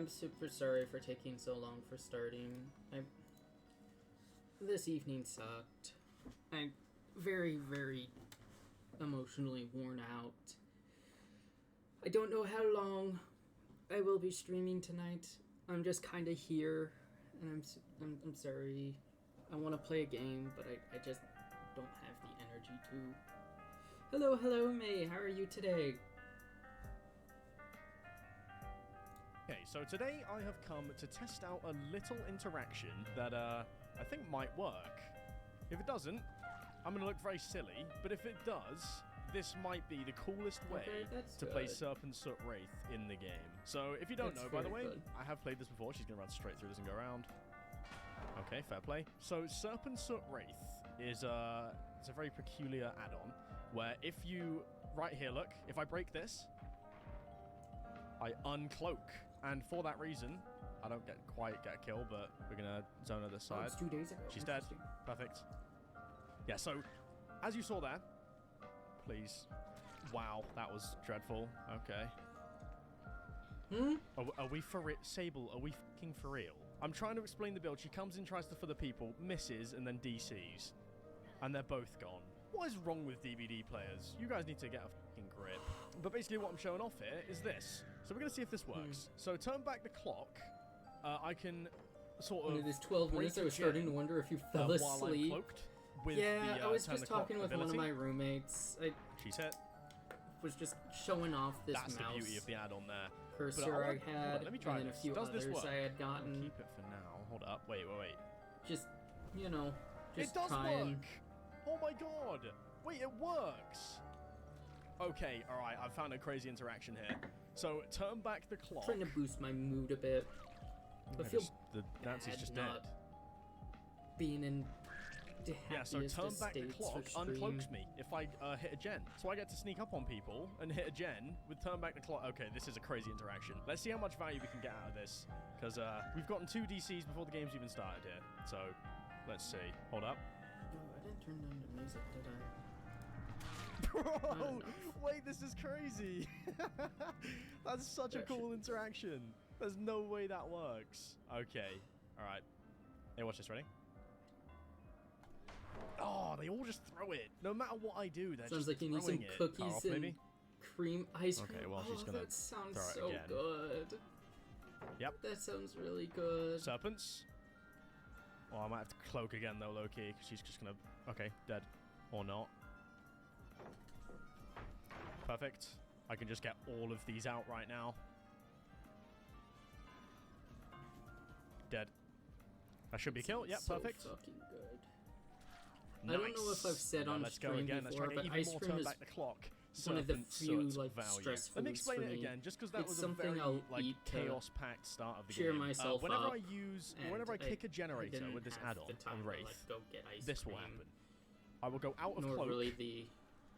I'm super sorry for taking so long for starting. This evening sucked. I'm very, very emotionally worn out. I don't know how long I will be streaming tonight. I'm just kind of here, and I'm sorry. I want to play a game, but I just don't have the energy to. Hello, May. How are you today? Okay, so today I have come to test out a little interaction that I think might work. If it doesn't, I'm going to look very silly, but if it does, this might be the coolest way to play Serpent Soot Wraith in the game. So if you don't know, by the way, I have played this before. She's going to run straight through this and go around. Okay, fair play. So Serpent Soot Wraith is it's a very peculiar add-on where if you... Right here, look. If I break this, I uncloak. And for that reason, I don't quite get a kill, but we're going to zone her this side. It's 2 days ago. She's dead. Perfect. Yeah, so as you saw there, please. Wow, that was dreadful. Okay. Are we for it? Sable, are we fucking for real? I'm trying to explain the build. She comes in, tries to for the people, misses, and then DCs. And they're both gone. What is wrong with DBD players? You guys need to get a fucking grip. But basically what I'm showing off here is this. So we're going to see if this works. So turn back the clock. I can sort of... When it is 12 minutes, I was starting to wonder if you fell asleep. While I'm cloaked with I was just talking with one of my roommates. She's hit. Was just showing off this That's mouse the beauty of the add-on there. Cursor I had, let me try and then a few Does others this work? I had gotten. I'll keep it for now. Hold up. Wait. Just, you know, just it does trying. work! Oh my god! Wait, it works! Okay, alright, I've found a crazy interaction here. So, turn back the clock. Trying to boost my mood a bit. I feel Nancy's just dead. Being in the yeah, so turn back the clock uncloaks uncloaks me if I hit a gen. So I get to sneak up on people and hit a gen with turn back the clock. Okay, this is a crazy interaction. Let's see how much value we can get out of this. Because we've gotten 2 DCs before the game's even started here. So, let's see. Hold up. Oh, I didn't turn down the music, did I? Bro, wait, this is crazy. That's such a cool interaction. There's no way that works. Okay, alright. Hey, watch this, ready? Oh, they all just throw it. No matter what I do, they're sounds just like you need some cookies and cream ice cream. Okay, well, she's gonna that sounds throw it so again. good. Yep. That sounds really good. Serpents. Oh, I might have to cloak again, though, low-key, because she's just gonna... Okay, dead. Or not. Perfect. I can just get all of these out right now. Dead. That should be a kill. Yep, so perfect. Fucking good. Nice. I don't know if I've said on let's stream go again. before, let's try to but get even ice more cream turn is back the clock. one of the few Soot like value. stress Let me foods explain for it me. again, just because that It's was a something very I'll like eat to chaos-packed start of the cheer game. myself whenever up, whenever I kick a generator with this add-on on Wraith, this will happen. I will go out of cloak. Really the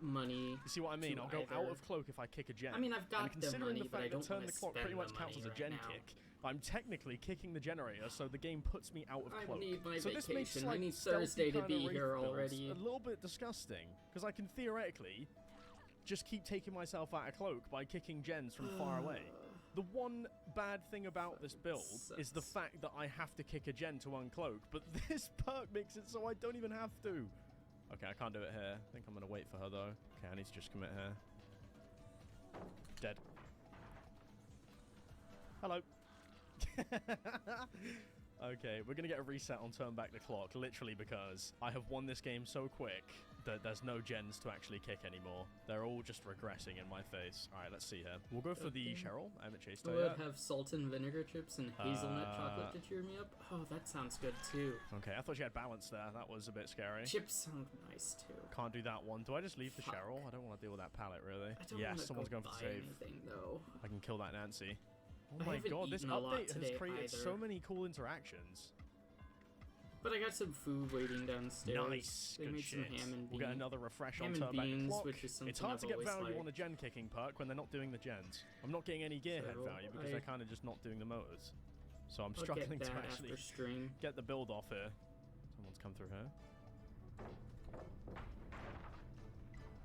money. You see what I mean? I'll go out of cloak if I kick a gen. I mean, I've got and the money, the but I fact don't that turn want the to clock spend pretty much the counts as a money gen right now. kick. I'm technically kicking the generator, so the game puts me out of cloak. I need my so this makes vacation. like I need stealthy Thursday to kind of be Wraith here builds already. a little bit disgusting, because I can theoretically just keep taking myself out of cloak by kicking gens from far away. The one bad thing about this build is the fact that I have to kick a gen to uncloak, but this perk makes it so I don't even have to. Okay, I can't do it here. I think I'm going to wait for her, though. Okay, I need to just commit here. Dead. Hello. Okay, we're going to get a reset on turn back the clock, literally because I have won this game so quick that there's no gens to actually kick anymore. They're all just regressing in my face. All right, let's see here. We'll go for the Cheryl. I haven't chased her yet. I would have salt and vinegar chips and hazelnut chocolate to cheer me up. Oh, that sounds good, too. Okay, I thought she had balance there. That was a bit scary. Chips sound nice, too. Can't do that one. Do I just leave the Cheryl? I don't want to deal with that pallet, really. I don't Yes, someone's going for the save. Anything, though. I can kill that Nancy. Oh I my haven't god, this eaten a lot update today has created either. so many cool interactions. But I got some food waiting downstairs. Nice, they good made shit. some ham and beans. We'll get another refresh on ham turn and back the beans, clock. which is something It's hard I've to get always value liked. on a gen kicking perk when they're not doing the gens. I'm not getting any gearhead So value because they're kind of just not doing the motors. So I'm I'll struggling get to that actually after stream. get the build off here. Someone's come through here.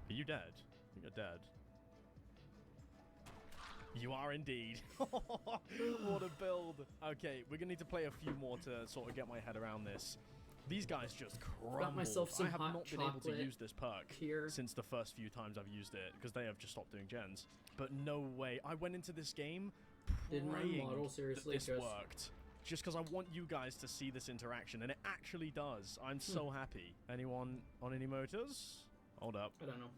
Are you dead? I think you're dead. You are indeed. What a build. Okay, we're gonna need to play a few more to sort of get my head around this. These guys just crumble. Got myself some I have hot not been able to chocolate use this perk here. since the first few times I've used it, because they have just stopped doing gens. But no way. I went into this game Did my praying model that seriously this worked. Just because I want you guys to see this interaction, and it actually does. I'm so happy. Anyone on any motors? Hold up. I don't know.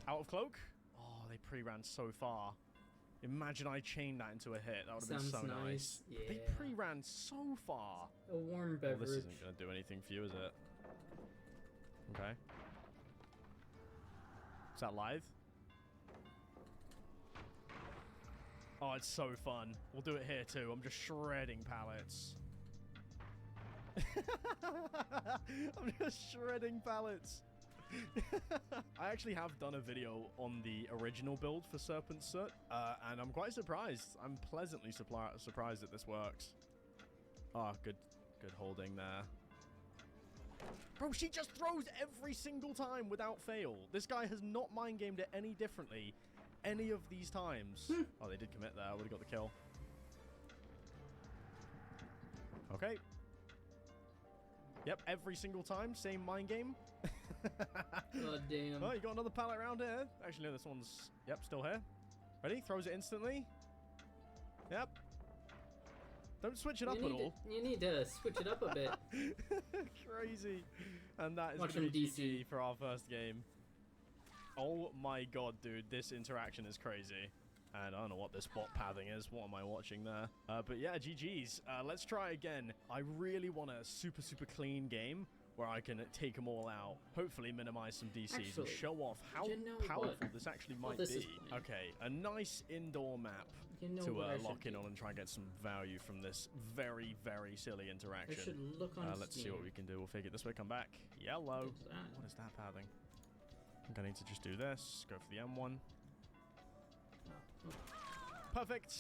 Out of cloak? Oh, they pre-ran so far. Imagine I chained that into a hit. That would have been so nice. Yeah. They pre-ran so far. A warm beverage. Well, this isn't going to do anything for you, is it? Okay. Is that live? Oh, it's so fun. We'll do it here too. I'm just shredding pallets. I'm just shredding pallets. I actually have done a video on the original build for Serpent Soot, and I'm quite surprised. I'm pleasantly surprised that this works. Oh, good holding there. Bro, she just throws every single time without fail. This guy has not mind gamed it any differently any of these times. Oh, they did commit there. I would have got the kill. Okay. Yep, every single time, same mind game. God damn. Oh, you got another pallet around here. Actually, no, this one's, yep, still here. Ready? Throws it instantly. Yep. Don't switch it up at all. You need to switch it up a bit. Crazy. And that is Watch going to be him GG for our first game. Oh my god, dude. This interaction is crazy. And I don't know what this bot pathing is. What am I watching there? But yeah, GG's. Let's try again. I really want a super, super clean game where I can take them all out, hopefully minimize some DCs and show off how powerful this actually might be. Okay, a nice indoor map to lock in on and try and get some value from this very, very silly interaction. I should look on Let's see what we can do. We'll figure it this way. Come back. Yellow. What is that pathing? I think I need to just do this. Go for the M1. Perfect.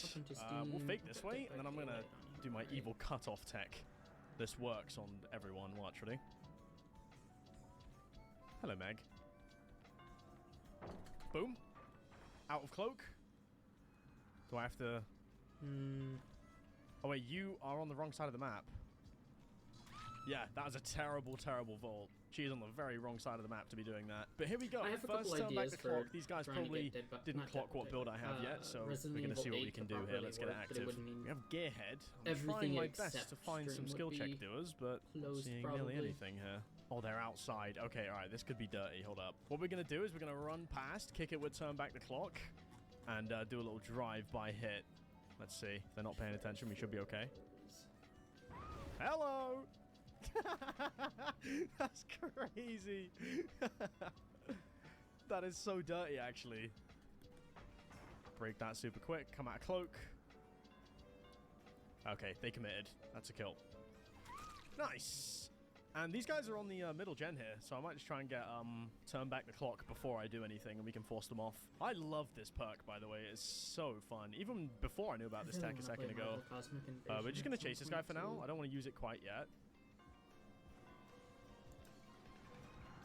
We'll fake this way, and then I'm going to do my evil cutoff tech. This works on everyone. Watch, ready? Hello, Meg. Boom. Out of cloak. Do I have to... Oh, wait, you are on the wrong side of the map. Yeah, that was a terrible, terrible vault. She's on the very wrong side of the map to be doing that. But here we go. First turn back the clock. These guys probably didn't clock what build I have yet, so we're going to see what we can do here. Let's get it active. We have Gearhead. I'm trying my best to find some skill check doers, but not seeing nearly anything here. Oh, they're outside. Okay, all right, this could be dirty. Hold up. What we're going to do is we're going to run past, kick it with turn back the clock, and do a little drive-by hit. Let's see. If they're not paying attention, we should be okay. Hello! That's crazy. That is so dirty, actually. Break that super quick. Come out of cloak. Okay, they committed. That's a kill. Nice. And these guys are on the middle gen here, so I might just try and get turn back the clock before I do anything, and we can force them off. I love this perk, by the way. It's so fun. Even before I knew about this tech a second ago. We're just going to chase this guy for now. I don't want to use it quite yet.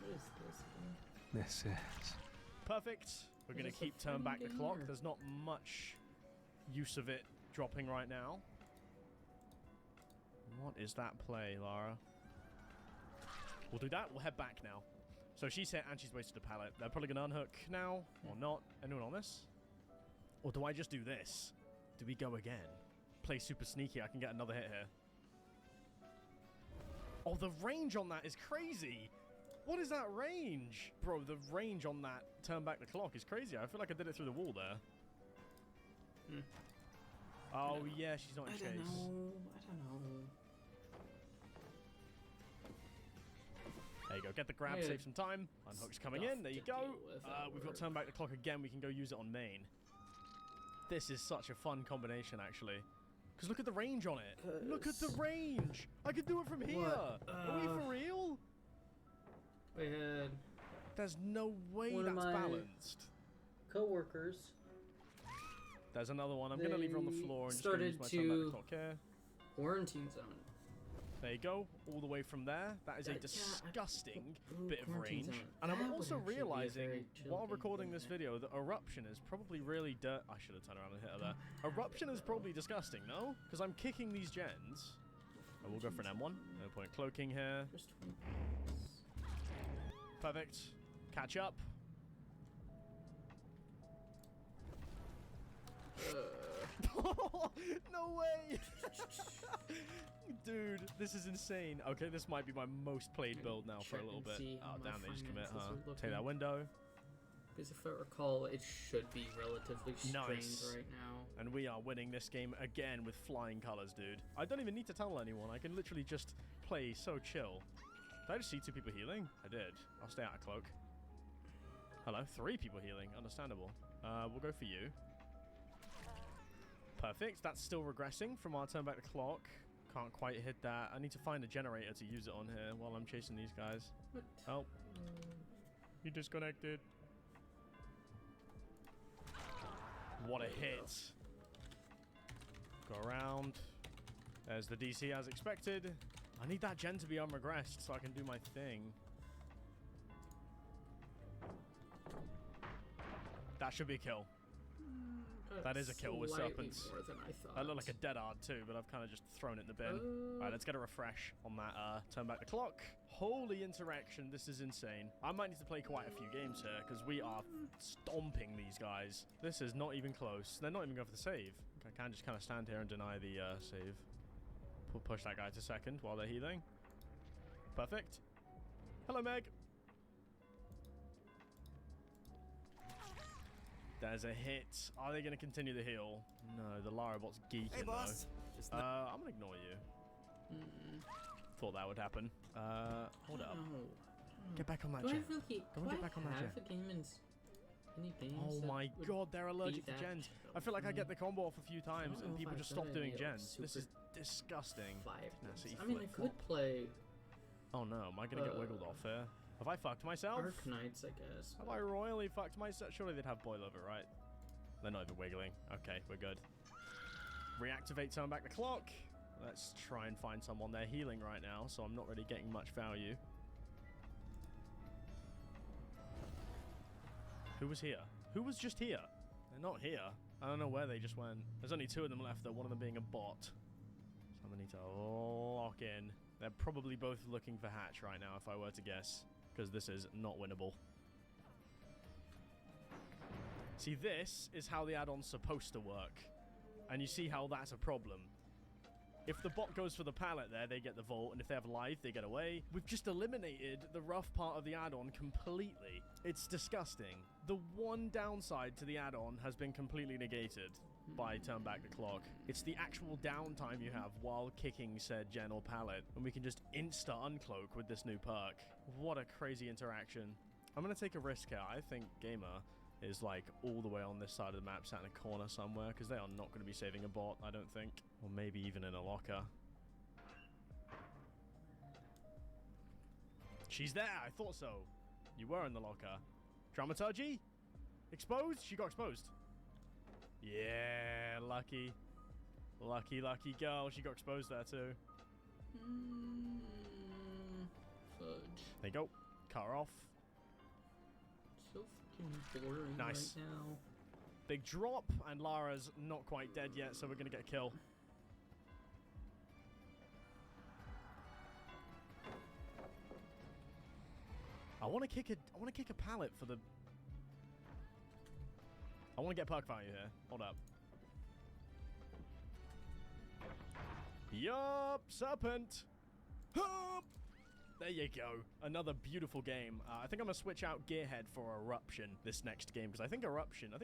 What is this? This is perfect. We're going to keep turn back the clock. There's not much use of it dropping right now. What is that play, Lara? We'll do that. We'll head back now. So she's hit and she's wasted a pallet. They're probably going to unhook now or not. Anyone on this? Or do I just do this? Do we go again? Play super sneaky. I can get another hit here. Oh, the range on that is crazy. What is that range? Bro, the range on that turn back the clock is crazy. I feel like I did it through the wall there. Oh, yeah, she's not in chase. I don't know. There you go. Get the grab, save some time. Unhook's coming in. There you go. We've got turn back the clock again. We can go use it on main. This is such a fun combination, actually. Because look at the range on it. Look at the range. I could do it from here. Are we for real? There's no way that's balanced. Co-workers. There's another one. I'm going to leave her on the floor and just use my turn back the clock here. Quarantine zone. There you go, all the way from there. That is a disgusting bit of range. And I'm also realizing, while recording this video, that Eruption is probably really I should have turned around and hit her there. Eruption is probably disgusting, no? Because I'm kicking these gens. And we'll go for an M1. No point cloaking here. Perfect. Catch up. No way! Dude, this is insane. Okay, this might be my most played build now for a little bit. Oh, damn, they just commit, huh? Take that window. Because if I recall, it should be relatively strained right now. And we are winning this game again with flying colors, dude. I don't even need to tell anyone. I can literally just play so chill. Did I just see 2 people healing? I did. I'll stay out of cloak. Hello, 3 people healing. Understandable. We'll go for you. Perfect. That's still regressing from our turn back the clock. Can't quite hit that. I need to find a generator to use it on here while I'm chasing these guys. What? Oh. You disconnected. What a hit. Go around. There's the DC as expected. I need that gen to be unregressed so I can do my thing. That should be a kill. That is a kill with serpents. More than I thought. That looked like a dead hard too, but I've kind of just thrown it in the bin. Alright, let's get a refresh on that turn back the clock. Holy interaction, this is insane. I might need to play quite a few games here, because we are stomping these guys. This is not even close. They're not even going for the save. I can just kind of stand here and deny the save. Push that guy to second while they're healing. Perfect. Hello, Meg. There's a hit. Are they going to continue the heal? No, the Lara bot's geeking, hey, boss. though. I'm going to ignore you. Thought that would happen. Hold up. Get back on that gen. Go and get back on that gen. Oh my god, they're allergic to gens. I feel like I get the combo off a few times and people just stop doing gens. This is disgusting. I mean, I could play... Oh no, am I going to get wiggled off here? Have I fucked myself? Arc Knights, I guess. Have I royally fucked myself? Surely they'd have boil over, right? They're not even wiggling. Okay, we're good. Reactivate, turn back the clock. Let's try and find someone. They're healing right now, so I'm not really getting much value. Who was here? Who was just here? They're not here. I don't know where they just went. There's only 2 of them left, though, one of them being a bot. So I'm going to need to lock in. They're probably both looking for hatch right now, if I were to guess. Because this is not winnable. See, this is how the add-on's supposed to work. And you see how that's a problem. If the bot goes for the pallet there, they get the vault, and if they have life, they get away. We've just eliminated the rough part of the add-on completely. It's disgusting. The one downside to the add-on has been completely negated by turn back the clock. It's the actual downtime you have while kicking said gen or pallet, and we can just insta-uncloak with this new perk. What a crazy interaction. I'm going to take a risk here. I think Gamer is like all the way on this side of the map, sat in a corner somewhere, because they are not going to be saving a bot, I don't think. Or maybe even in a locker. She's there, I thought so. You were in the locker. Dramaturgy? Exposed? She got exposed. Yeah, lucky. Lucky, lucky girl. She got exposed there too. Fudge. There you go. Cut her off. So fucking boring nice. right now. Big drop, and Lara's not quite dead yet, so we're gonna get a kill. I want to kick a pallet for the. I want to get perk value here. Hold up. Yup, serpent. Hup! There you go. Another beautiful game. I think I'm going to switch out Gearhead for Eruption this next game, because I think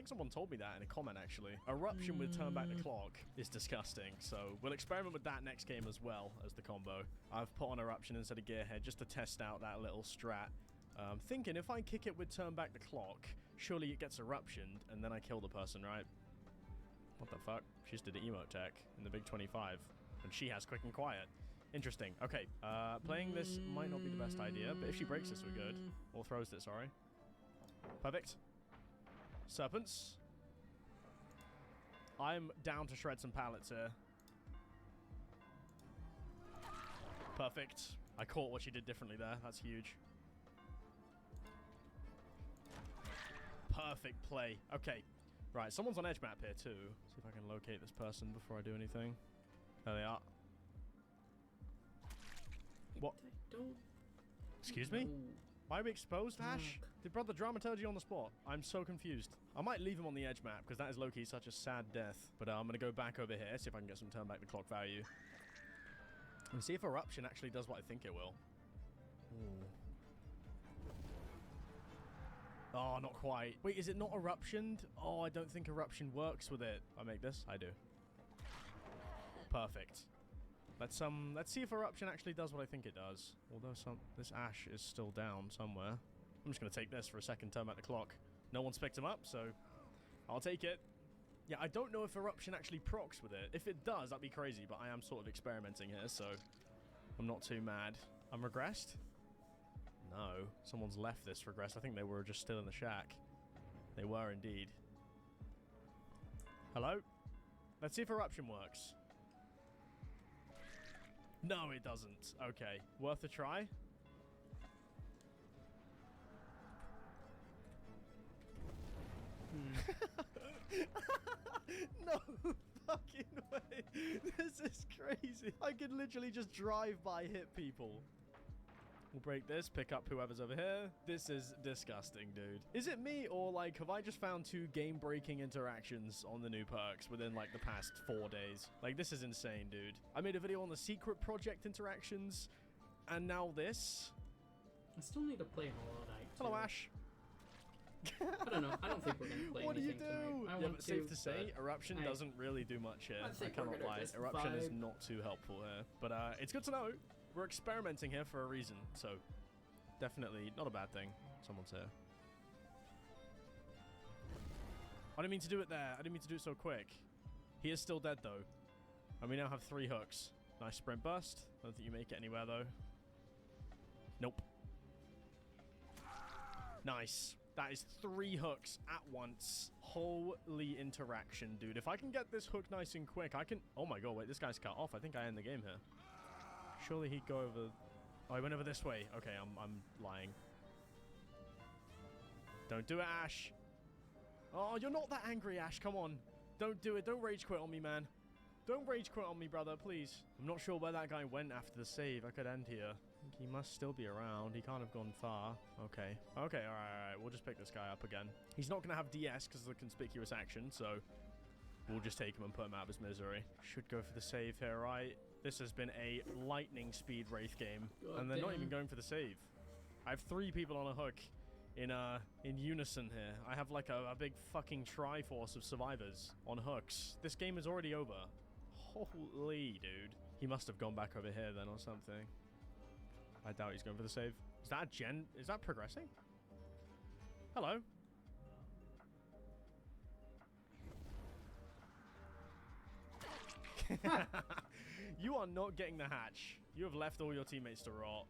someone told me that in a comment, actually. Eruption with turn back the clock is disgusting, so we'll experiment with that next game as well as the combo. I've put on Eruption instead of Gearhead just to test out that little strat. Thinking if I kick it with turn back the clock, surely it gets eruptioned, and then I kill the person, right? What the fuck? She just did an emote tech in the big 25, and she has quick and quiet. Interesting. Okay, playing this might not be the best idea, but if she breaks this, we're good. Or throws it, sorry. Perfect. Serpents. I'm down to shred some pallets here. Perfect. I caught what she did differently there. That's huge. Perfect play. Okay. Right, someone's on edge map here too. See if I can locate this person before I do anything. There they are. What? Excuse me? Why are we exposed, Ash? They brought the dramaturgy on the spot. I'm so confused. I might leave him on the edge map because that is low-key such a sad death. But I'm going to go back over here, see if I can get some turn back the clock value. And see if Eruption actually does what I think it will. Ooh. Oh, not quite. Wait, is it not Eruptioned? Oh, I don't think Eruption works with it. I make this? I do. Perfect. Let's see if Eruption actually does what I think it does. Although this Ash is still down somewhere. I'm just going to take this for a second, turn back the clock. No one's picked him up, so I'll take it. Yeah, I don't know if Eruption actually procs with it. If it does, that'd be crazy, but I am sort of experimenting here, so I'm not too mad. I'm regressed? No. Someone's left this regress. I think they were just still in the shack. They were indeed. Hello? Let's see if Eruption works. No, it doesn't. Okay. Worth a try? No fucking way. This is crazy. I could literally just drive by, hit people. We'll break this, pick up whoever's over here. This is disgusting, dude. Is it me, or like, have I just found 2 game-breaking interactions on the new perks within like the past 4 days? Like, this is insane, dude. I made a video on the secret project interactions, and now this. I still need to play Hollow Knight. Hello, Ash. I don't know. I don't think we're gonna play. What do you anything do? tonight. Yeah, but safe to say, Eruption doesn't really do much here. I cannot lie. Eruption is not too helpful here. But it's good to know. We're experimenting here for a reason, so definitely not a bad thing. Someone's here. I didn't mean to do it there. I didn't mean to do it so quick. He is still dead, though. And we now have 3 hooks. Nice sprint burst. I don't think you make it anywhere, though. Nope. Nice. That is 3 hooks at once. Holy interaction, dude. If I can get this hook nice and quick, I can... Oh my god, wait, this guy's cut off. I think I end the game here. Surely he'd go over... Oh, he went over this way. Okay, I'm lying. Don't do it, Ash. Oh, you're not that angry, Ash. Come on. Don't do it. Don't rage quit on me, man. Don't rage quit on me, brother, please. I'm not sure where that guy went after the save. I could end here. I think he must still be around. He can't have gone far. Okay. Okay, all right. We'll just pick this guy up again. He's not going to have DS because of the conspicuous action, so we'll just take him and put him out of his misery. Should go for the save here, right? This has been a lightning speed Wraith game, and they're not even going for the save. I have 3 people on a hook in unison here. I have like a big fucking triforce of survivors on hooks. This game is already over. Holy, dude. He must have gone back over here then or something. I doubt he's going for the save. Is that a gen? Is that progressing? Hello. You are not getting the hatch. You have left all your teammates to rot.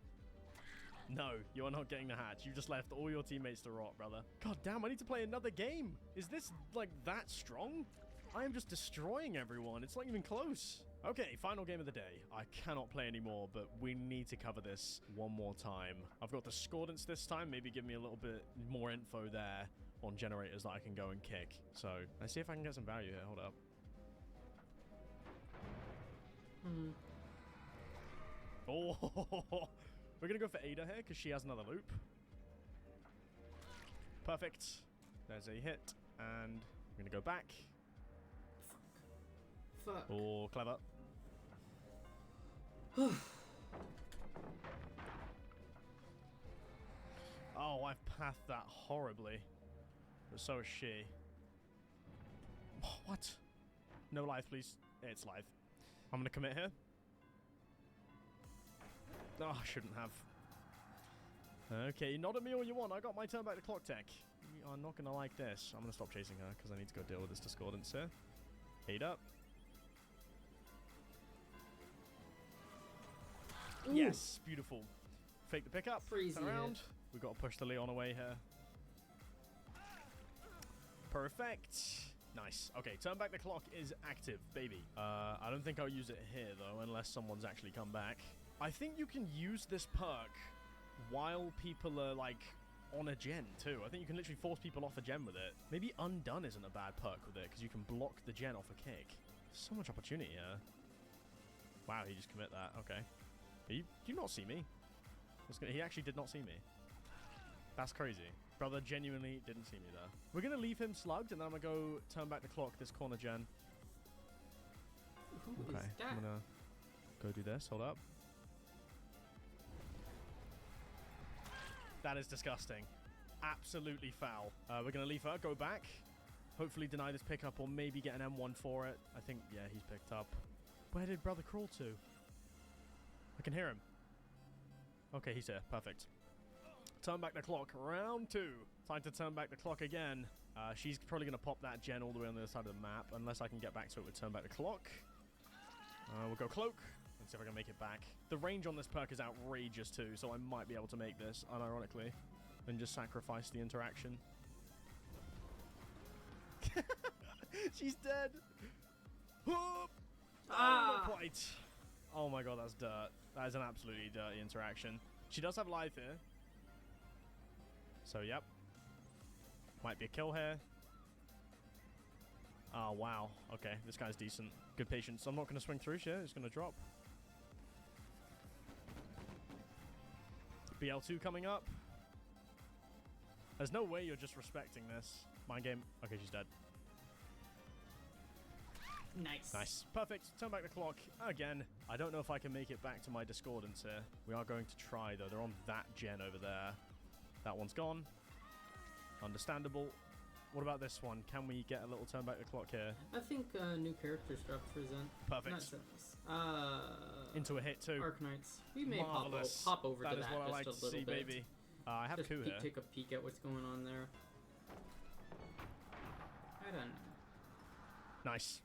No, you are not getting the hatch. You just left all your teammates to rot, brother. God damn, I need to play another game. Is this, like, that strong? I am just destroying everyone. It's not even close. Okay, final game of the day. I cannot play anymore, but we need to cover this one more time. I've got Discordance this time. Maybe give me a little bit more info there on generators that I can go and kick. So, let's see if I can get some value here. Hold up. Oh, we're going to go for Ada here because she has another loop. Perfect. There's a hit. And we're going to go back. Fuck. Oh, clever. Oh, I've pathed that horribly. But so is she. Oh, what? No life, please. It's life. I'm going to commit here. Oh, I shouldn't have. Okay, nod at me all you want. I got my turn back to clock tech. You are not going to like this. I'm going to stop chasing her because I need to go deal with this Discordance here. Heat up. Ooh. Yes, beautiful. Fake the pickup. Turn around. We've got to push the Leon away here. Perfect. Nice. Okay, turn back the clock is active, baby. I don't think I'll use it here, though, unless someone's actually come back. I think you can use this perk while people are, like, on a gen, too. I think you can literally force people off a gen with it. Maybe Undone isn't a bad perk with it, because you can block the gen off a kick. So much opportunity here. Wow, he just commit that. Okay. Do you not see me? He actually did not see me. That's crazy. Brother genuinely didn't see me there. We're going to leave him slugged, and then I'm going to go turn back the clock this corner gen. Who Okay, is that? I'm going to go do this. Hold up. That is disgusting. Absolutely foul. We're going to leave her, go back. Hopefully deny this pickup or maybe get an M1 for it. I think, yeah, he's picked up. Where did brother crawl to? I can hear him. Okay, he's here. Perfect. Turn back the clock. Round 2. Time to turn back the clock again. She's probably going to pop that gen all the way on the other side of the map, unless I can get back to it with turn back the clock. We'll go cloak. Let's see if I can make it back. The range on this perk is outrageous too, so I might be able to make this, unironically, and just sacrifice the interaction. She's dead. Oh, not quite. Oh my god, that's dirt. That is an absolutely dirty interaction. She does have life here. So, yep. Might be a kill here. Oh, wow. Okay, this guy's decent. Good patience. I'm not going to swing through here. It's going to drop. BL2 coming up. There's no way you're just respecting this. Mind game. Okay, she's dead. Nice. Nice. Perfect. Turn back the clock again. I don't know if I can make it back to my Discordance here. We are going to try, though. They're on that gen over there. That one's gone. Understandable. What about this one? Can we get a little turn back the clock here? I think new characters dropped for Zen. Perfect. Not Zen's. Into a hit too. Arknights. We may Marvelous. hop over That to is that what I like just to a little see, bit. baby. I have Just coup here. take a peek at what's going on there. I don't know. Nice.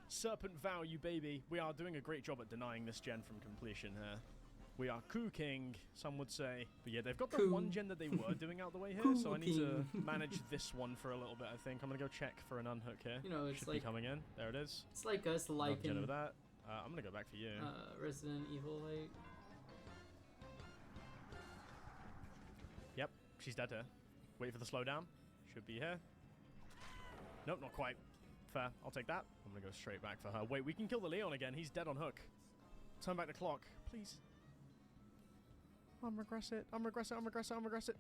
Serpent value, baby. We are doing a great job at denying this gen from completion here. We are cooking, some would say. But yeah, they've got the one gen that they were doing out the way here, so I need to manage this one for a little bit, I think. I'm going to go check for an unhook here. You know, it's Should like... be coming in. There it is. It's like us Another gen liking... over that. I'm going to go back for you. Resident Evil, like... Yep, she's dead here. Wait for the slowdown. Should be here. Nope, not quite. Fair. I'll take that. I'm going to go straight back for her. Wait, we can kill the Leon again. He's dead on hook. Turn back the clock, please. Regress it. Regress it. Regress it. Regress it.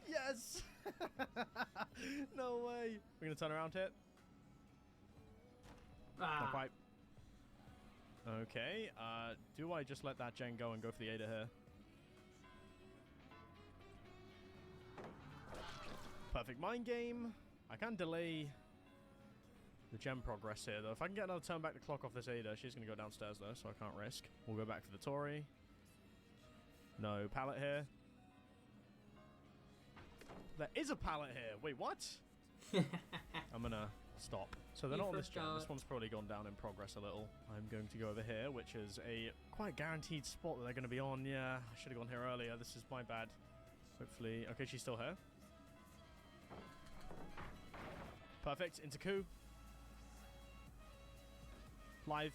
Yes! No way. We're going to turn around here. Not quite. Okay. Do I just let that gen go and go for the Ada here? Perfect mind game. I can delay the gem progress here, though. If I can get another turn back the clock off this Ada, she's going to go downstairs, though, so I can't risk. We'll go back for the Tory. No pallet here. There is a pallet here. Wait, what? I'm going to stop. So they're not on this gen. This one's probably gone down in progress a little. I'm going to go over here, which is a quite guaranteed spot that they're going to be on. Yeah, I should have gone here earlier. This is my bad. Hopefully. Okay, she's still here. Perfect. Into coup. Live.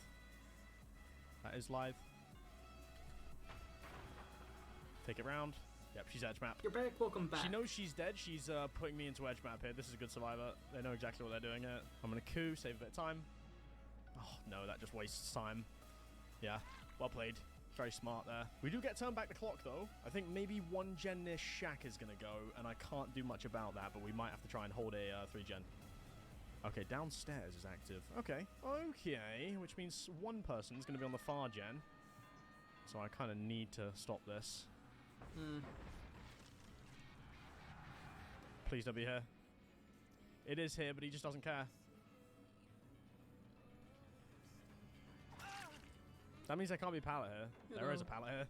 That is live. Take it round. Yep, she's edge map. You're back. Welcome back. She knows she's dead. She's putting me into edge map here. This is a good survivor. They know exactly what they're doing here. I'm going to coup, save a bit of time. Oh, no, that just wastes time. Yeah, well played. Very smart there. We do get turned back the clock, though. I think maybe one gen near Shack is going to go, and I can't do much about that, but we might have to try and hold a 3 gen. Okay, downstairs is active. Okay. Okay, which means one person is going to be on the far gen. So I kind of need to stop this. Please don't be here. It is here, but he just doesn't care. That means there can't be a pallet here. There is a pallet here.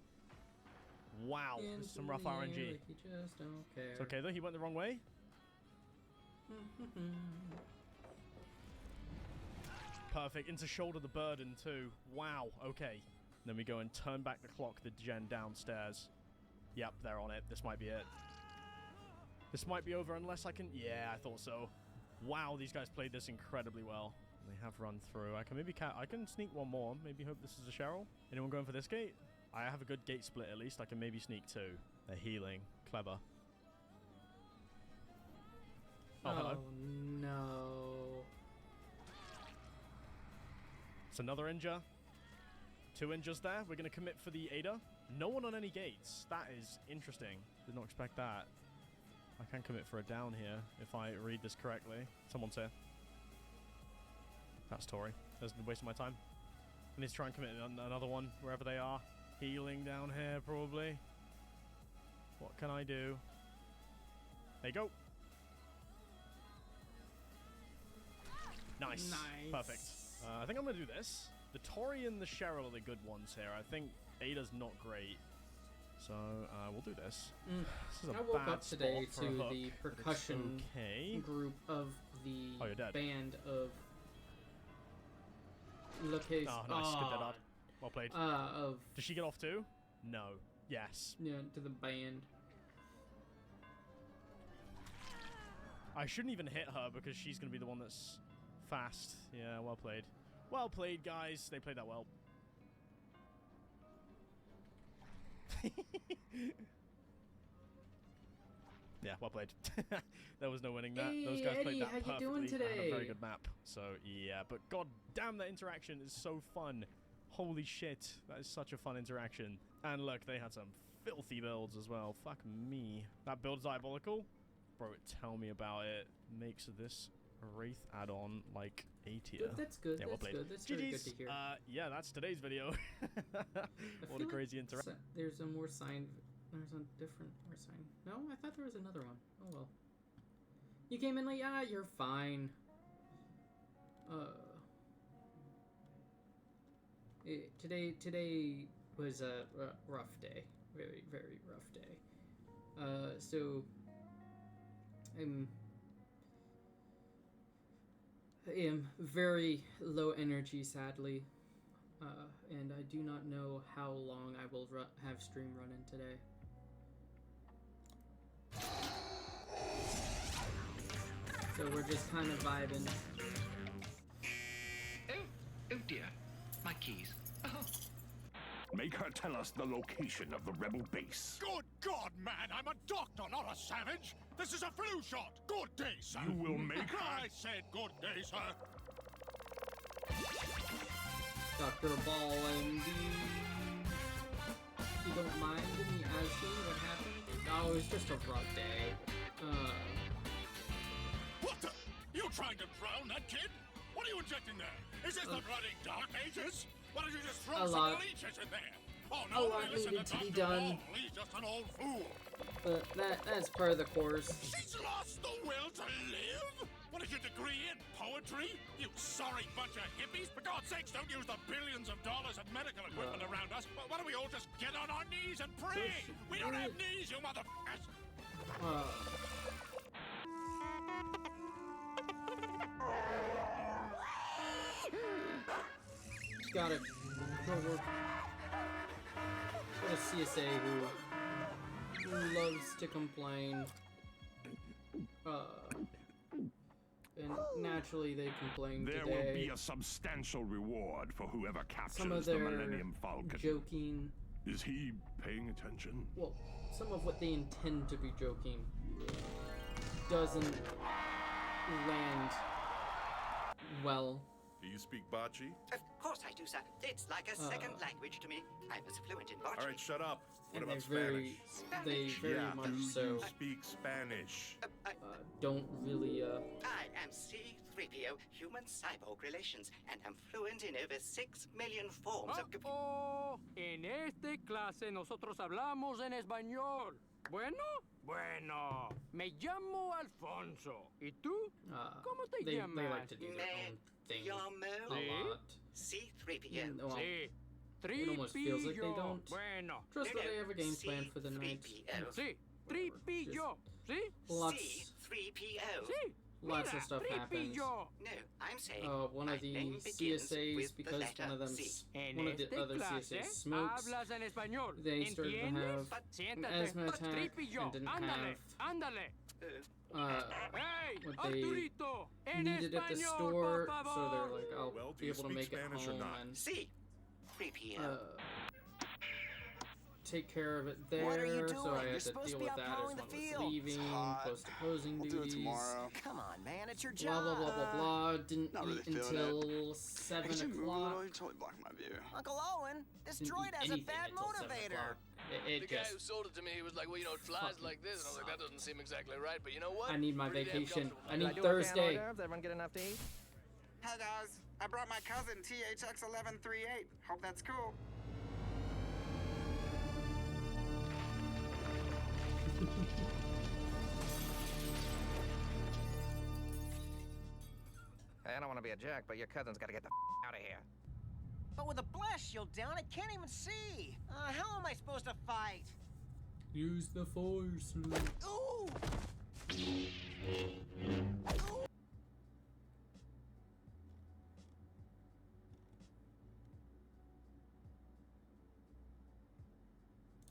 Wow, this is some rough RNG. Like you just don't care. It's okay, though. He went the wrong way. Perfect. Into shoulder the burden, too. Wow. Okay. Then we go and turn back the clock, the gen downstairs. Yep, they're on it. This might be it. This might be over unless I can... Yeah, I thought so. Wow, these guys played this incredibly well. They have run through. I can maybe I can sneak one more. Maybe hope this is a Cheryl. Anyone going for this gate? I have a good gate split at least. I can maybe sneak two. They're healing. Clever. Oh, hello. No. It's another injure. 2 injures there. We're going to commit for the Ada. No one on any gates. That is interesting. Did not expect that. I can commit for a down here if I read this correctly. Someone's here. That's Tori. That's wasting my time. I need to try and commit another one wherever they are. Healing down here, probably. What can I do? There you go. Nice. Perfect. I think I'm going to do this. The Tori and the Cheryl are the good ones here. I think Ada's not great. So, we'll do this. This is a I woke bad up today spot for to a hook, the but it's percussion okay. group of the Oh, you're dead. band of location. Oh, nice. Good dead up. Well played. Of Does she get off too? No. Yes. yeah, to the band. I shouldn't even hit her because she's going to be the one that's fast. Yeah, well played. Well played, guys. They played that well. Yeah, well played. There was no winning that. Hey, Those guys played Eddie, that how you perfectly. doing And a very today? good map. So, yeah. But god damn, that interaction is so fun. Holy shit. That is such a fun interaction. And look, they had some filthy builds as well. Fuck me. That build is diabolical. Bro, tell me about it. Makes this Wraith add-on like A tier. That's good. Yeah, well That's played. good. That's very good GG's. to hear. Yeah, that's today's video. What a crazy interaction. There's a more sign. There's a different more sign. No, I thought there was another one. Oh well. You came in late. Ah, you're fine. Today was a rough day. Very, very rough day. So I am very low energy, sadly. And I do not know how long I will have stream running today. So we're just kind of vibing. Oh dear. My keys. Oh. Make her tell us the location of the rebel base. Good God, man! I'm a doctor, not a savage! This is a flu shot! Good day, sir! You will make her... I said good day, sir! Dr. Ball and you don't mind me asking what happened? Oh, it was just a rough day. What the? You trying to drown that kid? What are you injecting there? Is this the bloody Dark Ages? Why don't you just throw some leeches in there? Oh A no, lot listen needed to to be Dr. done. Ball. He's just an old fool. But that's per the course. She's lost the will to live? What is your degree in? Poetry? You sorry bunch of hippies? For God's sakes, don't use the billions of dollars of medical equipment around us. Why don't we all just get on our knees and pray? We don't have knees, you motherfuckers! Got it. Got a CSA who loves to complain. And naturally they complain There today. will be a substantial reward for whoever Some of captures the their Millennium Falcon. joking. Is he paying attention? Well, some of what they intend to be joking doesn't land well. Do you speak Bocce? Of course I do, sir. It's like a second language to me. I'm as fluent in bocce. All right, shut up. What And about they Spanish? very Yeah, much do so you speak Spanish? don't really I am C-3PO, human cyborg relations, and am fluent in over 6 million forms of... Oh, en esta clase nosotros hablamos en español. Bueno, bueno. Me llamo Alfonso. ¿Y tú? ¿Cómo te they llamas? like to do their own thing a Llamo lot. C-3PO. Well, Sí. it almost feels like they Tripillo. don't Bueno. trust that they have a game plan for the night. C-3PO. Sí. Tripillo. ¿Sí? Lots C-3PO. Sí. Lots Mira, of stuff happens. Tripillo. No, I'm saying One of my the name begins CSAs, with the because letter one of them, C. En one of the esta other clase CSAs smokes, hablas en español. they started to ¿Entiendes? have an Siéntate. asthma attack Tripillo. and didn't Ándale. have Ándale. Hey, what they Arturito, en needed at the español, store, por so favor. they're like, I'll Well, do be you able to speak make it Spanish or home not? and See, 3PO. take care of it there. What are you So doing? I You're had to supposed deal to be with out that as plowing one the was field. leaving, hot. post opposing We'll duties. do it tomorrow. Come on, man, it's your Blah job. blah blah blah blah. Didn't Not really eat feeling until Hey, 7 could you move a little? o'clock. You're totally blocking my view. Uncle Owen, this Didn't droid eat has a anything bad until 7 motivator. o'clock. It The guy just who sold it to me, he was like, well, you know, it flies fucking like this. And I was like, that sucked. doesn't seem exactly right. But you know what? I need my Pretty damn vacation. comfortable. I need Thursday. Everyone get enough to eat? Hi guys, I brought my cousin THX1138. Hope that's cool. I don't want to be a jerk, but your cousin's got to get the out of here. But with a blast shield down, I can't even see. How am I supposed to fight? Use the force, Luke. Ooh!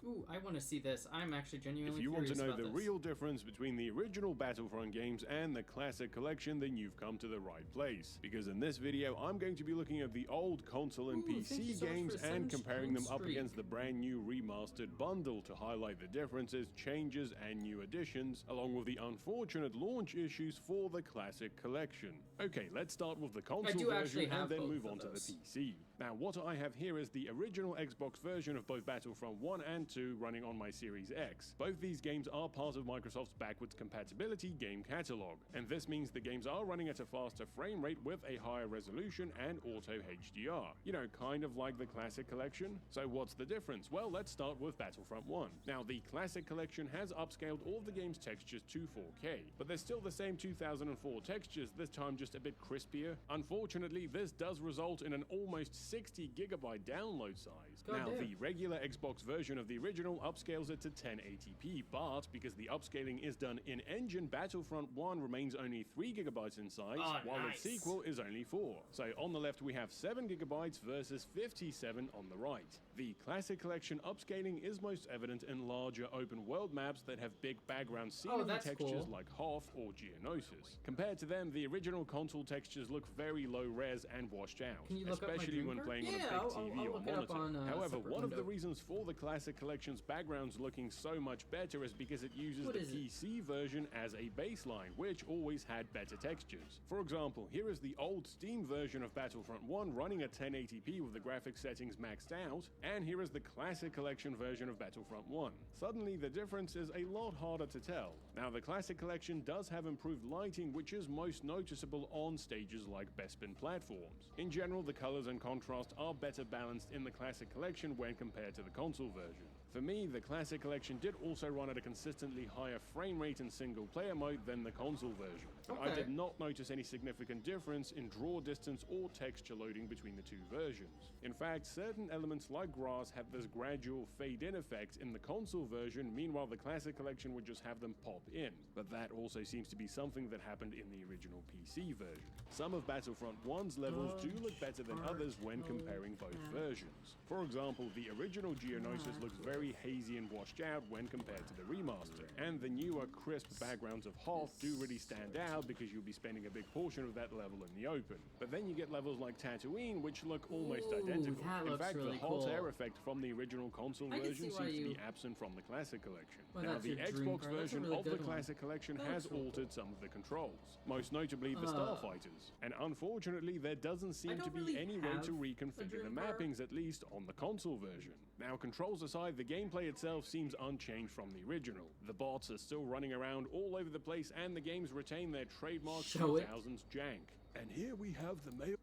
Ooh, I want to see this. I'm actually genuinely If you want to curious know about the this. real difference between the original Battlefront games and the classic collection, then you've come to the right place. Because in this video, I'm going to be looking at the old console and Ooh, thank you PC so much games for the and 7 comparing them up streak. against the brand new remastered bundle to highlight the differences, changes, and new additions, along with the unfortunate launch issues for the classic collection. Okay, let's start with the console do actually version have and then both move of on to the those. PC. Now, what I have here is the original Xbox version of both Battlefront 1 and 2 running on my Series X. Both these games are part of Microsoft's backwards compatibility game catalog, and this means the games are running at a faster frame rate with a higher resolution and auto HDR. You know, kind of like the Classic Collection. So what's the difference? Well, let's start with Battlefront 1. Now, the Classic Collection has upscaled all of the game's textures to 4K, but they're still the same 2004 textures, this time just a bit crispier. Unfortunately, this does result in an almost 60 gigabyte download size. God Now, damn. the regular Xbox version of the original upscales it to 1080p, but because the upscaling is done in-engine, Battlefront 1 remains only 3 gigabytes in size, Oh, while nice. its sequel is only 4. So on the left we have 7 gigabytes versus 57 on the right. The Classic Collection upscaling is most evident in larger open world maps that have big background scenery that's textures cool. like Hoth or Geonosis. Compared to them, the original console textures look very low res and washed out, Can you look up my especially when Dreamcard? playing on a Yeah, big I'll TV or look it up monitor. on a However, separate one of the window. reasons for the Classic Collection's backgrounds looking so much better is because it uses What the is it? PC version as a baseline, which always had better textures. For example, here is the old Steam version of Battlefront 1 running at 1080p with the graphics settings maxed out, and here is the Classic Collection version of Battlefront 1. Suddenly, the difference is a lot harder to tell. Now, the Classic Collection does have improved lighting, which is most noticeable on stages like Bespin platforms. In general, the colors and contrast are better balanced in the Classic Collection when compared to the console version. For me, the Classic Collection did also run at a consistently higher frame rate in single-player mode than the console version. But I Okay. did not notice any significant difference in draw distance or texture loading between the two versions. In fact, certain elements like grass have this gradual fade-in effect in the console version, meanwhile the Classic Collection would just have them pop in. But that also seems to be something that happened in the original PC version. Some of Battlefront 1's levels do look better than others when comparing both versions. For example, the original Geonosis looks very hazy and washed out when compared to the remaster, and the newer, crisp backgrounds of Hoth do really stand out because you'll be spending a big portion of that level in the open. But then you get levels like Tatooine, which look almost Ooh, identical. that In looks fact, really the hot cool. air effect from the original console I can version see why seems to you- be absent from the Classic Collection. Well, Now, that's the your dream Xbox car. That's a version really of the good one. Classic Collection That has looks really altered some of the controls, most notably the Starfighters. And unfortunately, there doesn't seem to don't be really any way have to a reconfigure the dream car. mappings, at least on the console version. Now, controls aside, the gameplay itself seems unchanged from the original. The bots are still running around all over the place, and the games retain their trademark Show it. 2000s jank. And here we have the mail.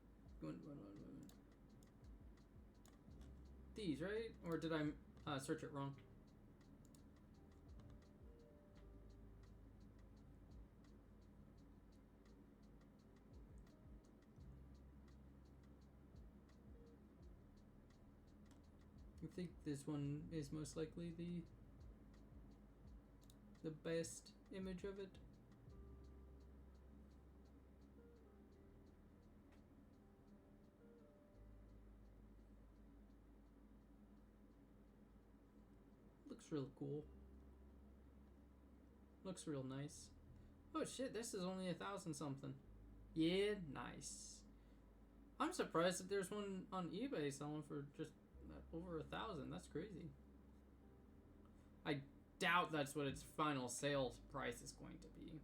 These, right? Or did I search it wrong? I think this one is most likely the best image of it. Looks real cool. Looks real nice. Oh shit, this is only 1,000 something. Yeah, nice. I'm surprised that there's one on eBay selling for just over 1,000. That's crazy. I doubt that's what its final sales price is going to be.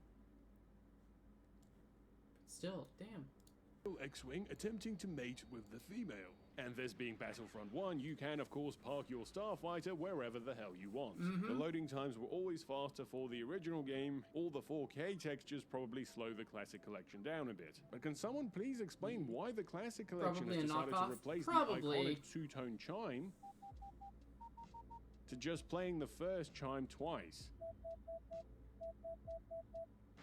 But still, damn. X-Wing attempting to mate with the female. And this being Battlefront 1, you can of course park your starfighter wherever the hell you want. The loading times were always faster for the original game. All the 4K textures probably slow the Classic Collection down a bit. But can someone please explain why the Classic Collection has decided to replace the iconic two-tone chime to just playing the first chime twice?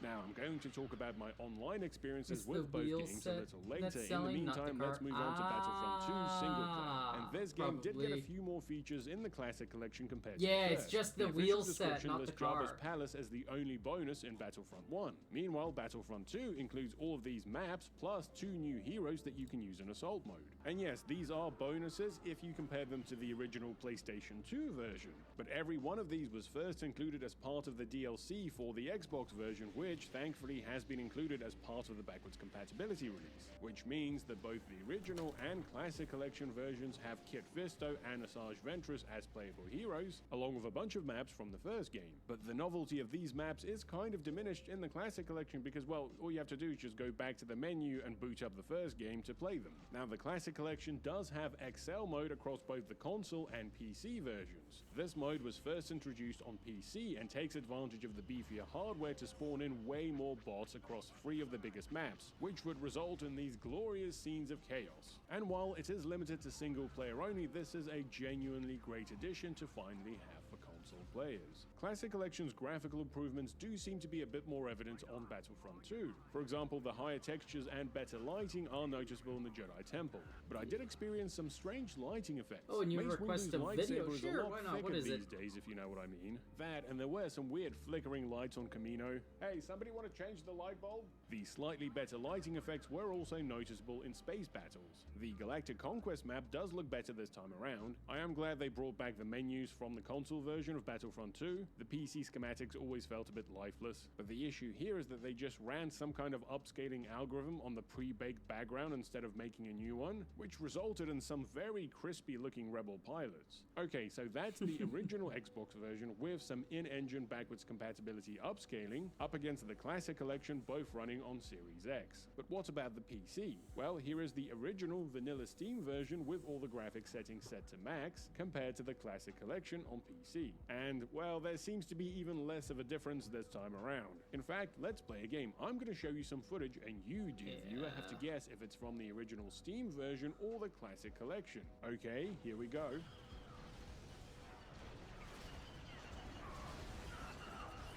Now, I'm going to talk about my online experiences with both games a little later. In the meantime, let's move on to Battlefront 2 single player. And this game did get a few more features in the Classic Collection compared to the first. It's just the wheel set, not the car. Jabba's Palace as the only bonus in Battlefront 1. Meanwhile, Battlefront 2 includes all of these maps, plus 2 new heroes that you can use in Assault mode. And yes, these are bonuses if you compare them to the original PlayStation 2 version. But every one of these was first included as part of the DLC for the Xbox version, which thankfully has been included as part of the backwards compatibility release, which means that both the original and Classic Collection versions have Kit Fisto and Asajj Ventress as playable heroes, along with a bunch of maps from the first game. But the novelty of these maps is kind of diminished in the Classic Collection because, well, all you have to do is just go back to the menu and boot up the first game to play them. Now, the Classic Collection does have XL mode across both the console and PC versions. This mode was first introduced on PC and takes advantage of the beefier hardware to spawn in way more bots across 3 of the biggest maps, which would result in these glorious scenes of chaos. And while it is limited to single player only, this is a genuinely great addition to finally have for console players. Classic Collection's graphical improvements do seem to be a bit more evident on Battlefront 2. For example, the higher textures and better lighting are noticeable in the Jedi Temple, but I did experience some strange lighting effects. Oh, and you request a video? Sure, why not? What is it? These days, if you know what I mean. That, and there were some weird flickering lights on Camino. Hey, somebody want to change the light bulb? The slightly better lighting effects were also noticeable in space battles. The Galactic Conquest map does look better this time around. I am glad they brought back the menus from the console version of Battlefront 2. The PC schematics always felt a bit lifeless, but the issue here is that they just ran some kind of upscaling algorithm on the pre-baked background instead of making a new one, which resulted in some very crispy looking Rebel pilots. Okay, so that's the original Xbox version with some in-engine backwards compatibility upscaling up against the Classic Collection, both running on Series X. But what about the PC? Well, here is the original vanilla Steam version with all the graphics settings set to max compared to the Classic Collection on PC. And, well, there seems to be even less of a difference this time around. In fact, let's play a game. I'm going to show you some footage and you, dear viewer, have to guess if it's from the original Steam version or the Classic Collection. Okay, here we go.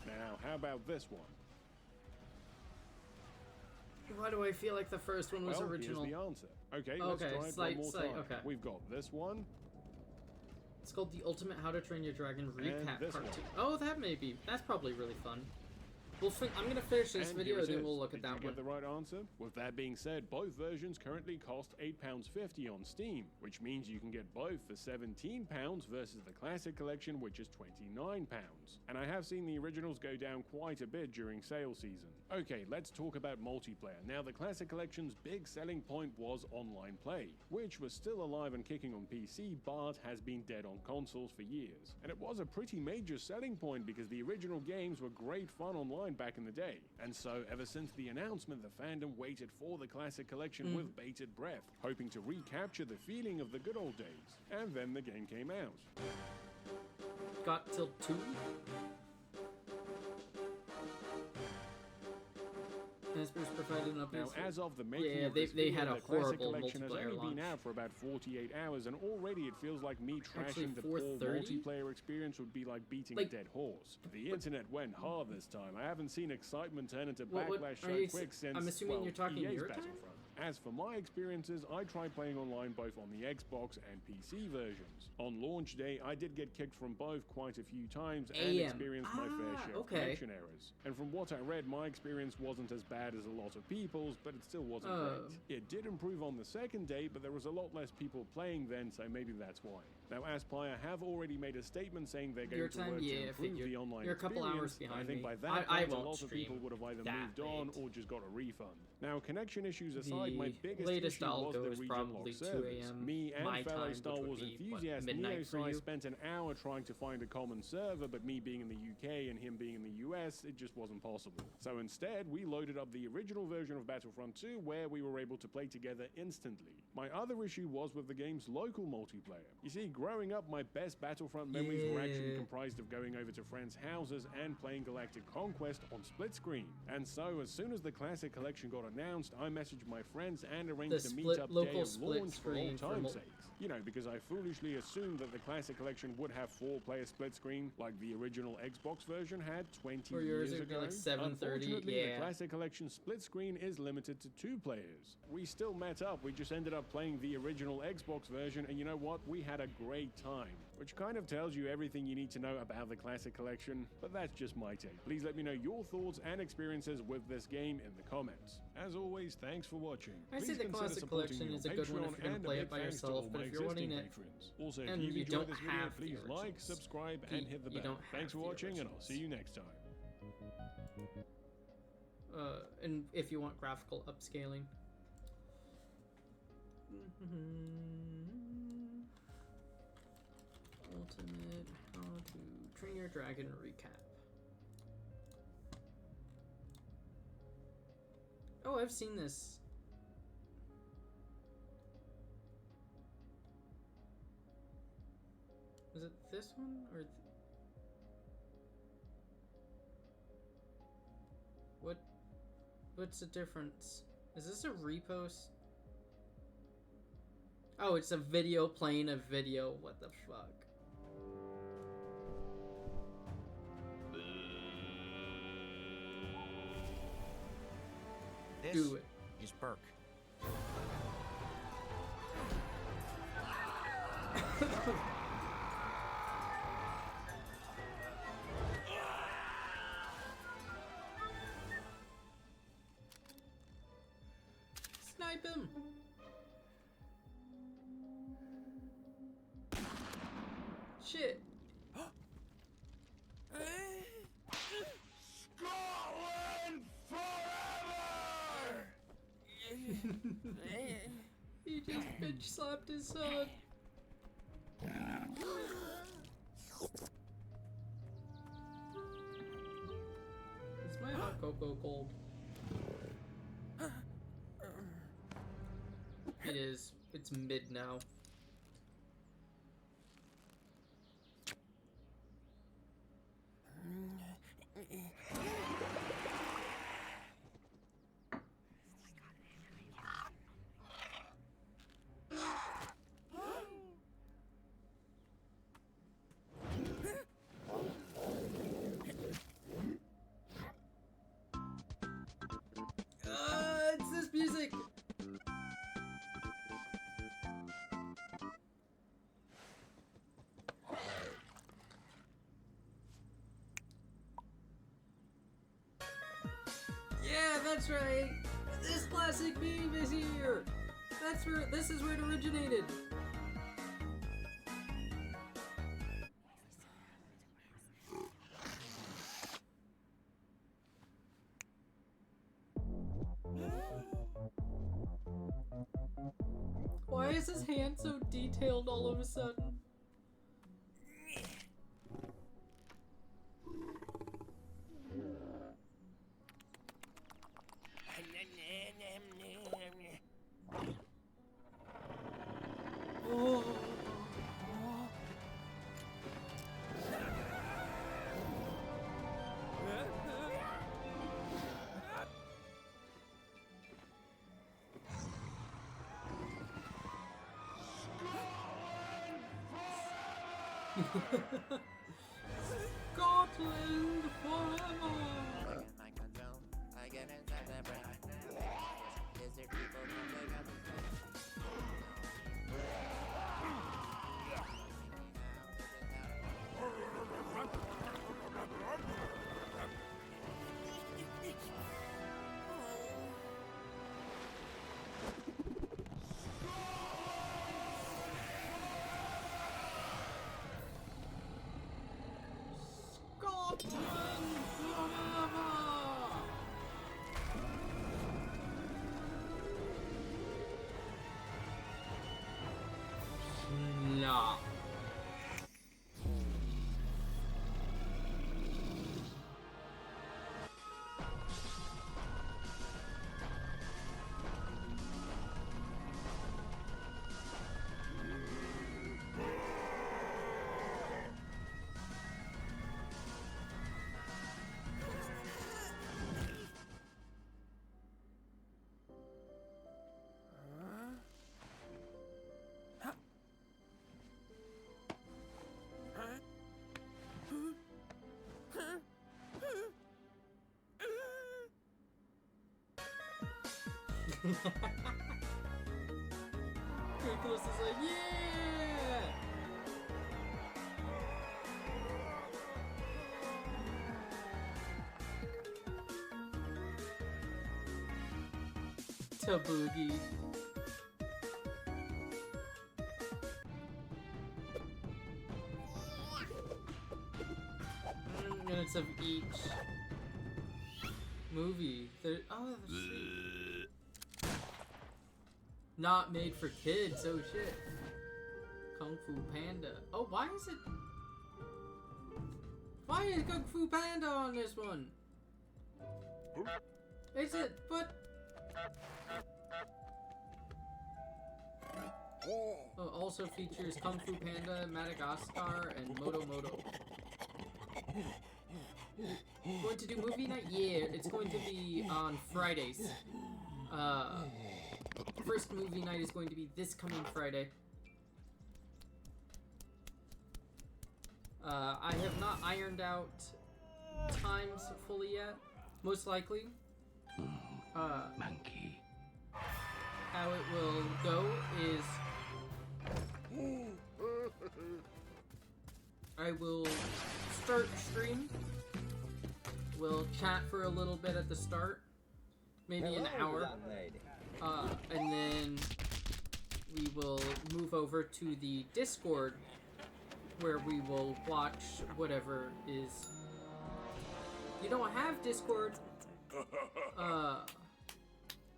Now, how about this one? Why do I feel like the first one was original? Here's the answer. Okay, let's try it one more time. Okay. We've got this one. It's called The Ultimate How to Train Your Dragon Recap Part 2. Oh, that may be. That's probably really fun. I'm going to finish this video, then we'll look at that one. Did you get the right answer? With that being said, both versions currently cost £8.50 on Steam, which means you can get both for £17 versus the Classic Collection, which is £29. And I have seen the originals go down quite a bit during sale season. Okay, let's talk about multiplayer. Now, the Classic Collection's big selling point was online play, which was still alive and kicking on PC, but has been dead on consoles for years. And it was a pretty major selling point because the original games were great fun online back in the day. And so, ever since the announcement, the fandom waited for the Classic Collection with bated breath, hoping to recapture the feeling of the good old days. And then the game came out. Got till 2? Provided an now, as of the making of this they had a horrible Collection has only been out for about 48 hours, and already it feels like me trashing the poor multiplayer experience would be like beating a dead horse. The internet went hard this time. I haven't seen excitement turn into backlash so quick since, I'm assuming you're talking EA's your time? Battlefront. As for my experiences, I tried playing online both on the Xbox and PC versions. On launch day, I did get kicked from both quite a few times and experienced my fair share of connection errors. And from what I read, my experience wasn't as bad as a lot of people's, but it still wasn't great. It did improve on the second day, but there was a lot less people playing then, so maybe that's why. Now, Aspire have already made a statement saying they're going to work to improve the online You're a couple experience. hours behind I think me. by that point, a lot of stream people would have either that moved on late. or just got a refund. Now, connection issues aside, my biggest latest issue I'll was go the is region probably lock 2 servers. a.m. Me and my fellow time, Star which would Wars be, enthusiast midnight for Neo you? spent an hour trying to find a common server, but me being in the UK and him being in the US, it just wasn't possible. So instead, we loaded up the original version of Battlefront 2, where we were able to play together instantly. My other issue was with the game's local multiplayer. You see, growing up, my best Battlefront memories were actually comprised of going over to friends' houses and playing Galactic Conquest on split screen. And so, as soon as the Classic Collection got announced, I messaged my friends and arranged a meetup day of launch for old time's sake. You know, because I foolishly assumed that the Classic Collection would have 4-player split screen, like the original Xbox version had 20 years ago. Like 730, Unfortunately, the Classic Collection split screen is limited to 2 players. We still met up, we just ended up playing the original Xbox version, and you know what? We had a great time. Which kind of tells you everything you need to know about the Classic Collection, but that's just my take. Please let me know your thoughts and experiences with this game in the comments. As always, thanks for watching. I say the Classic Collection is a good one if you're going to play it by yourself, but if you're wanting it also, and if you've you enjoyed don't this video, have please the like, originals, subscribe, and hit the bell. Thanks for watching, and I'll see you next time. And if you want graphical upscaling. Ultimate How to Train Your Dragon recap. Oh, I've seen this. Was it this one or what's the difference? Is this a repost? Oh, it's a video playing a video. What the fuck? This Do it. is Burke. Snipe him! Shit! Scotland forever! He just bitch slapped his son. Is my hot cocoa cold? It is. It's mid now. It's this music! Yeah, that's right! This classic meme is here! That's where, this is where it originated! Why is his hand so detailed all of a sudden? Oh. Scotland forever! I get inside the brain. Lizard people Ridiculous is like, yeah! Taboogie. Minutes of each movie. Oh, not made for kids. Oh shit. Kung Fu Panda. Oh, why is it? Why is Kung Fu Panda on this one? Is it? But. Oh, also features Kung Fu Panda, Madagascar, and Moto Moto. Going to do movie night? Yeah, it's going to be on Fridays. First movie night is going to be this coming Friday. I have not ironed out times fully yet. Most likely. Monkey. How it will go is I will start stream. We'll chat for a little bit at the start, maybe an hour, and then we will move over to the Discord where we will watch whatever is. You don't have Discord?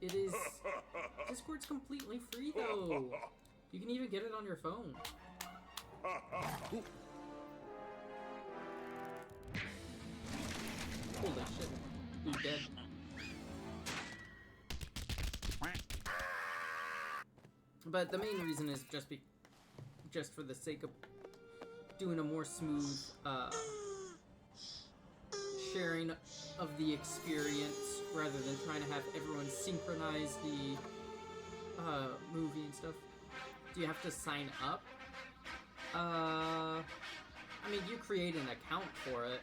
It is. Discord's completely free though. You can even get it on your phone. Holy shit. You're dead. But the main reason is just for the sake of doing a more smooth sharing of the experience rather than trying to have everyone synchronize the movie and stuff. Do you have to sign up? I mean, you create an account for it,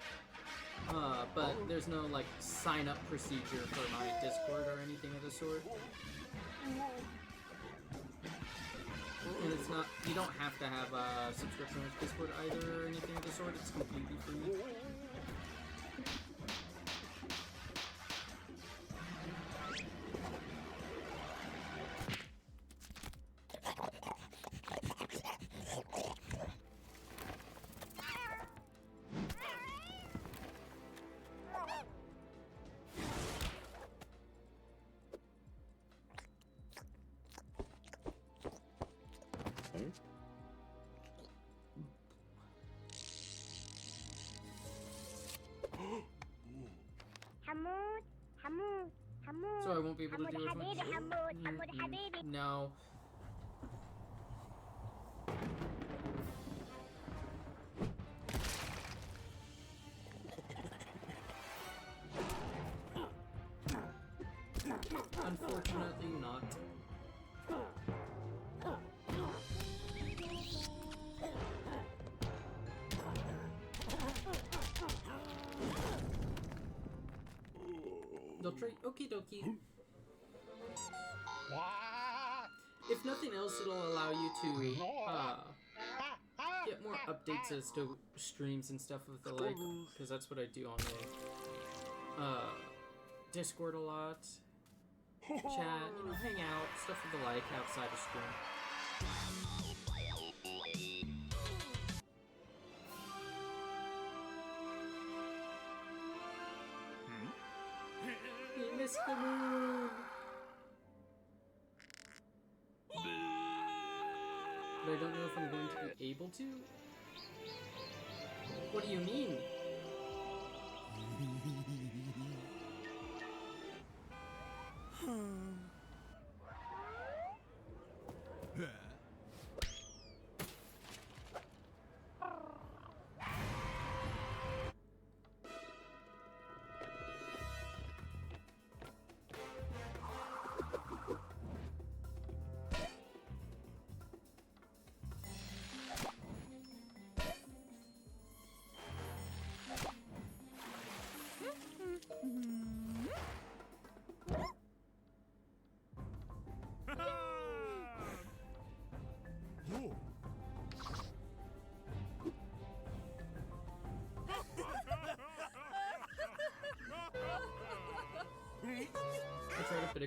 but there's no, like, sign-up procedure for my Discord or anything of the sort. And it's not, you don't have to have a subscription with Discord either or anything of the sort, it's completely free. So I won't be able to do as much. No. Unfortunately not. They'll try. Okie dokie. If nothing else, it'll allow you to get more updates as to streams and stuff of the like, because that's what I do on the Discord a lot. Chat, you know, hang out, stuff of the like outside of stream. You missed the moon! But I don't know if I'm going to be able to? What do you mean?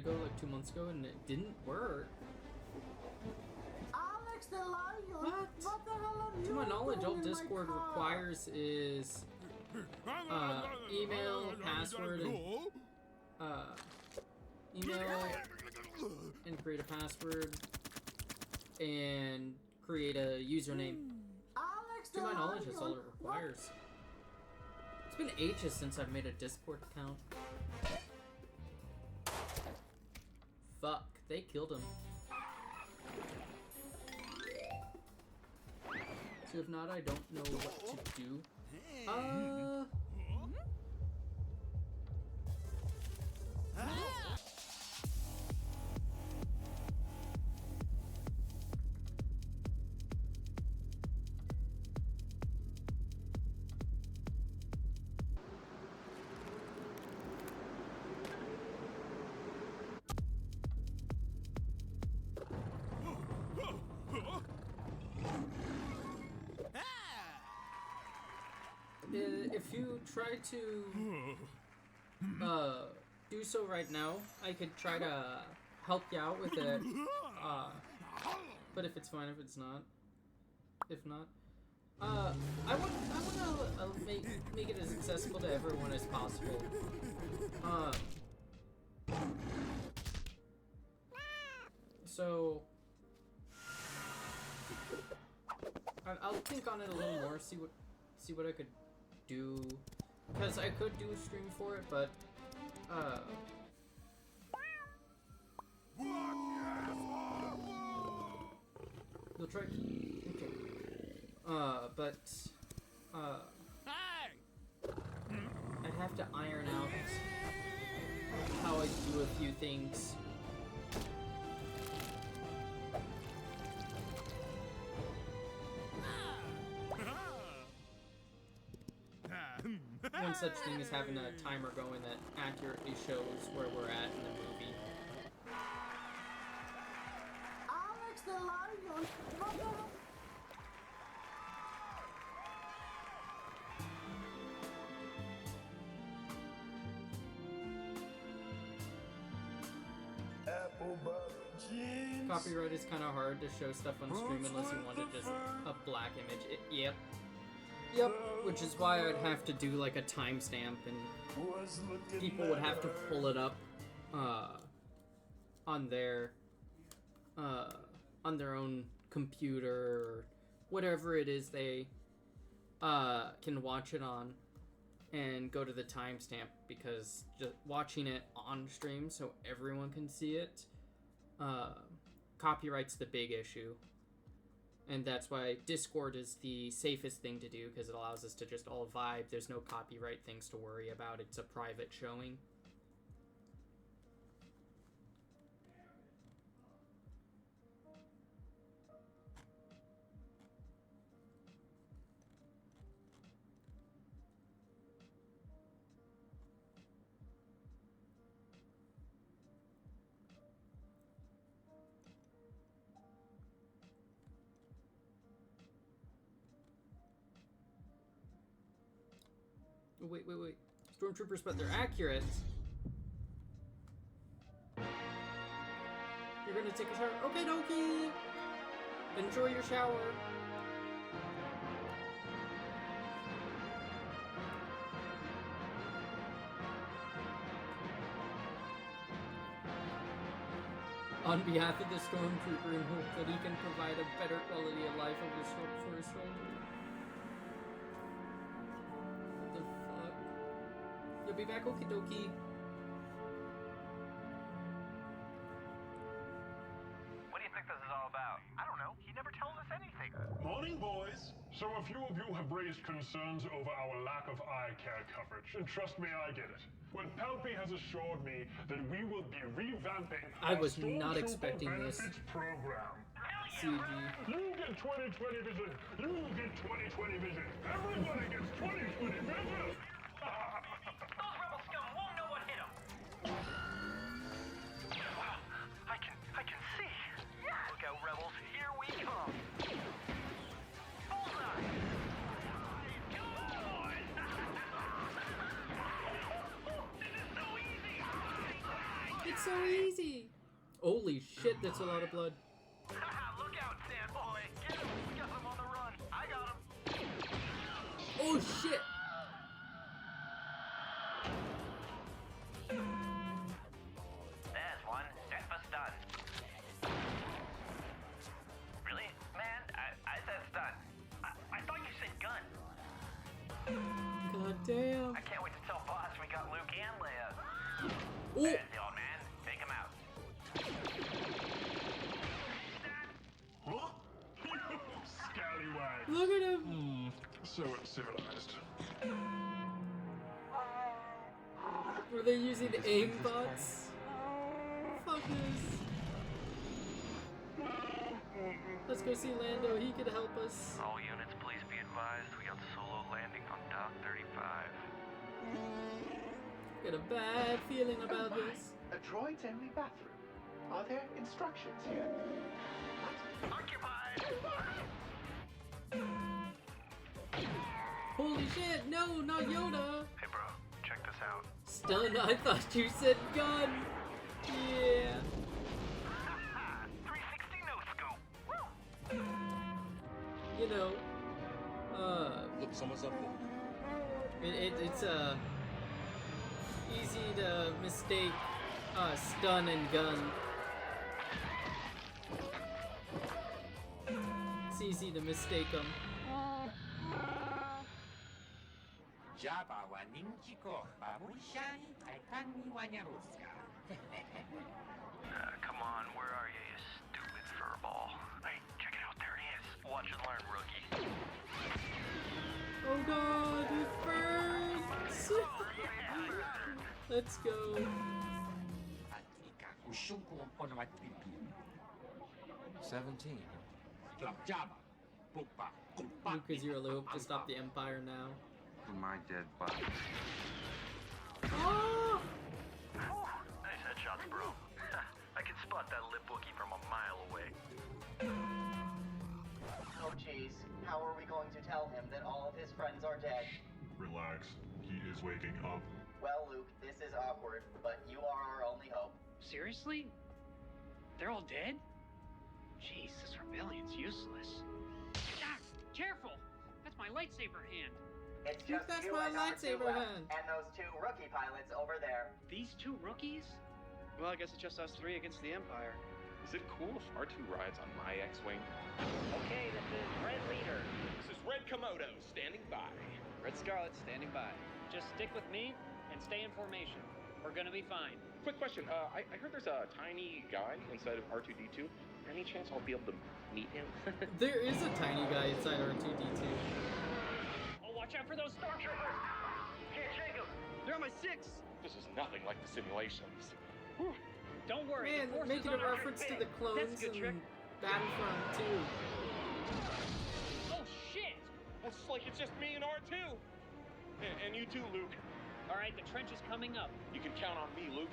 ago, like 2 months ago, and it didn't work. Alex the Lion. What? What the hell are you To my knowledge, all doing in my Discord car? requires is email, password, and email, and create a password, and create a username. Alex To my knowledge, that's all it requires. It's been ages since I've made a Discord account. Fuck, they killed him. So if not, I don't know what to do. If you try to do so right now, I could try to help you out with it. But if it's fine, if it's not, I want to make it as accessible to everyone as possible. So I'll think on it a little more, see what I could do, because I could do a stream for it, but you'll try. Okay. But I'd have to iron out how I do a few things. One such thing is having a timer going that accurately shows where we're at in the movie. Alex the Lion. What the hell? Copyright is kind of hard to show stuff on stream unless you want to just a black image. Yep, which is why I'd have to do like a timestamp, and people would have to pull it up on their own computer or whatever it is they can watch it on, and go to the timestamp, because just watching it on stream so everyone can see it, copyright's the big issue. And that's why Discord is the safest thing to do, because it allows us to just all vibe. There's no copyright things to worry about. It's a private showing. Wait. Stormtroopers, but they're accurate. You're gonna take a shower? Okay, dokie! Enjoy your shower. On behalf of the Stormtrooper, and hope that he can provide a better quality of life for his soldiers. You'll be back, okie dokie. What do you think this is all about? I don't know. He never tells us anything. Morning, boys. So a few of you have raised concerns over our lack of eye care coverage, and trust me, I get it. Well, Palpy has assured me that we will be revamping I was our not Stormtrooper expecting this. benefits program. CG. You get 20/20 vision. You get 20/20 vision. Everybody gets 20/20 vision. Those rebel scum won't know what hit them. I can see. Look out, rebels. Here we come. Bullseye. It's so easy. Holy shit, that's a lot of blood. Look out, Sand Boy! Get him! We got him on the run! I got him! Oh shit! There's one. Set for stun. Really? Man, I said stun. I thought you said gun. God damn. I can't wait to tell Boss we got Luke and Leia. Ooh. There's the old man. Take him out. Huh? Scallywag. Look at him. So civilized. Were they using aimbots? Fuckers. Let's go see Lando. He could help us. All units, please be advised. We got solo landing on Dock 35. Got a bad feeling about this. A droid's only bathroom. Are there instructions here? Occupied! Holy shit, no, not Yoda. Hey bro, check this out. Stun, I thought you said gun. Yeah. 360 no scope. You know, Look, someone's up there. it's easy to mistake stun and gun. It's easy to mistake them. Come on, where are you, you stupid furball? Hey, check it out, there he is. Watch and learn, rookie. Oh god, it burns! Let's go. 17. Luke is your loop to stop the Empire now. For my dead body. Oh! Nice headshots, bro. I can spot that lip Wookie from a mile away. Oh jeez, how are we going to tell him that all of his friends are dead? Relax. He is waking up. Well, Luke, this is awkward, but you are our only hope. Seriously? They're all dead? Jeez, this rebellion's useless. Ah, careful! That's my lightsaber hand. It's just That's you my and our two lightsaber left, hand. and those two rookie pilots over there. These two rookies? Well, I guess it's just us three against the Empire. Is it cool if R2 rides on my X-Wing? Okay, this is Red Leader. This is Red Komodo, standing by. Red Scarlet standing by. Just stick with me and stay in formation. We're gonna be fine. Quick question, I heard there's a tiny guy inside of R2-D2. Any chance I'll be able to meet him? There is a tiny guy inside R2-D2. Oh, watch out for those stormtroopers! Here, Jacob! They're on my 6! This is nothing like the simulations. Whew. Don't worry, Man, the force making is a on our reference to bit. the clones That's good, Trick. in Battlefront 2. Oh, shit! It's like it's just me and R2. And you too, Luke. Alright, the trench is coming up. You can count on me, Luke.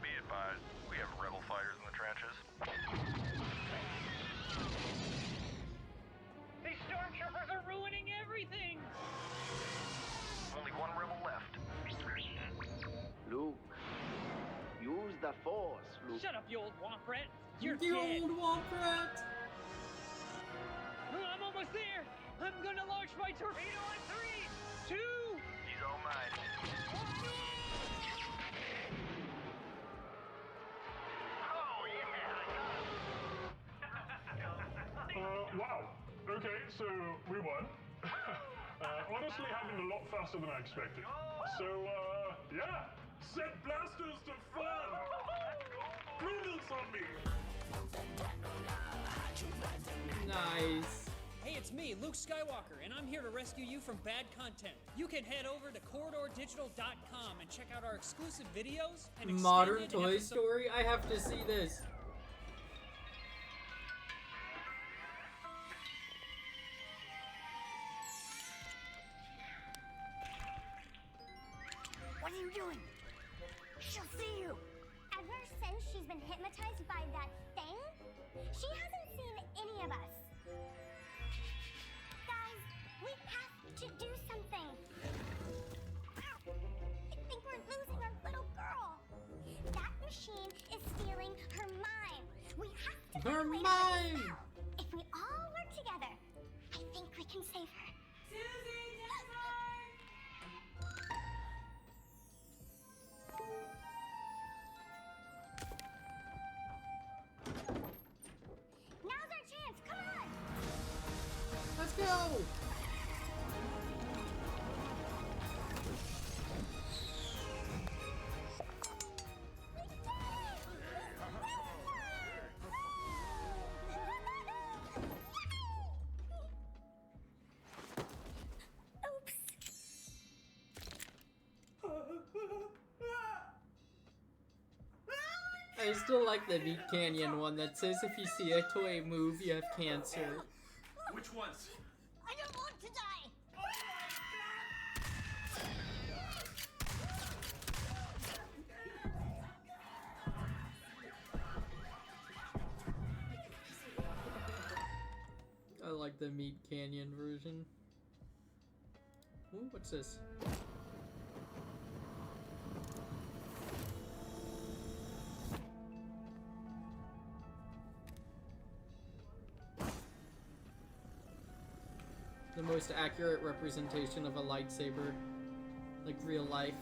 Be advised, we have rebel fighters in the trenches. These stormtroopers are ruining everything! Only one rebel left. Luke, use the Force, Luke. Shut up, you old womp rat! You're You dead! old womp rat! I'm almost there! I'm gonna launch my torpedo in 3, 2... He's all mine. Oh, yeah! Wow. Okay, so we won. Honestly, happened a lot faster than I expected. So, yeah. Set blasters to fun! Noodles on me! Nice. Hey, it's me, Luke Skywalker, and I'm here to rescue you from bad content. You can head over to corridordigital.com and check out our exclusive videos and Modern extended Toy episodes. Story? I have to see this. What are you doing? She'll see you. Ever since she's been hypnotized by that thing, she hasn't seen any of us. Guys, we have to do something. I think we're losing our little girl. That machine Her mine! If we all work together, I think we can save her. Susie, now's our chance. Come on. Let's go! I still like the Meat Canyon one that says if you see a toy move, you have cancer. Which ones? I don't want to die. I like the Meat Canyon version. Ooh, what's this? The most accurate representation of a lightsaber, like real life.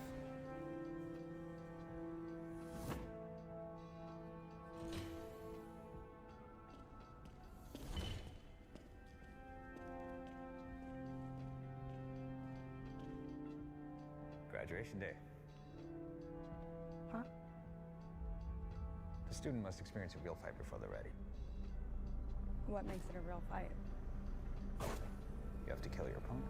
Graduation day. Huh? The student must experience a real fight before they're ready. What makes it a real fight? You have to kill your opponent.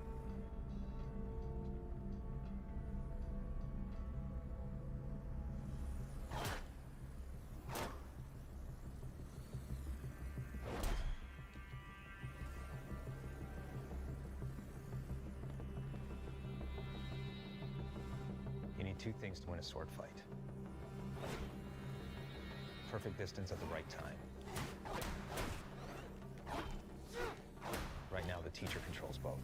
You need two things to win a sword fight. Perfect distance at the right time. Right now, the teacher controls both.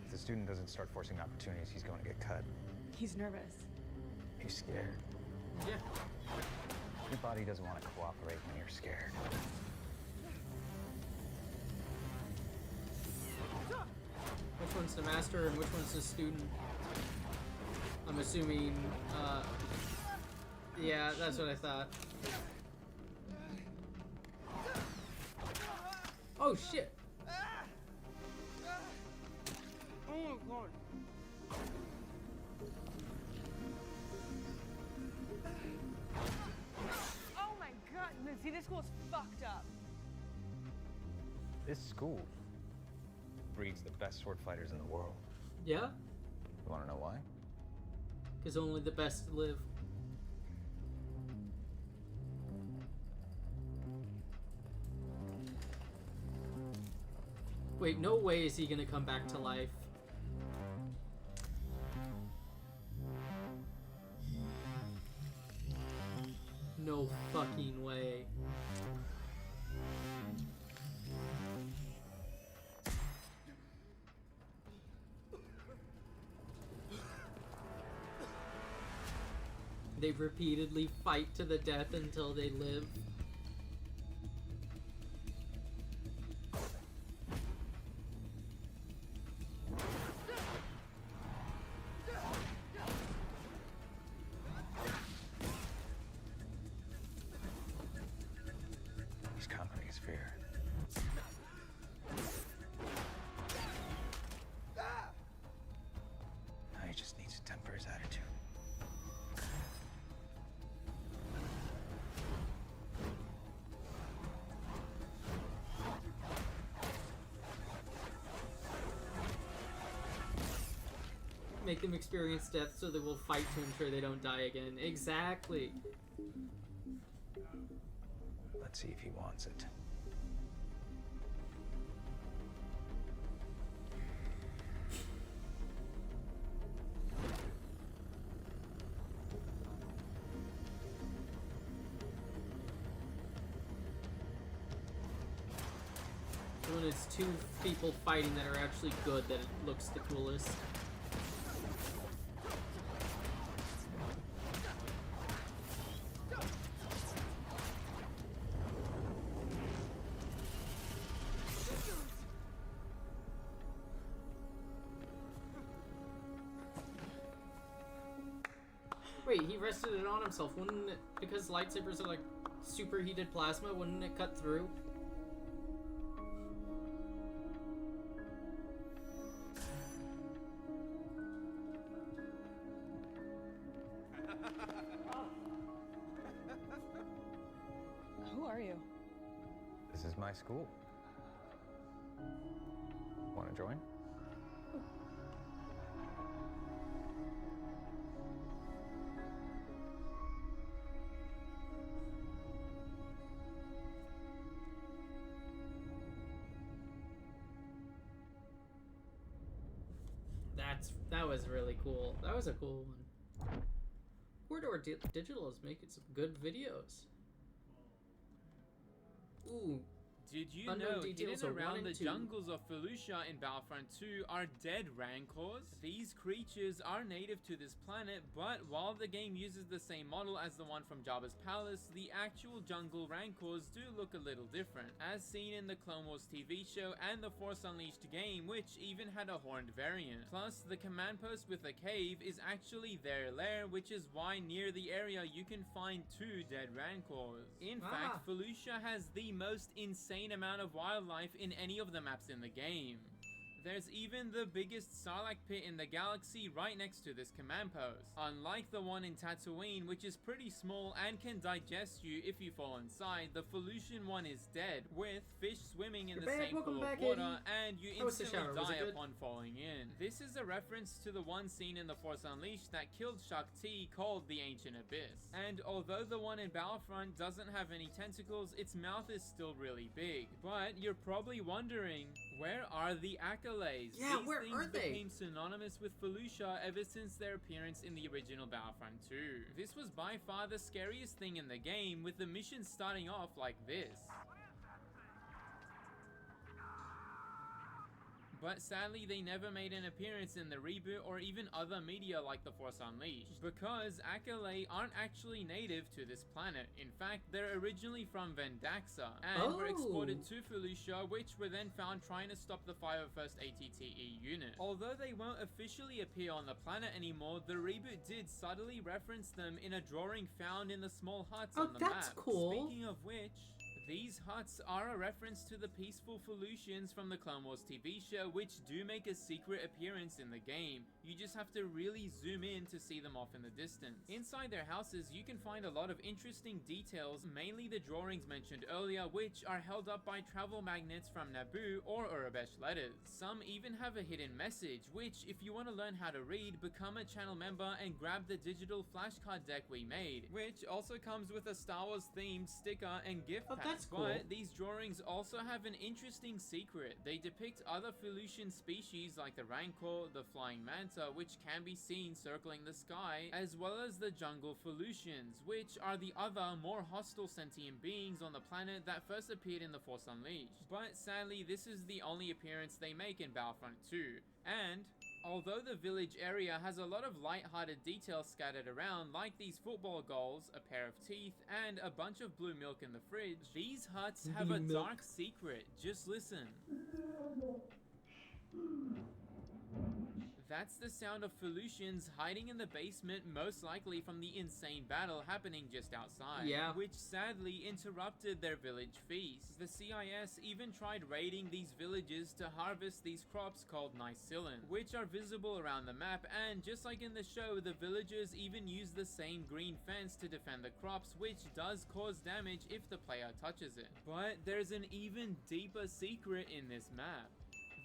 If the student doesn't start forcing opportunities, he's going to get cut. He's nervous. He's scared. Yeah. Your body doesn't want to cooperate when you're scared. Which one's the master and which one's the student? I'm assuming, yeah, that's what I thought. Oh shit! Oh my god. Oh my god, Missy, this school's fucked up. This school breeds the best sword fighters in the world. Yeah? You want to know why? Because only the best live. Wait, no way is he gonna come back to life. No fucking way. They repeatedly fight to the death until they live. He's conquering his fear. Now he just needs to temper his attitude. Make them experience death so they will fight to ensure they don't die again. Exactly. Let's see if he wants it. When it's two people fighting that are actually good, that it looks the coolest. Wait, he rested it on himself. Wouldn't it, because lightsabers are like superheated plasma, wouldn't it cut through? Who are you? This is my school. Want to join? That was really cool. That was a cool one. Corridor Digital is making some good videos. Ooh. Did you Unknown know details hidden are around 1 the and 2. jungles of Felucia in Battlefront 2 are dead rancors? These creatures are native to this planet, but while the game uses the same model as the one from Jabba's palace, the actual jungle rancors do look a little different, as seen in the Clone Wars TV show and the Force Unleashed game, which even had a horned variant. Plus, the command post with a cave is actually their lair, which is why near the area you can find 2 dead rancors. In fact, Felucia has the most insane amount of wildlife in any of the maps in the game. There's even the biggest Sarlacc pit in the galaxy right next to this command post. Unlike the one in Tatooine, which is pretty small and can digest you if you fall inside, the Felucian one is dead, with fish swimming in the same pool of water, and you instantly die upon falling in. This is a reference to the one scene in The Force Unleashed that killed Shakti, called the Ancient Abyss. And although the one in Battlefront doesn't have any tentacles, its mouth is still really big. But you're probably wondering, where are the accolades? Yeah, These where things are they? became synonymous with Felucia ever since their appearance in the original Battlefront 2. This was by far the scariest thing in the game, with the mission starting off like this. But sadly, they never made an appearance in the reboot or even other media like The Force Unleashed, because Accolade aren't actually native to this planet. In fact, they're originally from Vendaxa, and were exported to Felucia, which were then found trying to stop the 501st ATTE unit. Although they won't officially appear on the planet anymore, the reboot did subtly reference them in a drawing found in the small huts on the map. That's cool. Speaking of which, these huts are a reference to the peaceful Felucians from the Clone Wars TV show, which do make a secret appearance in the game. You just have to really zoom in to see them off in the distance. Inside their houses, you can find a lot of interesting details, mainly the drawings mentioned earlier, which are held up by travel magnets from Naboo or Urabesh letters. Some even have a hidden message, which, if you want to learn how to read, become a channel member and grab the digital flashcard deck we made, which also comes with a Star Wars themed sticker and gift pack. That's cool. But these drawings also have an interesting secret. They depict other Felucian species like the Rancor, the Flying Manta, which can be seen circling the sky, as well as the Jungle Felucians, which are the other, more hostile sentient beings on the planet that first appeared in The Force Unleashed. But sadly, this is the only appearance they make in Battlefront 2, and although the village area has a lot of light-hearted details scattered around, like these football goals, a pair of teeth, and a bunch of blue milk in the fridge, these huts have a dark secret. Just listen. That's the sound of Felucians hiding in the basement, most likely from the insane battle happening just outside, which sadly interrupted their village feast. The CIS even tried raiding these villages to harvest these crops called Nycilin, which are visible around the map, and just like in the show, the villagers even use the same green fence to defend the crops, which does cause damage if the player touches it. But there's an even deeper secret in this map.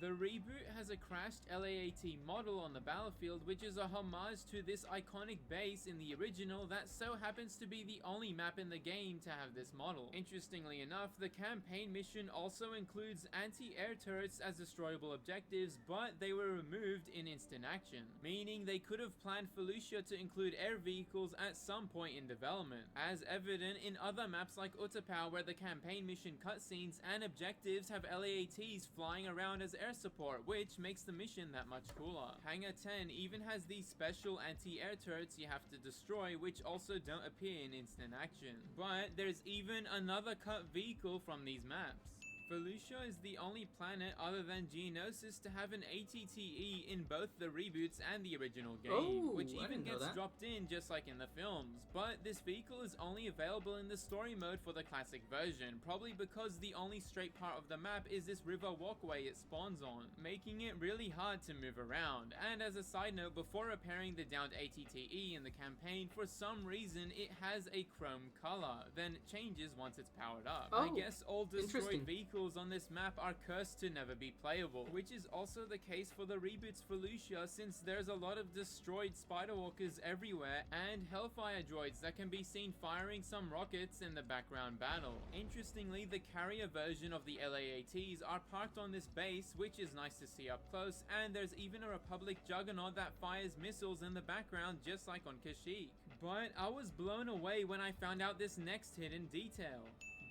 The reboot has a crashed LAAT model on the battlefield, which is a homage to this iconic base in the original that so happens to be the only map in the game to have this model. Interestingly enough, the campaign mission also includes anti-air turrets as destroyable objectives, but they were removed in instant action, meaning they could have planned Felucia to include air vehicles at some point in development, as evident in other maps like Utapau, where the campaign mission cutscenes and objectives have LAATs flying around as air support, which makes the mission that much cooler. Hangar 10 even has these special anti-air turrets you have to destroy, which also don't appear in instant action. But there's even another cut vehicle from these maps. Felucia is the only planet other than Geonosis to have an ATTE in both the reboots and the original game, which even gets dropped in just like in the films. But this vehicle is only available in the story mode for the classic version, probably because the only straight part of the map is this river walkway it spawns on, making it really hard to move around. And as a side note, before repairing the downed ATTE in the campaign, for some reason it has a chrome color, then it changes once it's powered up. I guess all destroyed vehicles on this map are cursed to never be playable, which is also the case for the reboots Felucia, since there's a lot of destroyed spiderwalkers everywhere and hellfire droids that can be seen firing some rockets in the background battle. Interestingly, the carrier version of the LAATs are parked on this base, which is nice to see up close, and there's even a Republic juggernaut that fires missiles in the background just like on Kashyyyk. But I was blown away when I found out this next hidden detail.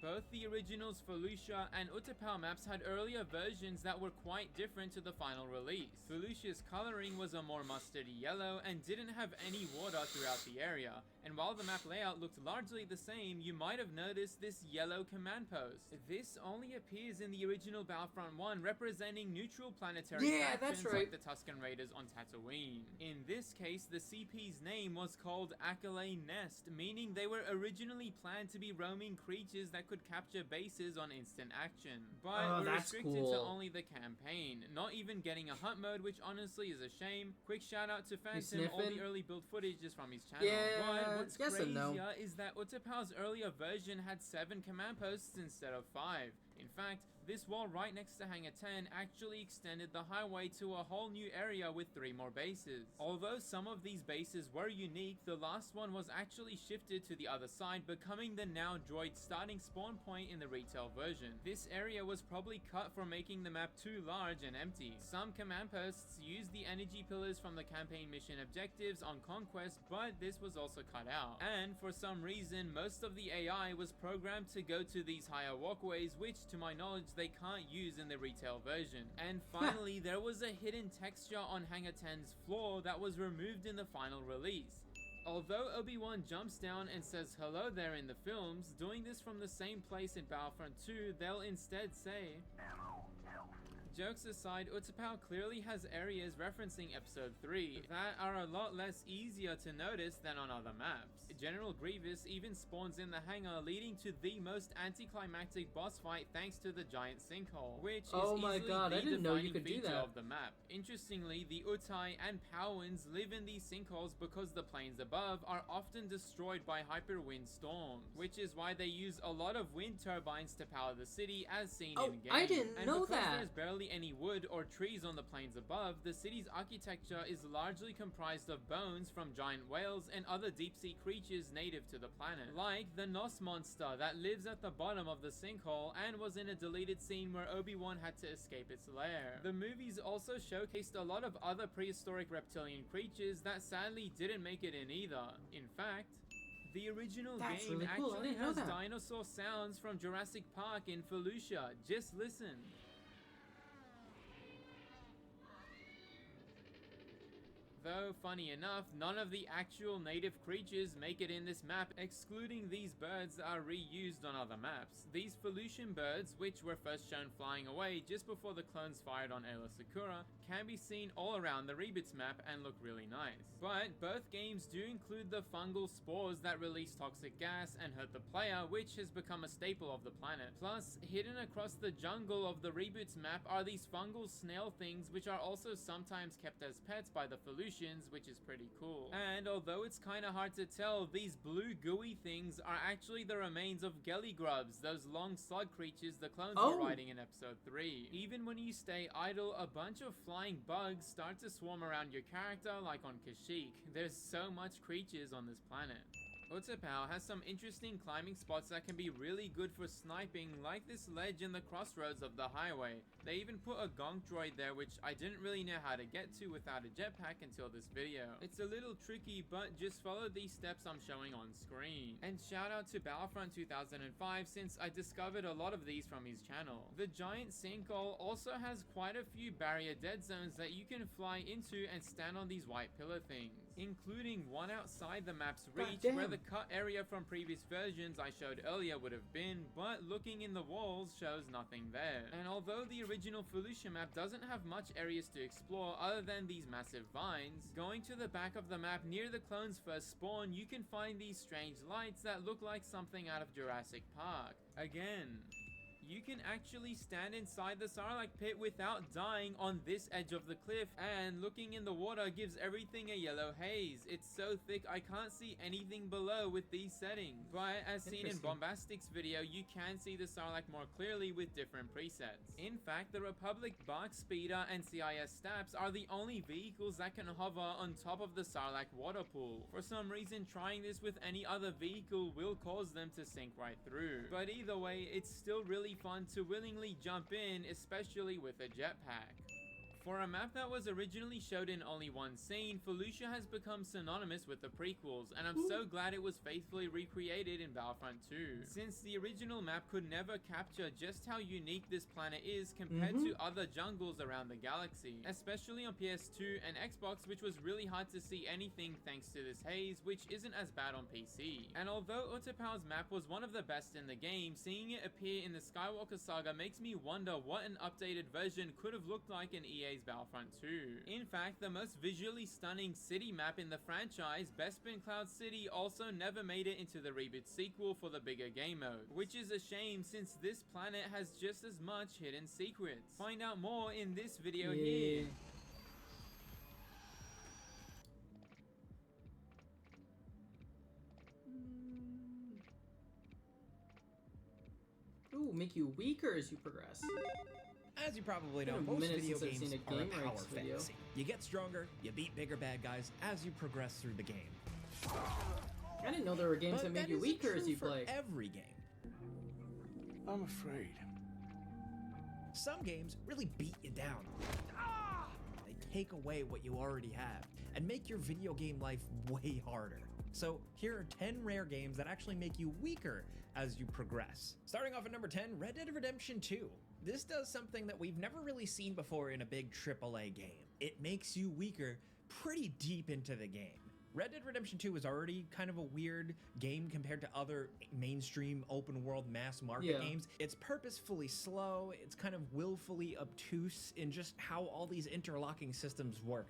Both the originals Felucia and Utapau maps had earlier versions that were quite different to the final release. Felucia's coloring was a more mustardy yellow and didn't have any water throughout the area, and while the map layout looked largely the same, you might have noticed this yellow command post. This only appears in the original Battlefront 1, representing neutral planetary factions like the Tusken Raiders on Tatooine. In this case, the CP's name was called Accolade Nest, meaning they were originally planned to be roaming creatures that could capture bases on instant action, but were restricted to only the campaign, not even getting a hunt mode, which honestly is a shame. Quick shout out to Phantom, all the early build footage is from his channel. But what's crazier is that Utapau's earlier version had 7 command posts instead of 5. In fact, this wall right next to Hangar 10 actually extended the highway to a whole new area with 3 more bases. Although some of these bases were unique, the last one was actually shifted to the other side, becoming the now droid starting spawn point in the retail version. This area was probably cut for making the map too large and empty. Some command posts used the energy pillars from the campaign mission objectives on Conquest, but this was also cut out. And for some reason, most of the AI was programmed to go to these higher walkways, which to my knowledge they can't use in the retail version. And finally, there was a hidden texture on Hangar 10's floor that was removed in the final release. Although Obi-Wan jumps down and says hello there in the films, doing this from the same place in Battlefront 2, they'll instead say ammo, health. Jokes aside, Utapau clearly has areas referencing Episode 3 that are a lot less easier to notice than on other maps. General Grievous even spawns in the hangar, leading to the most anticlimactic boss fight thanks to the giant sinkhole, which is easily the defining feature of the map. Interestingly, the Utai and Powans live in these sinkholes because the planes above are often destroyed by hyperwind storms, which is why they use a lot of wind turbines to power the city as seen in-game. I didn't know that! Because there's barely any wood or trees on the plains above, the city's architecture is largely comprised of bones from giant whales and other deep-sea creatures native to the planet, like the Nos monster that lives at the bottom of the sinkhole and was in a deleted scene where Obi-Wan had to escape its lair. The movies also showcased a lot of other prehistoric reptilian creatures that sadly didn't make it in either. In fact, the original game actually has dinosaur sounds from Jurassic Park in Felucia. Just listen. Though, funny enough, none of the actual native creatures make it in this map, excluding these birds that are reused on other maps. These Felucian birds, which were first shown flying away just before the clones fired on Aayla Secura, can be seen all around the Reboots map and look really nice. But both games do include the fungal spores that release toxic gas and hurt the player, which has become a staple of the planet. Plus, hidden across the jungle of the Reboots map are these fungal snail things, which are also sometimes kept as pets by the Felucians, which is pretty cool. And although it's kinda hard to tell, these blue gooey things are actually the remains of Gelly Grubs, those long slug creatures the clones were riding in Episode 3. Even when you stay idle, a bunch of flying bugs start to swarm around your character like on Kashyyyk. There's so much creatures on this planet. Utapau has some interesting climbing spots that can be really good for sniping, like this ledge in the crossroads of the highway. They even put a gonk droid there, which I didn't really know how to get to without a jetpack until this video. It's a little tricky, but just follow these steps I'm showing on screen. And shout out to Battlefront 2005, since I discovered a lot of these from his channel. The giant sinkhole also has quite a few barrier dead zones that you can fly into and stand on these white pillar things. including one outside the map's reach where the cut area from previous versions I showed earlier would have been, but looking in the walls shows nothing there. And although the original Felucia map doesn't have much areas to explore other than these massive vines, going to the back of the map near the clones' first spawn, you can find these strange lights that look like something out of Jurassic Park. Again, you can actually stand inside the Sarlacc pit without dying on this edge of the cliff, and looking in the water gives everything a yellow haze. It's so thick I can't see anything below with these settings. But as seen in Bombastic's video, you can see the Sarlacc more clearly with different presets. In fact, the Republic Bark Speeder and CIS Staps are the only vehicles that can hover on top of the Sarlacc water pool. For some reason, trying this with any other vehicle will cause them to sink right through. But either way, it's still really fun to willingly jump in, especially with a jetpack. For a map that was originally showed in only one scene, Felucia has become synonymous with the prequels, and I'm so glad it was faithfully recreated in Battlefront 2, since the original map could never capture just how unique this planet is compared to other jungles around the galaxy, especially on PS2 and Xbox, which was really hard to see anything thanks to this haze, which isn't as bad on PC. And although Utapau's map was one of the best in the game, seeing it appear in the Skywalker Saga makes me wonder what an updated version could have looked like in EA's Battlefront 2. In fact, the most visually stunning city map in the franchise, Bespin Cloud City, also never made it into the reboot sequel for the bigger game mode, which is a shame since this planet has just as much hidden secrets. Find out more in this video here. Ooh, make you weaker as you progress. As you probably know, most video games are a power fantasy. You get stronger, you beat bigger bad guys as you progress through the game. I didn't know there were games that made you weaker as you play. Every game. I'm afraid. Some games really beat you down. They take away what you already have and make your video game life way harder. So here are 10 rare games that actually make you weaker as you progress. Starting off at number 10, Red Dead Redemption 2. This does something that we've never really seen before in a big AAA game. It makes you weaker pretty deep into the game. Red Dead Redemption 2 is already kind of a weird game compared to other mainstream open world mass market games. It's purposefully slow, it's kind of willfully obtuse in just how all these interlocking systems work,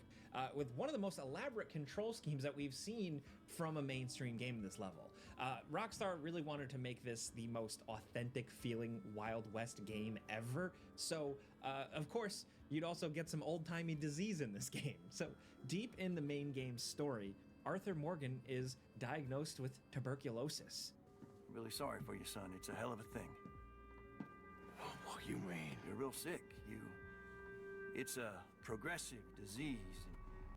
with one of the most elaborate control schemes that we've seen from a mainstream game this level. Rockstar really wanted to make this the most authentic feeling Wild West game ever, so of course you'd also get some old-timey disease in this game. So deep in the main game's story, Arthur Morgan is diagnosed with tuberculosis. Really sorry for you, son. It's a hell of a thing. What do you mean? You're real sick. It's a progressive disease.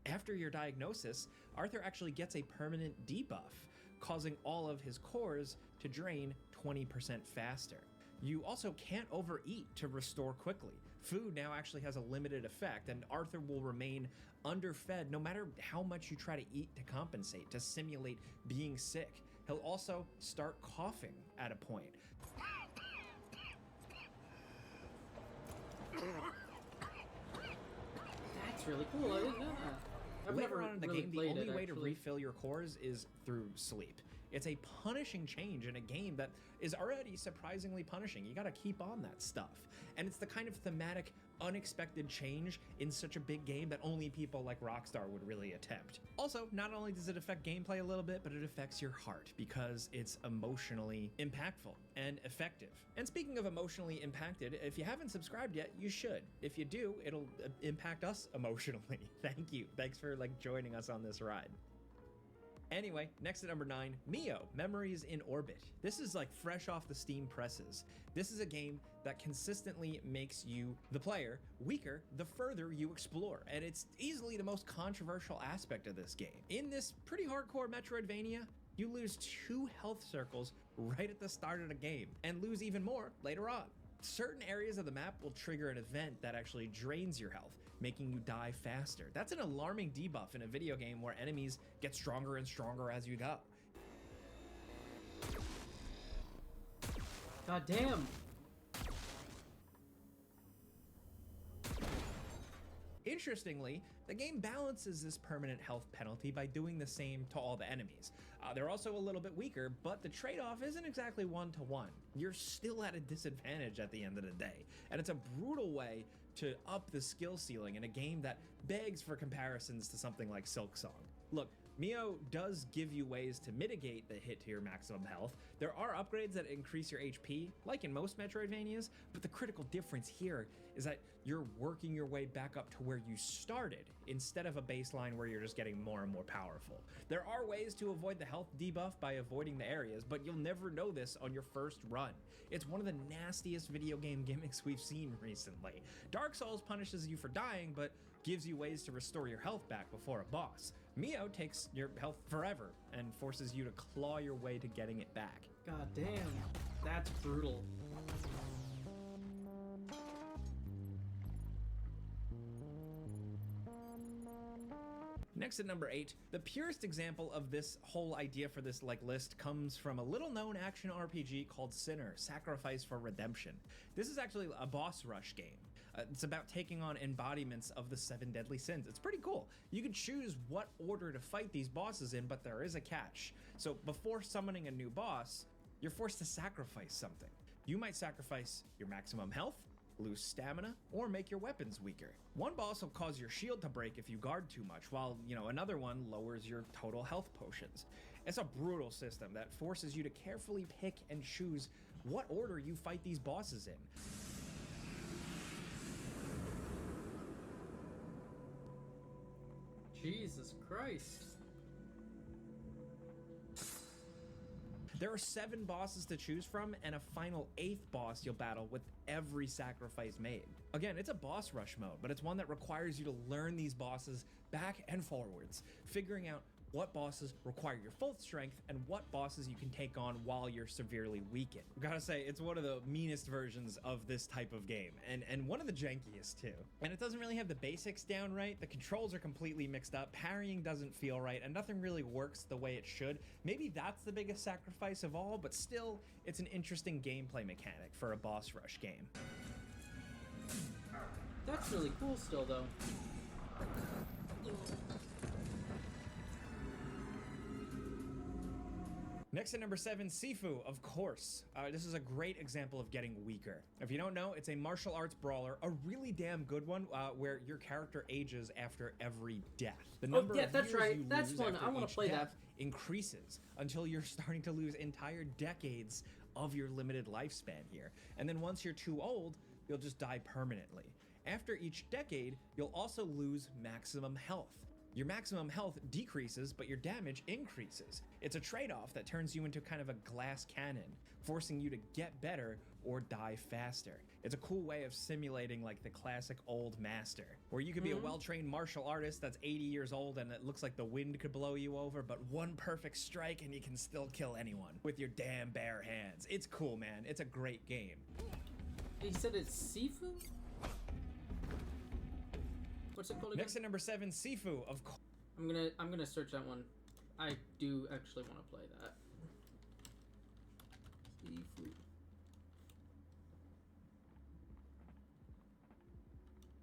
After your diagnosis, Arthur actually gets a permanent debuff, causing all of his cores to drain 20% faster. You also can't overeat to restore quickly. Food now actually has a limited effect, and Arthur will remain underfed no matter how much you try to eat to compensate, to simulate being sick. He'll also start coughing at a point. That's really cool. I didn't know that. I've Later never on in the really game, the played only it, way to actually. refill your cores is through sleep. It's a punishing change in a game that is already surprisingly punishing. You gotta keep on that stuff. And it's the kind of thematic, unexpected change in such a big game that only people like Rockstar would really attempt. Also, not only does it affect gameplay a little bit, but it affects your heart because it's emotionally impactful and effective. And speaking of emotionally impacted, if you haven't subscribed yet, you should. If you do, it'll impact us emotionally. Thank you. Thanks for joining us on this ride. Anyway, next at number 9, Mio, Memories in Orbit. This is fresh off the Steam presses. This is a game that consistently makes you, the player, weaker the further you explore, and it's easily the most controversial aspect of this game. In this pretty hardcore Metroidvania, you lose 2 health circles right at the start of the game, and lose even more later on. Certain areas of the map will trigger an event that actually drains your health, making you die faster. That's an alarming debuff in a video game where enemies get stronger and stronger as you go. God damn. In Interestingly, the game balances this permanent health penalty by doing the same to all the enemies. They're also a little bit weaker, but the trade-off isn't exactly one-to-one. You're still at a disadvantage at the end of the day, and it's a brutal way to up the skill ceiling in a game that begs for comparisons to something like Silksong. Look, Mio does give you ways to mitigate the hit to your maximum health. There are upgrades that increase your HP, like in most Metroidvanias, but the critical difference here is that you're working your way back up to where you started, instead of a baseline where you're just getting more and more powerful. There are ways to avoid the health debuff by avoiding the areas, but you'll never know this on your first run. It's one of the nastiest video game gimmicks we've seen recently. Dark Souls punishes you for dying, but gives you ways to restore your health back before a boss. Mio takes your health forever and forces you to claw your way to getting it back. God damn, that's brutal. Next at number 8, the purest example of this whole idea for this list comes from a little known action RPG called Sinner: Sacrifice for Redemption. This is actually a boss rush game. It's about taking on embodiments of the 7 deadly sins. It's pretty cool. You can choose what order to fight these bosses in, but there is a catch. So before summoning a new boss, you're forced to sacrifice something. You might sacrifice your maximum health, lose stamina, or make your weapons weaker. One boss will cause your shield to break if you guard too much, while, another one lowers your total health potions. It's a brutal system that forces you to carefully pick and choose what order you fight these bosses in. Jesus Christ. There are 7 bosses to choose from, and a final 8th boss you'll battle with every sacrifice made. Again, it's a boss rush mode, but it's one that requires you to learn these bosses back and forwards, figuring out what bosses require your full strength and what bosses you can take on while you're severely weakened. Gotta say, it's one of the meanest versions of this type of game, and one of the jankiest too. And it doesn't really have the basics down right. The controls are completely mixed up, parrying doesn't feel right, and nothing really works the way it should. Maybe that's the biggest sacrifice of all, but still, it's an interesting gameplay mechanic for a boss rush game. That's really cool still, though. Next at number 7, Sifu, of course. This is a great example of getting weaker. If you don't know, it's a martial arts brawler, a really damn good one, where your character ages after every death. The number of that's years right. you That's lose fun. after I want each to play death that. increases until you're starting to lose entire decades of your limited lifespan here. And then once you're too old, you'll just die permanently. After each decade, you'll also lose maximum health. Your maximum health decreases, but your damage increases. It's a trade-off that turns you into kind of a glass cannon, forcing you to get better or die faster. It's a cool way of simulating like the classic old master, where you could be a well-trained martial artist that's 80 years old and it looks like the wind could blow you over, but one perfect strike and you can still kill anyone with your damn bare hands. It's cool, man. It's a great game. He said it's Sifu? What's it called again? Next at number 7, Sifu, of course. I'm gonna search that one. I do actually want to play that. Sifu.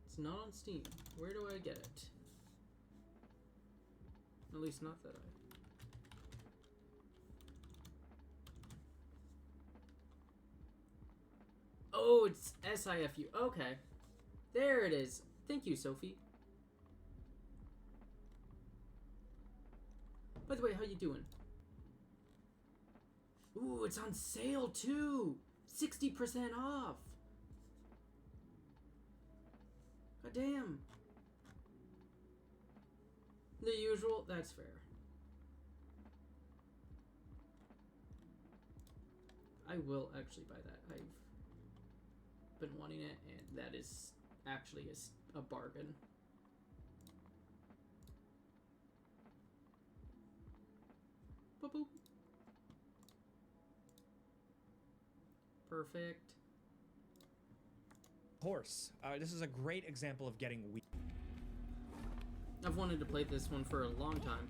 It's not on Steam. Where do I get it? At least not that I... Oh, it's SIFU. Okay. There it is. Thank you, Sophie. By the way, how you doing? Ooh, it's on sale too! 60% off! God damn. The usual, that's fair. I will actually buy that. I've been wanting it, and that is actually a bargain. Boop boop. Perfect. Horse. This is a great example of getting weak. I've wanted to play this one for a long time.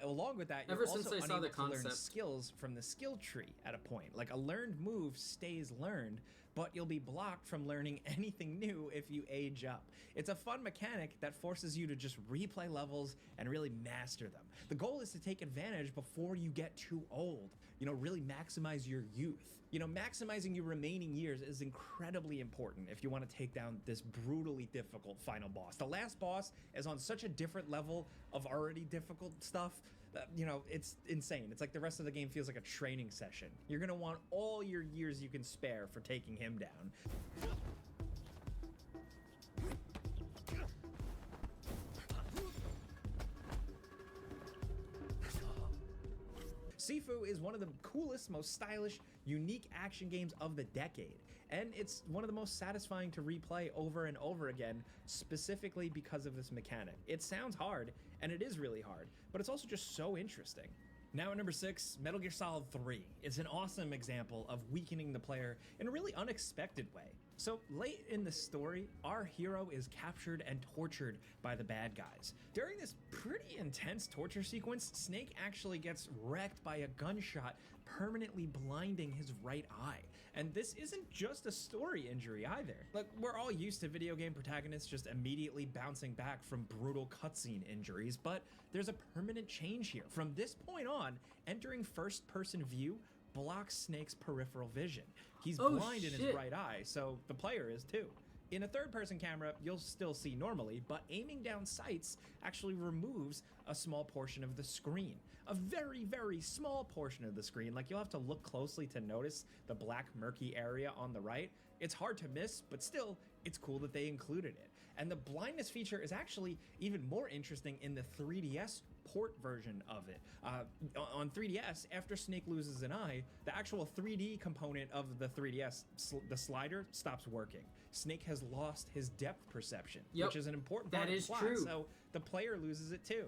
Along with that, you're ever also since I saw the unable to learn concept. skills from the skill tree at a point. Like a learned move stays learned, but you'll be blocked from learning anything new if you age up. It's a fun mechanic that forces you to just replay levels and really master them. The goal is to take advantage before you get too old. You know, really maximize your youth. You know, maximizing your remaining years is incredibly important if you want to take down this brutally difficult final boss. The last boss is on such a different level of already difficult stuff. You know, it's insane. It's like the rest of the game feels like a training session. You're gonna want all your years you can spare for taking him down. Sifu is one of the coolest, most stylish, unique action games of the decade, and it's one of the most satisfying to replay over and over again, specifically because of this mechanic. It sounds hard, and it is really hard, but it's also just so interesting. Now at number 6, Metal Gear Solid 3. It's an awesome example of weakening the player in a really unexpected way. So late in the story, our hero is captured and tortured by the bad guys. During this pretty intense torture sequence, Snake actually gets wrecked by a gunshot, permanently blinding his right eye. And this isn't just a story injury either. Look, we're all used to video game protagonists just immediately bouncing back from brutal cutscene injuries, but there's a permanent change here. From this point on, entering first-person view blocks Snake's peripheral vision. He's blind in his right eye, so the player is too. In a third-person camera, you'll still see normally, but aiming down sights actually removes a small portion of the screen. A very, very small portion of the screen, like you'll have to look closely to notice the black murky area on the right. It's hard to miss, but still, it's cool that they included it. And the blindness feature is actually even more interesting in the 3DS port version of it. On 3DS, after Snake loses an eye, the actual 3D component of the 3DS, the slider, stops working. Snake has lost his depth perception, which is an important part of the plot, so the player loses it too.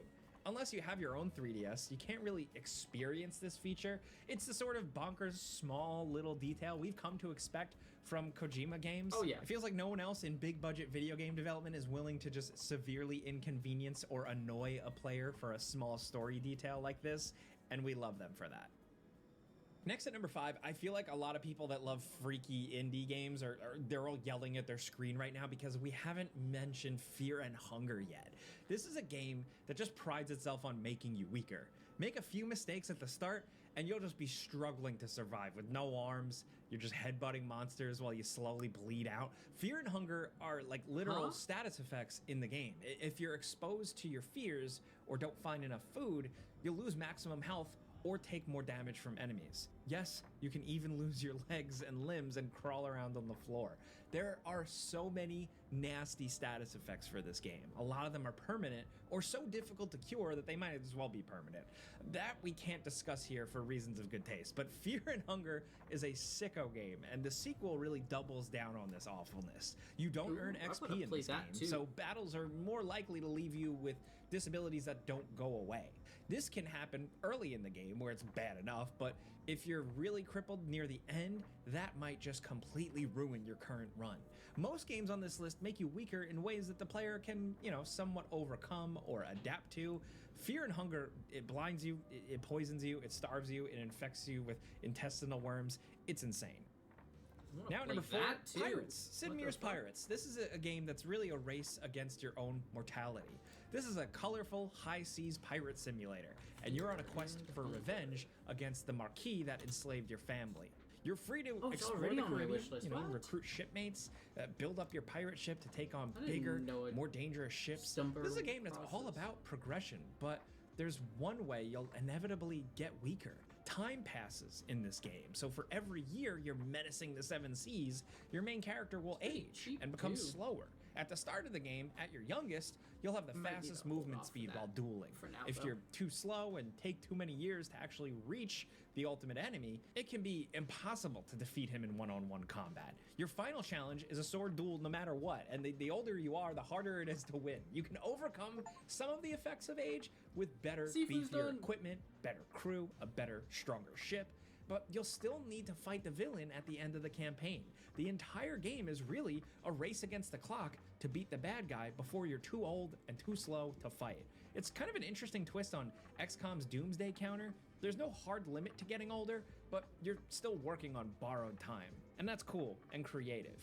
Unless you have your own 3DS, you can't really experience this feature. It's the sort of bonkers, small, little detail we've come to expect from Kojima games. It feels like no one else in big budget video game development is willing to just severely inconvenience or annoy a player for a small story detail like this, and we love them for that. Next at number 5, I feel like a lot of people that love freaky indie games they're all yelling at their screen right now because we haven't mentioned Fear and Hunger yet. This is a game that just prides itself on making you weaker. Make a few mistakes at the start and you'll just be struggling to survive with no arms. You're just headbutting monsters while you slowly bleed out. Fear and Hunger are like literal status effects in the game. If you're exposed to your fears or don't find enough food, you'll lose maximum health or take more damage from enemies. Yes, you can even lose your legs and limbs and crawl around on the floor. There are so many nasty status effects for this game. A lot of them are permanent or so difficult to cure that they might as well be permanent. That we can't discuss here for reasons of good taste, but Fear and Hunger is a sicko game, and the sequel really doubles down on this awfulness. You don't earn XP in this game, so battles are more likely to leave you with disabilities that don't go away. This can happen early in the game where it's bad enough, but if you're really crippled near the end, that might just completely ruin your current run. Most games on this list make you weaker in ways that the player can, somewhat overcome or adapt to. Fear and Hunger, it blinds you, it poisons you, it starves you, it infects you with intestinal worms. It's insane. Now at number 4, Pirates. Sid Meier's Pirates. This is a game that's really a race against your own mortality. This is a colorful, high seas pirate simulator, and you're on a quest for revenge against the Marquis that enslaved your family. You're free to explore the Caribbean, recruit shipmates, build up your pirate ship to take on bigger, more dangerous ships. This is a game that's all about progression, but there's one way you'll inevitably get weaker. Time passes in this game, so for every year you're menacing the 7 seas, your main character will age and become slower. At the start of the game, at your youngest, you'll have the fastest movement speed while dueling. If you're too slow and take too many years to actually reach the ultimate enemy, it can be impossible to defeat him in one-on-one combat. Your final challenge is a sword duel no matter what, and the older you are, the harder it is to win. You can overcome some of the effects of age with better, beefier equipment, better crew, a better, stronger ship, but you'll still need to fight the villain at the end of the campaign. The entire game is really a race against the clock to beat the bad guy before you're too old and too slow to fight. It's kind of an interesting twist on XCOM's Doomsday counter. There's no hard limit to getting older, but you're still working on borrowed time, and that's cool and creative.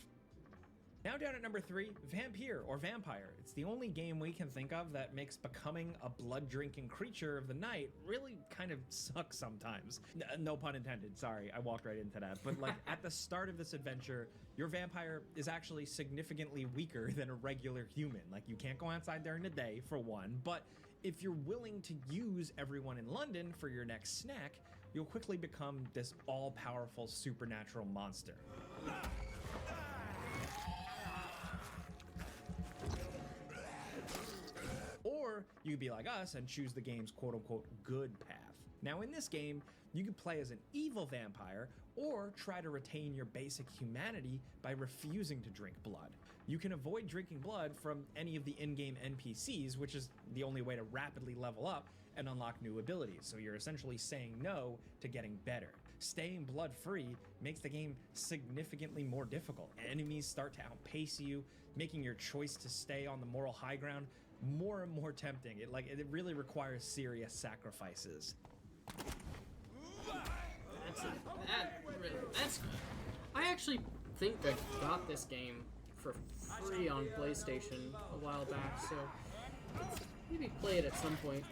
Now down at number 3, Vampire or Vampire. It's the only game we can think of that makes becoming a blood-drinking creature of the night really kind of suck sometimes. No pun intended, sorry, I walked right into that. But like at the start of this adventure, your vampire is actually significantly weaker than a regular human. Like you can't go outside during the day, for one, but if you're willing to use everyone in London for your next snack, you'll quickly become this all-powerful supernatural monster. Or you could be like us and choose the game's quote-unquote good path. Now in this game, you can play as an evil vampire or try to retain your basic humanity by refusing to drink blood. You can avoid drinking blood from any of the in-game NPCs, which is the only way to rapidly level up and unlock new abilities, so you're essentially saying no to getting better. Staying blood-free makes the game significantly more difficult. Enemies start to outpace you, making your choice to stay on the moral high ground more and more tempting. It really requires serious sacrifices. That's good. I actually think I got this game for free on PlayStation a while back, so let's maybe play it at some point.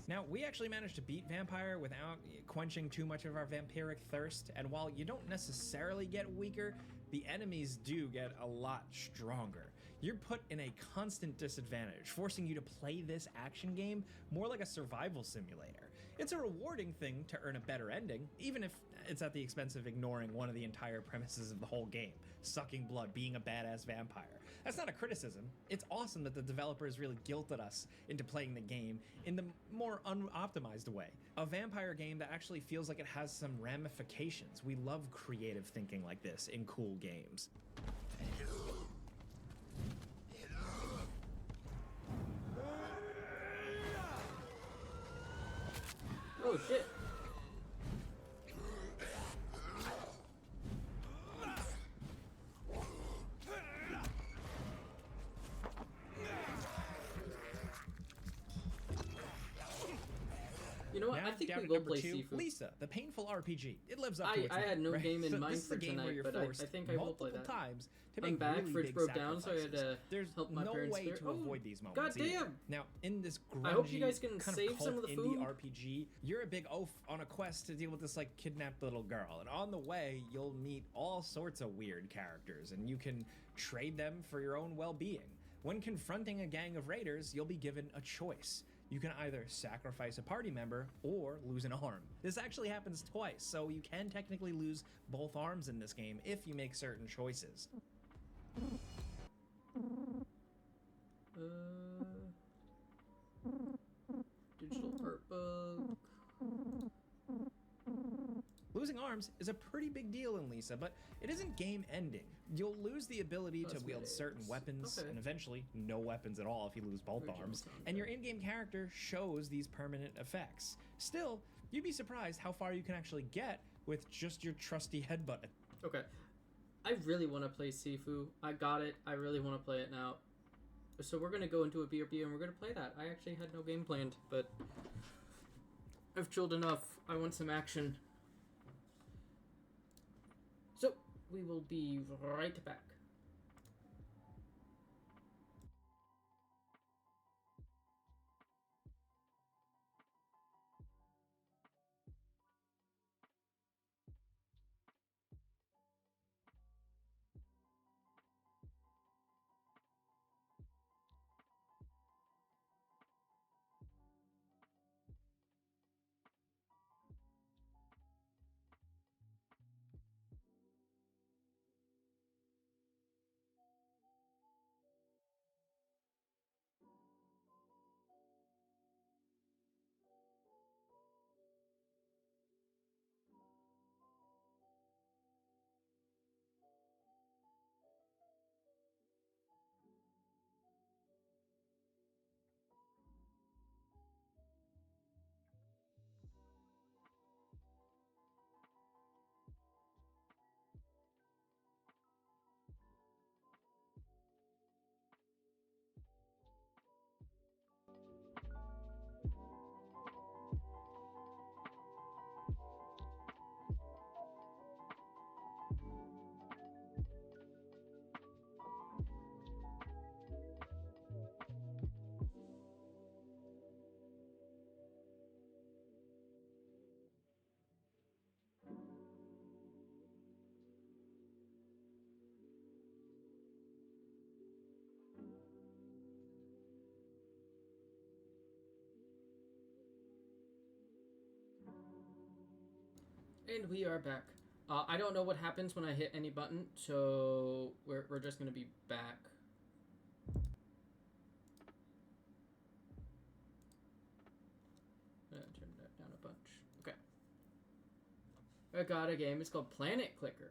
Now, we actually managed to beat Vampire without quenching too much of our vampiric thirst, and while you don't necessarily get weaker, the enemies do get a lot stronger. You're put in a constant disadvantage, forcing you to play this action game more like a survival simulator. It's a rewarding thing to earn a better ending, even if it's at the expense of ignoring one of the entire premises of the whole game, sucking blood, being a badass vampire. That's not a criticism. It's awesome that the developers really guilted us into playing the game in the more unoptimized way. A vampire game that actually feels like it has some ramifications. We love creative thinking like this in cool games. Oh shit. You know what? Now, I think down we at will number play 2, Sifu. Lisa, the painful RPG. It lives up to its name, I had no right? game in mind This is for a game tonight, where you're but forced I think I will play that. times to I'm make back, really fridge big broke down, so I had to sacrifices. There's help my no parents way there. to avoid these moments. God damn! Either. Now, in this grungy, I hope you guys can kind save of some cult of the indie food. RPG, you're a big oaf on a quest to deal with this like kidnapped little girl, and on the way you'll meet all sorts of weird characters, and you can trade them for your own well-being. When confronting a gang of raiders, you'll be given a choice. You can either sacrifice a party member or lose an arm. This actually happens twice, so you can technically lose both arms in this game if you make certain choices. Digital art bug. Losing arms is a pretty big deal in Lisa, but it isn't game ending. You'll lose the ability to wield certain weapons, and eventually no weapons at all if you lose both arms, and your in-game character shows these permanent effects. Still, you'd be surprised how far you can actually get with just your trusty head button. Okay. I really want to play Sifu. I got it. I really want to play it now. So we're going to go into a BRB and we're going to play that. I actually had no game planned, but I've chilled enough. I want some action. So we will be right back. And we are back. I don't know what happens when I hit any button, so we're just gonna be back. Turn that down a bunch. Okay. I got a game. It's called Planet Clicker.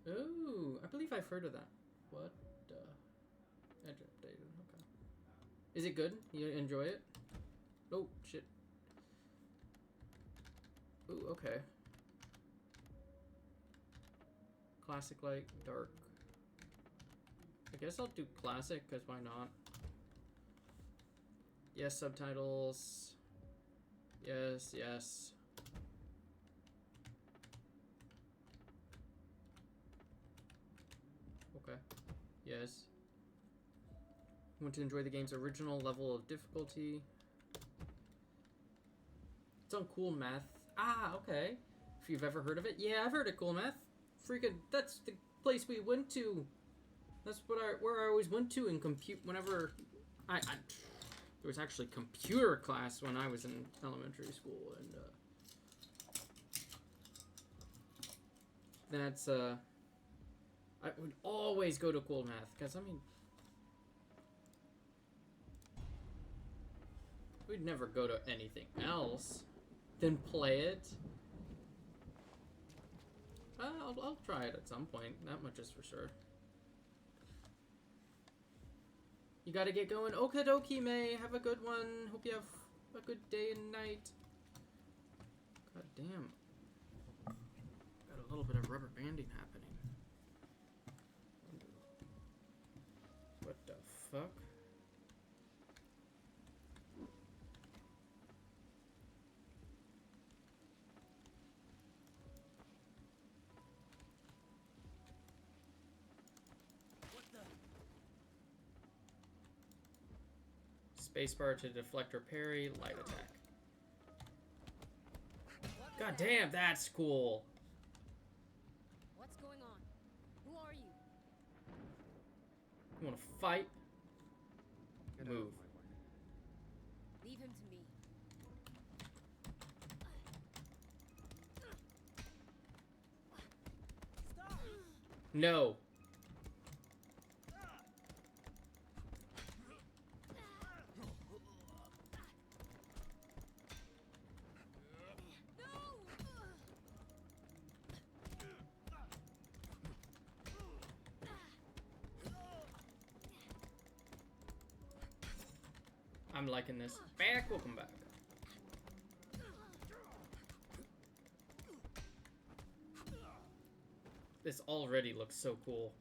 Ooh, I believe I've heard of that. What? Edge updated. Okay. Is it good? You enjoy it? Oh shit. Ooh, okay. Classic, light, dark. I guess I'll do classic, because why not? Yes, subtitles. Yes, yes. Okay. Yes. Want to enjoy the game's original level of difficulty. It's on Cool Math. Ah, okay. If you've ever heard of it. Yeah, I've heard of Cool Math. Freaking, that's the place we went to. That's where I always went to in compute whenever there was actually computer class when I was in elementary school, and that's I would always go to Cool Math, because I mean we'd never go to anything else than play it. I'll try it at some point. That much is for sure. You gotta get going. Okie dokie, May. Have a good one. Hope you have a good day and night. God damn. Got a little bit of rubber banding happening. What the fuck? Spacebar to deflect or parry, light attack. God damn, that's cool. What's going on? Who are you? You wanna fight? Move. Leave him to me. No. I'm liking this. Back, welcome back. This already looks so cool.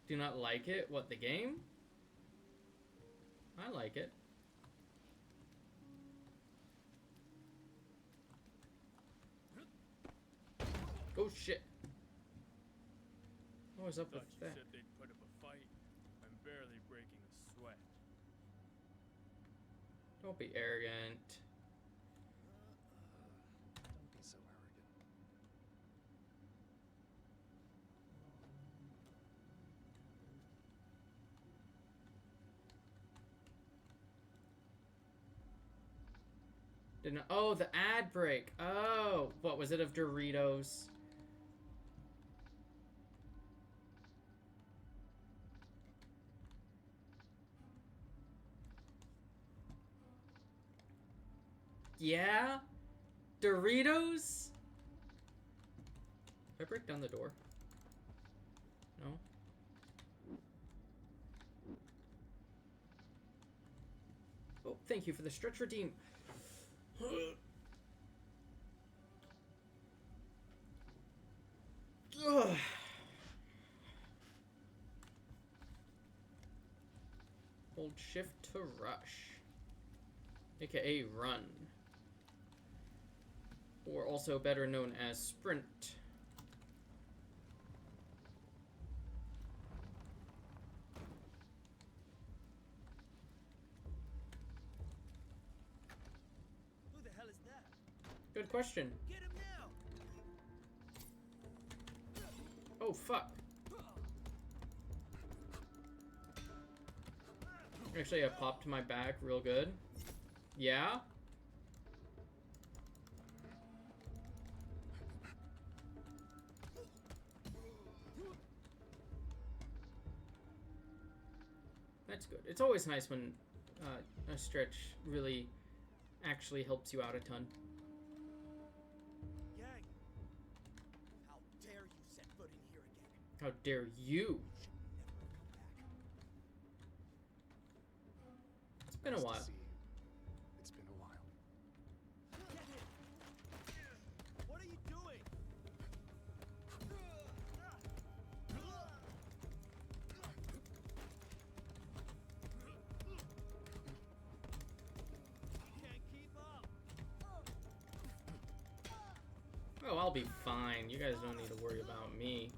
Do not like it? What, the game? I like it. Oh shit. What was up with that? Said they'd put up a fight. I'm barely breaking a sweat. Don't be arrogant. Don't be so arrogant. Didn't. Oh, the ad break. Oh, what was it of Doritos? Yeah? Doritos? Did I break down the door? No? Oh, thank you for the stretch redeem. Ugh. Hold shift to rush. AKA run. Or also better known as sprint. Who the hell is that? Good question. Get him now! Oh, fuck. Actually, I popped my back real good. Yeah? That's good. It's always nice when a stretch really actually helps you out a ton. Yang! How dare you set foot in here again? How dare you? It's been a while. It's been a while. What are you doing? Can't keep up. Oh, I'll be fine. You guys don't need to worry about me.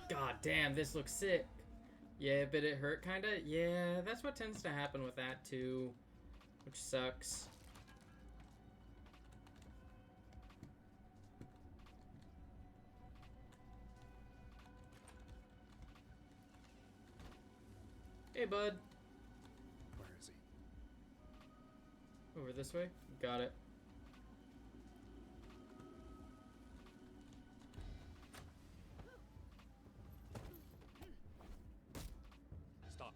God damn, this looks sick. Yeah, but it hurt kinda. Yeah, that's what tends to happen with that too, which sucks. Hey, bud. Where is he? Over this way. Got it. Stop.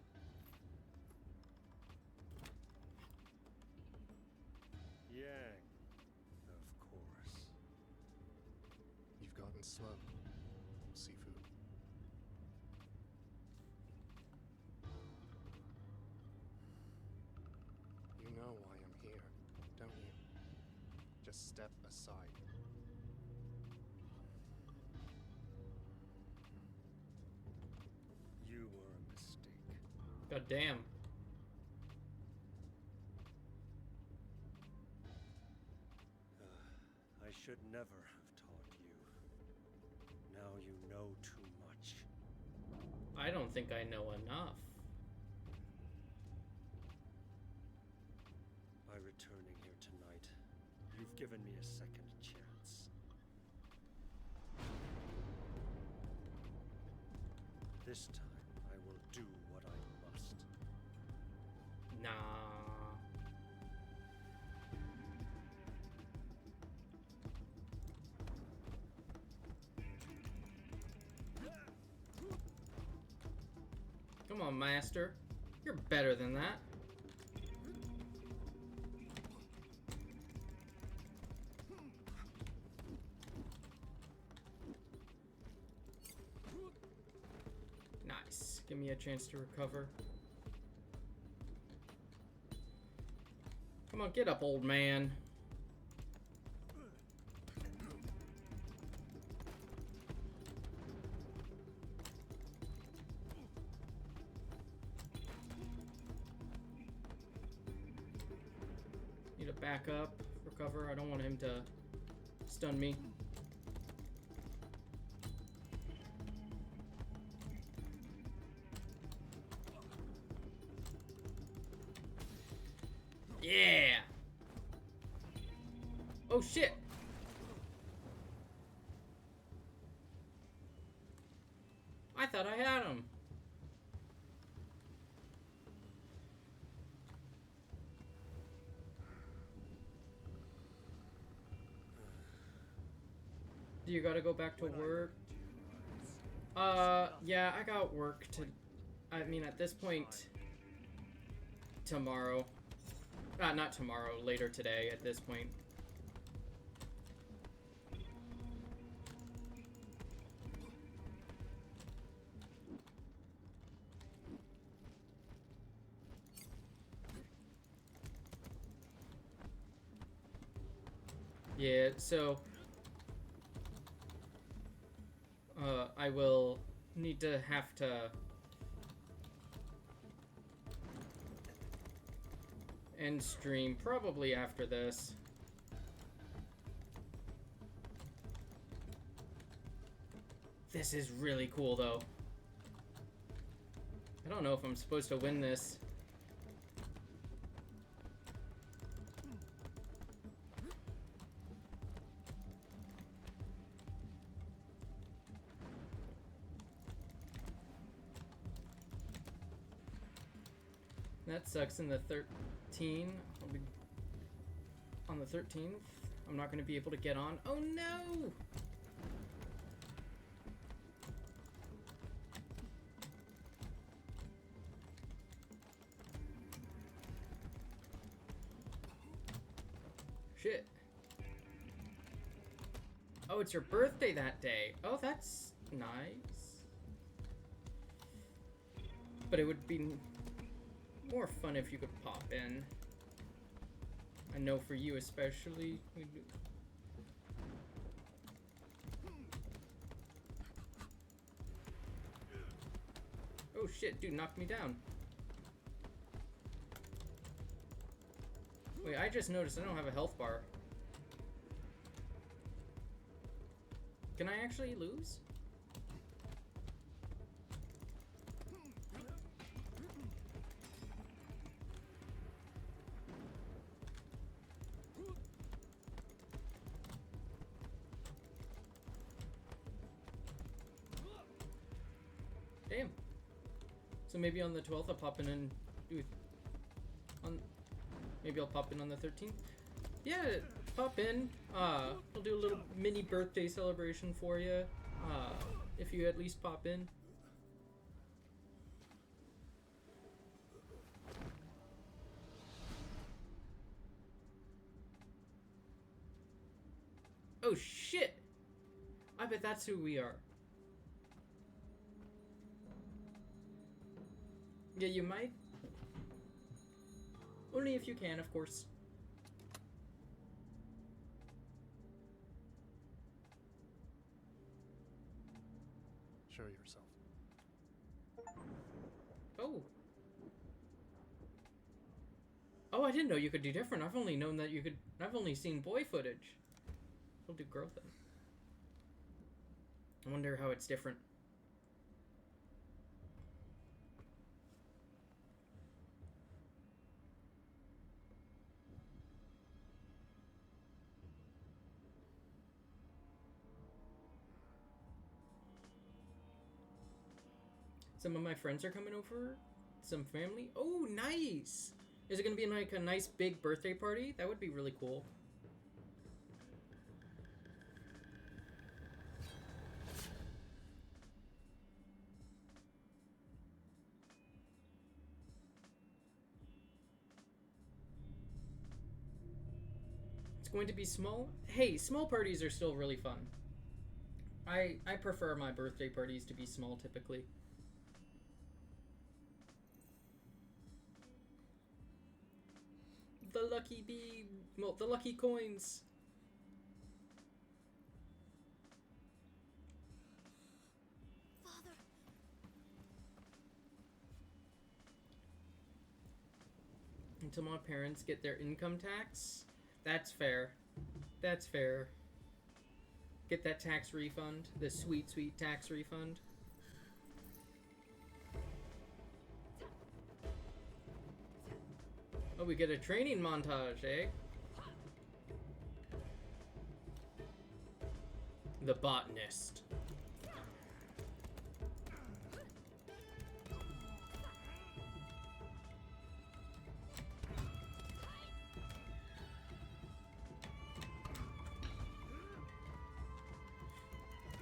Yang, of course. You've gotten slow. Seafood. You know why I'm here, don't you? Just step aside. You were a mistake. God damn. I should never have taught you. Now you know too much. I don't think I know enough. By returning here tonight, you've given me a second chance. This time, I will do what I must. Nah. Come on, master. You're better than that. Nice. Give me a chance to recover. Come on, get up, old man. Need to back up, recover. I don't want him to stun me. Yeah! Oh shit! I thought I had him. Do you gotta go back to work? Yeah, I got work to... I mean, at this point... Tomorrow. Not tomorrow, later today at this point. Yeah, so... I will need to have to... end stream probably after this. This is really cool though. I don't know if I'm supposed to win this. That sucks. In the 13, I'll be on the 13th. I'm not going to be able to get on. Oh no! Shit. Oh, it's your birthday that day. Oh, that's nice. But it would be more fun if you could pop in. I know for you especially. Oh shit, dude, knocked me down. Wait, I just noticed I don't have a health bar. Can I actually lose? Damn. So maybe on the 12th I'll pop in and do maybe I'll pop in on the 13th. Yeah, pop in. I'll do a little mini birthday celebration for you. If you at least pop in. Oh shit! I bet that's who we are. Yeah, you might. Only if you can, of course. Show yourself. Oh. Oh, I didn't know you could do different. I've only known that you could. I've only seen boy footage. We'll do girl then. I wonder how it's different. Some of my friends are coming over. Some family. Oh, nice! Is it gonna be like a nice big birthday party? That would be really cool. It's going to be small. Hey, small parties are still really fun. I prefer my birthday parties to be small typically. The lucky bee, well, the lucky coins. Father. Until my parents get their income tax. That's fair. That's fair. Get that tax refund. The sweet, sweet tax refund. Oh, we get a training montage, eh? The botanist.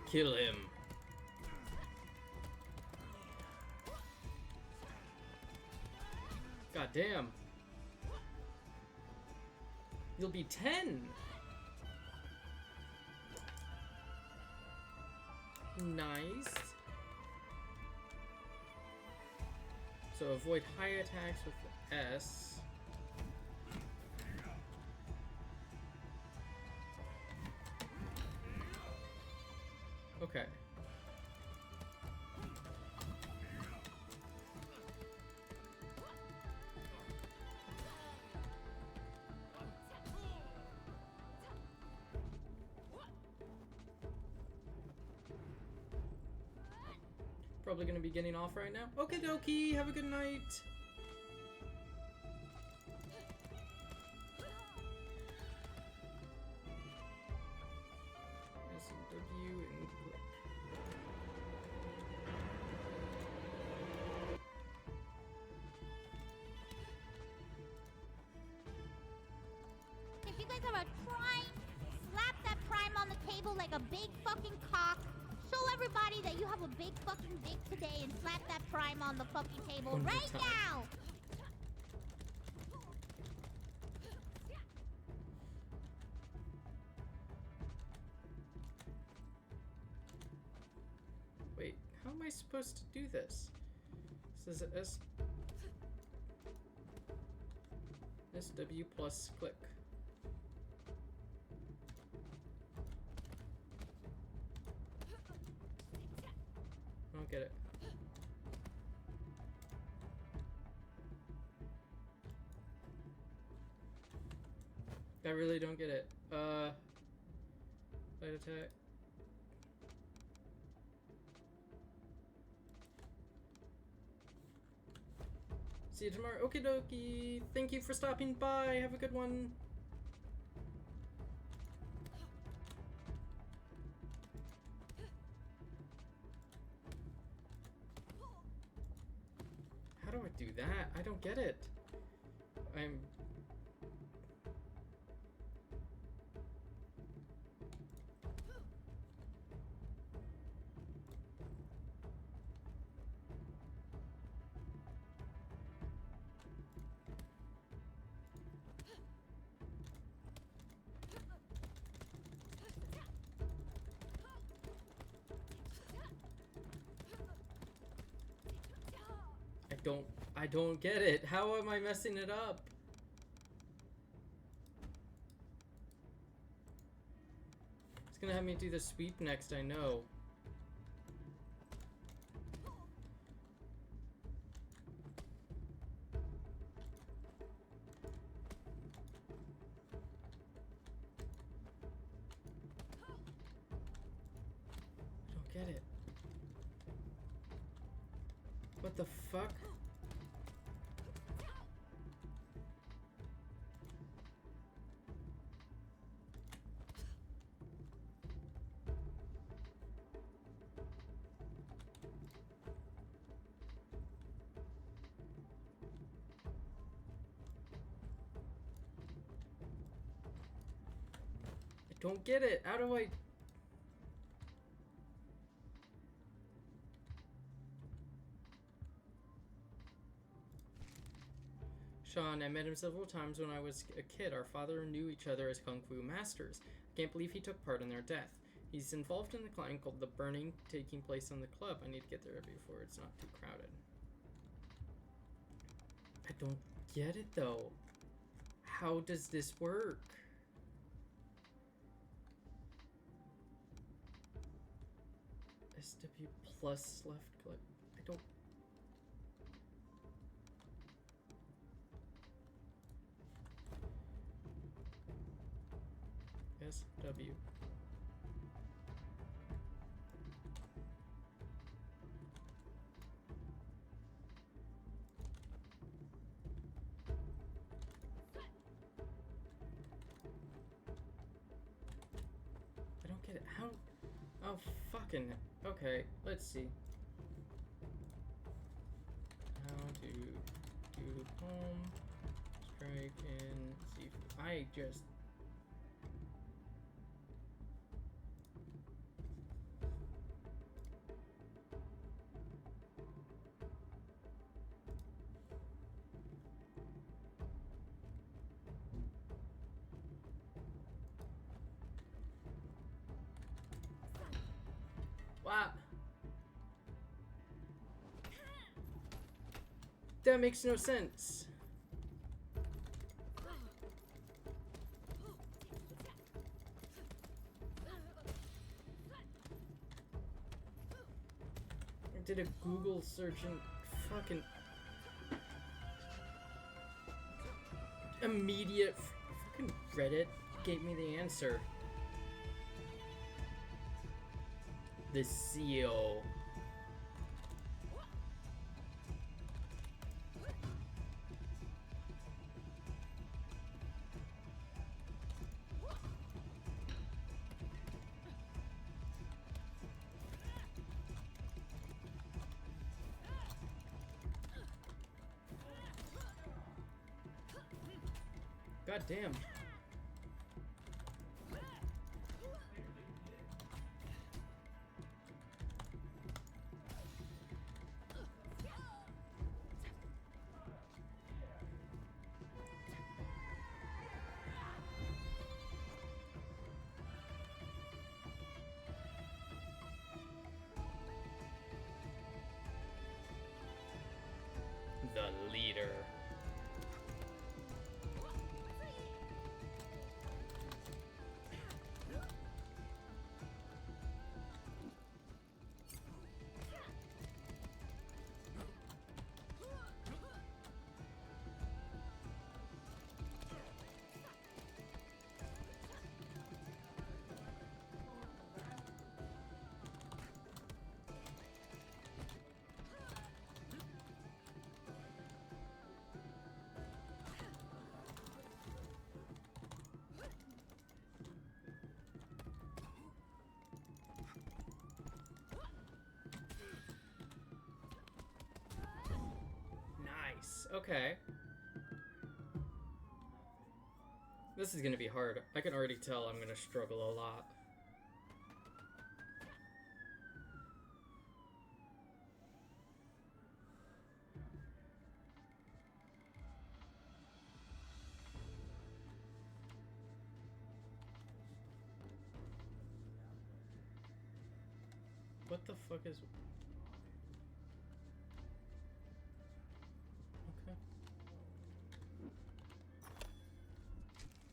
Kill him. God damn. You'll be 10. Nice. So avoid high attacks with the S. Okay. Probably gonna be getting off right now. Okie dokie, have a good night. SW and click. If you guys have a prime, slap that prime on the table like a big fucking cock. Show everybody that you have a big fucking dick today and slap that prime on the fucking table right now. Wait, how am I supposed to do this? This is SW plus click. I don't get it. I really don't get it. Light attack. See you tomorrow. Okie dokie. Thank you for stopping by. Have a good one. How do I do that? I don't get it. I don't get it. How am I messing it up? It's gonna have me do the sweep next, I know. I don't get it. What the fuck? I don't get it. How do I... Sean, I met him several times when I was a kid. Our father knew each other as kung fu masters. I can't believe he took part in their death. He's involved in the clan called The Burning, taking place on the club. I need to get there before it's not too crowded. I don't get it, though. How does this work? SW plus left click. I don't... SW. I don't get it. How? Oh, fucking... Okay, let's see. How to do home, strike, and see. I just... Wow. That makes no sense. I did a Google search and fucking immediate fucking Reddit gave me the answer. The seal. God damn. The leader. Okay. This is gonna be hard. I can already tell I'm gonna struggle a lot. What the fuck is...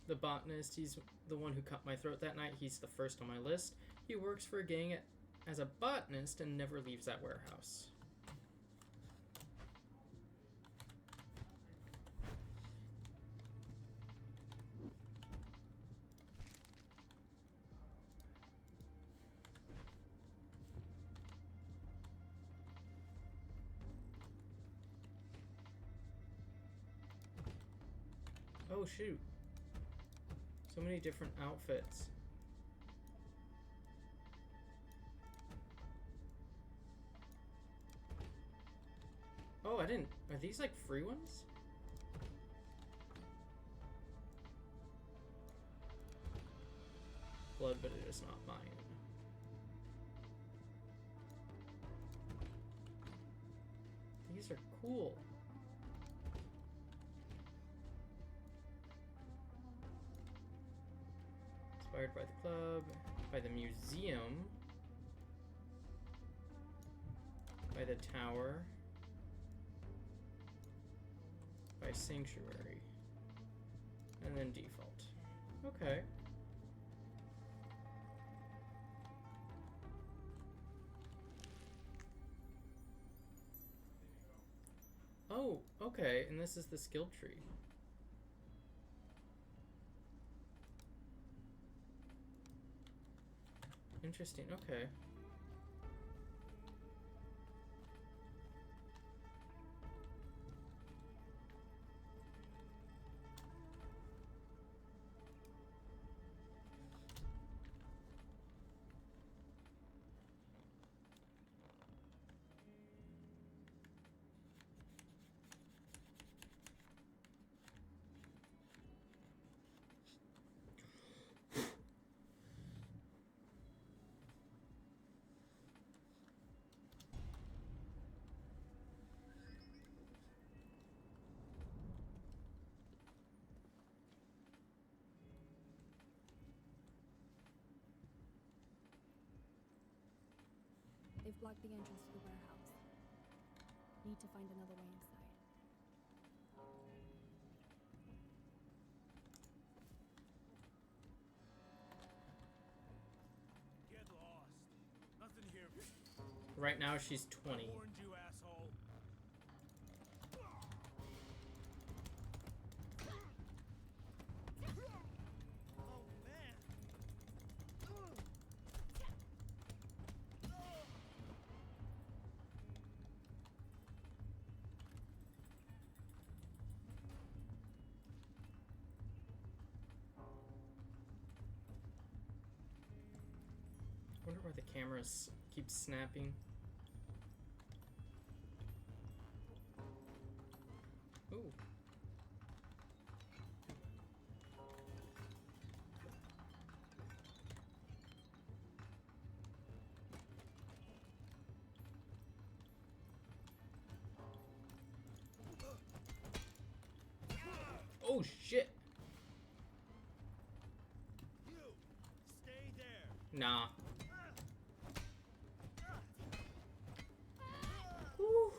The botanist, he's the one who cut my throat that night. He's the first on my list. He works for a gang as a botanist and never leaves that warehouse. Oh shoot. So many different outfits. Oh, I didn't... Are these like free ones? Blood, but it is not mine. These are cool. Inspired by the club, by the museum, by the tower, by sanctuary, and then default. Okay. Oh, okay, and this is the skill tree. Interesting, okay. They've blocked the entrance to the warehouse. Need to find another way inside. Get lost. Nothing here. Right now she's 20. Warned you, asshole. I wonder why the cameras keep snapping. Ooh. Oh shit. You stay there. Nah. Whew.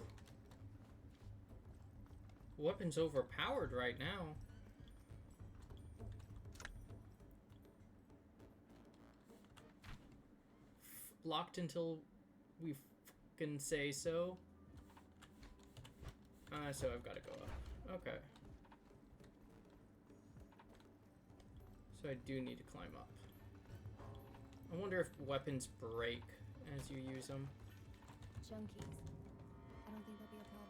Weapon's overpowered right now. Locked until we can say so. So I've got to go up. Okay. So I do need to climb up. I wonder if weapons break as you use them. Junkies. I don't think that'll be a problem.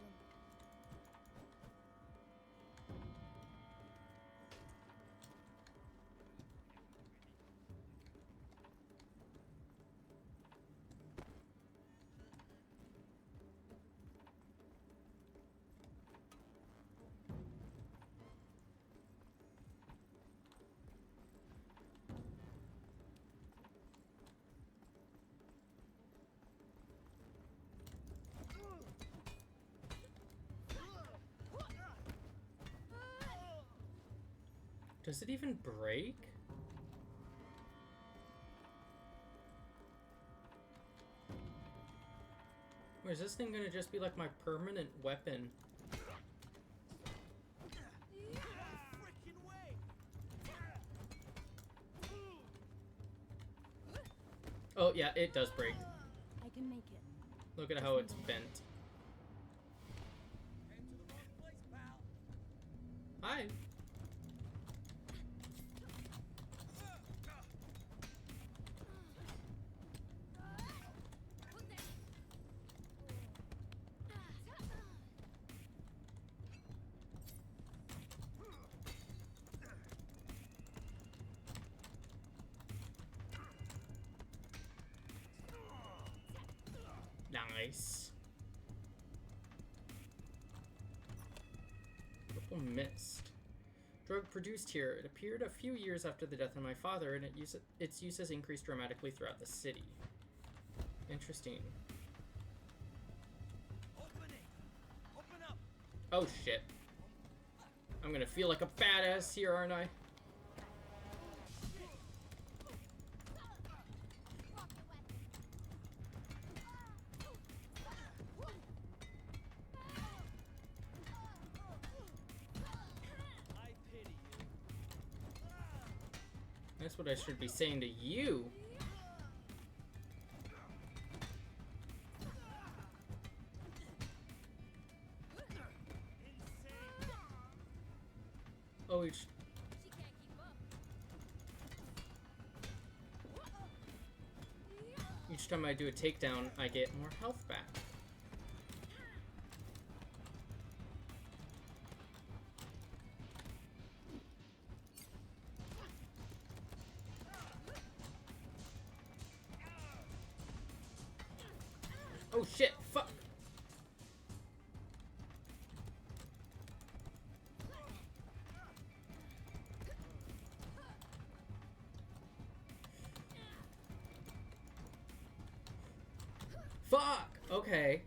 Does it even break? Or is this thing gonna just be like my permanent weapon? Oh yeah, it does break. I can make it. Look at how it's bent. Hi. Nice. Purple mist. Drug produced here. It appeared a few years after the death of my father, and its use has increased dramatically throughout the city. Interesting. Open up. Oh shit. I'm gonna feel like a badass here, aren't I? That's what I should be saying to you. Oh, each time I do a takedown, I get more health back. Oh shit, fuck! Fuck! Okay.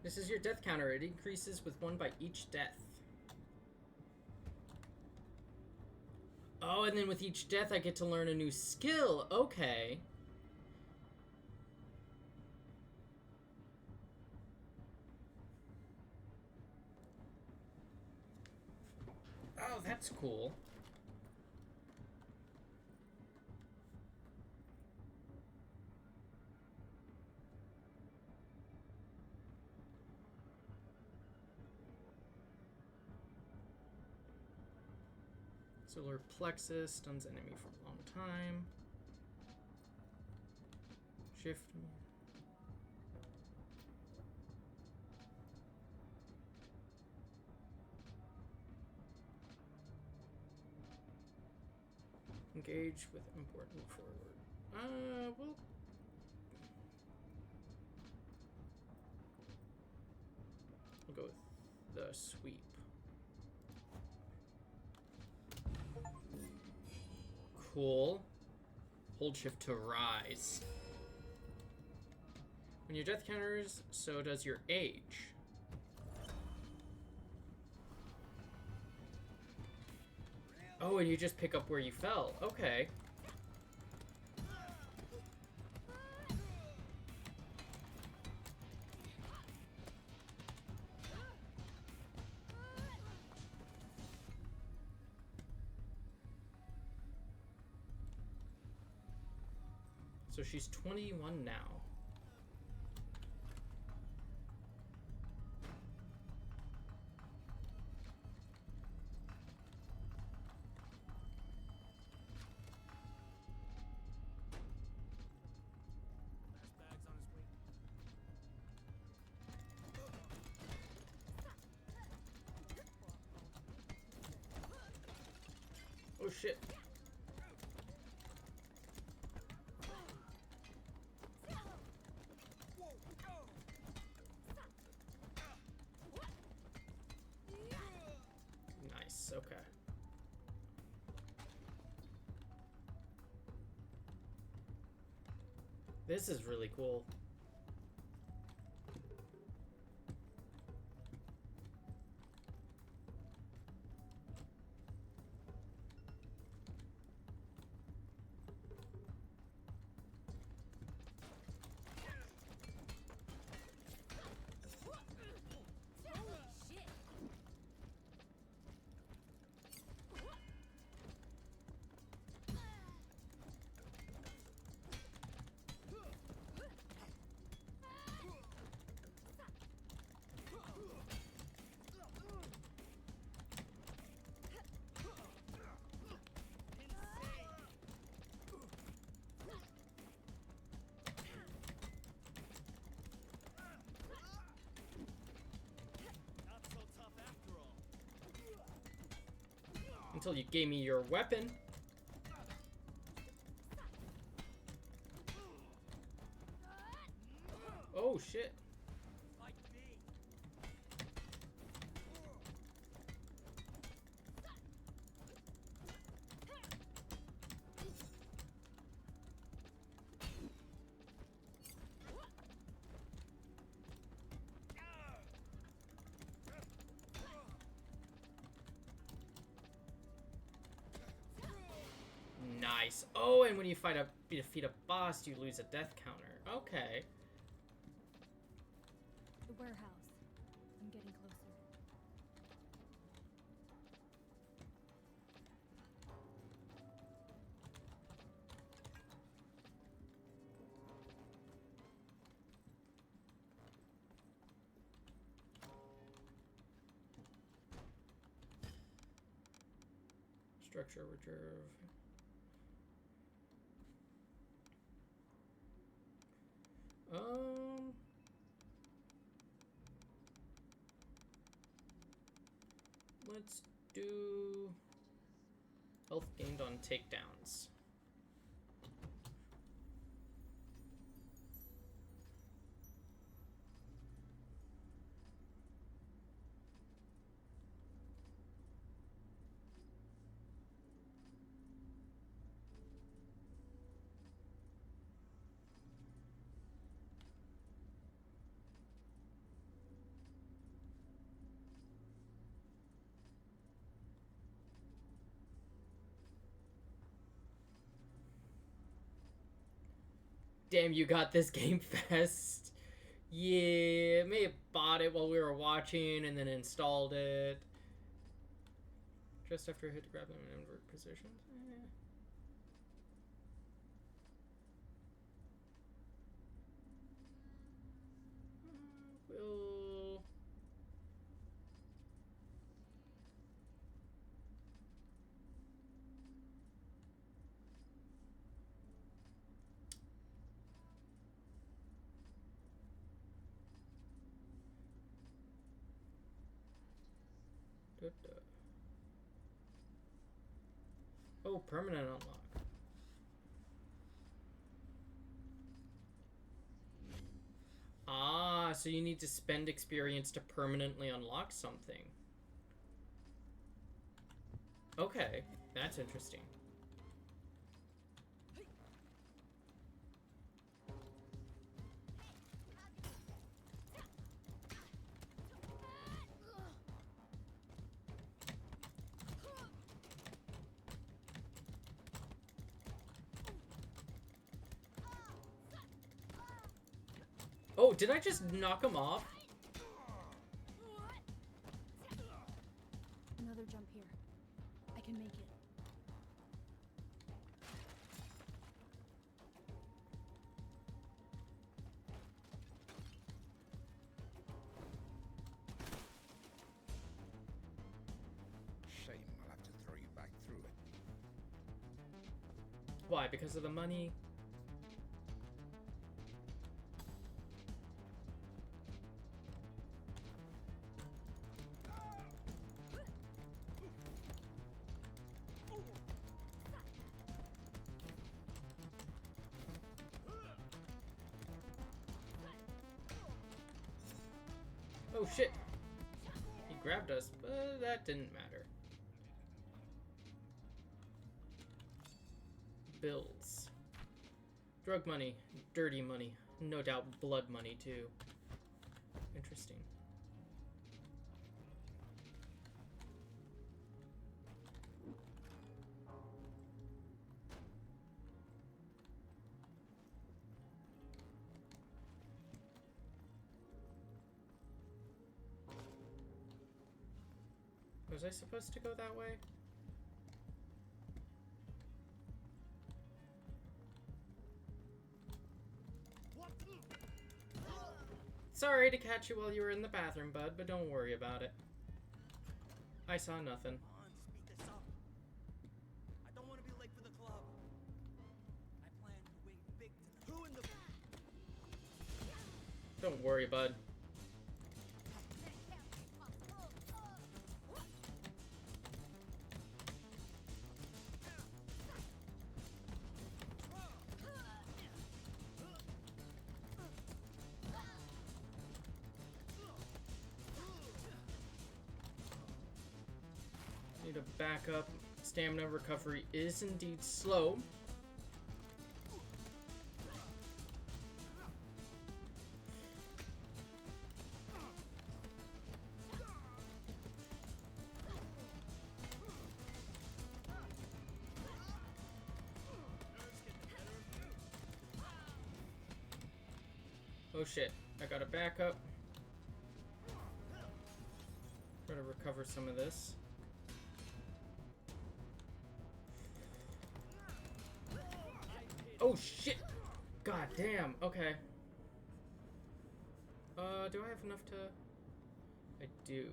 This is your death counter. It increases with 1 by each death. Oh, and then with each death I get to learn a new skill. Okay. Oh, that's cool. Solar plexus stuns enemy for a long time. Shift. Engage with important forward. We'll go with the sweep. Cool. Hold shift to rise. When your death counters, so does your age. Oh, and you just pick up where you fell. Okay. So she's 21 now. Oh shit. Nice, okay. This is really cool. Until you gave me your weapon. Oh shit. Nice. Oh, and when you defeat a boss, you lose a death counter. Okay. The warehouse. I'm getting closer. Structure reserve. Let's do health gained on takedowns. Damn, you got this game fast. Yeah, may have bought it while we were watching and then installed it. Just after I hit to grab them in invert positions. We'll... Oh, permanent unlock. Ah, so you need to spend experience to permanently unlock something. Okay, that's interesting. Oh, did I just knock him off? Another jump here. I can make it. Shame I'll have to throw you back through it. Why? Because of the money? Oh shit! He grabbed us, but that didn't matter. Bills. Drug money, dirty money, no doubt blood money too. Interesting. Was I supposed to go that way? Sorry to catch you while you were in the bathroom, bud, but don't worry about it. I saw nothing. I don't want to be late for the club. I plan to win big tonight. Who in the... Don't worry, bud. Need to back up. Stamina recovery is indeed slow. Oh shit, I gotta back up. Try to recover some of this. Oh shit! God damn, okay. Do I have enough to... I do.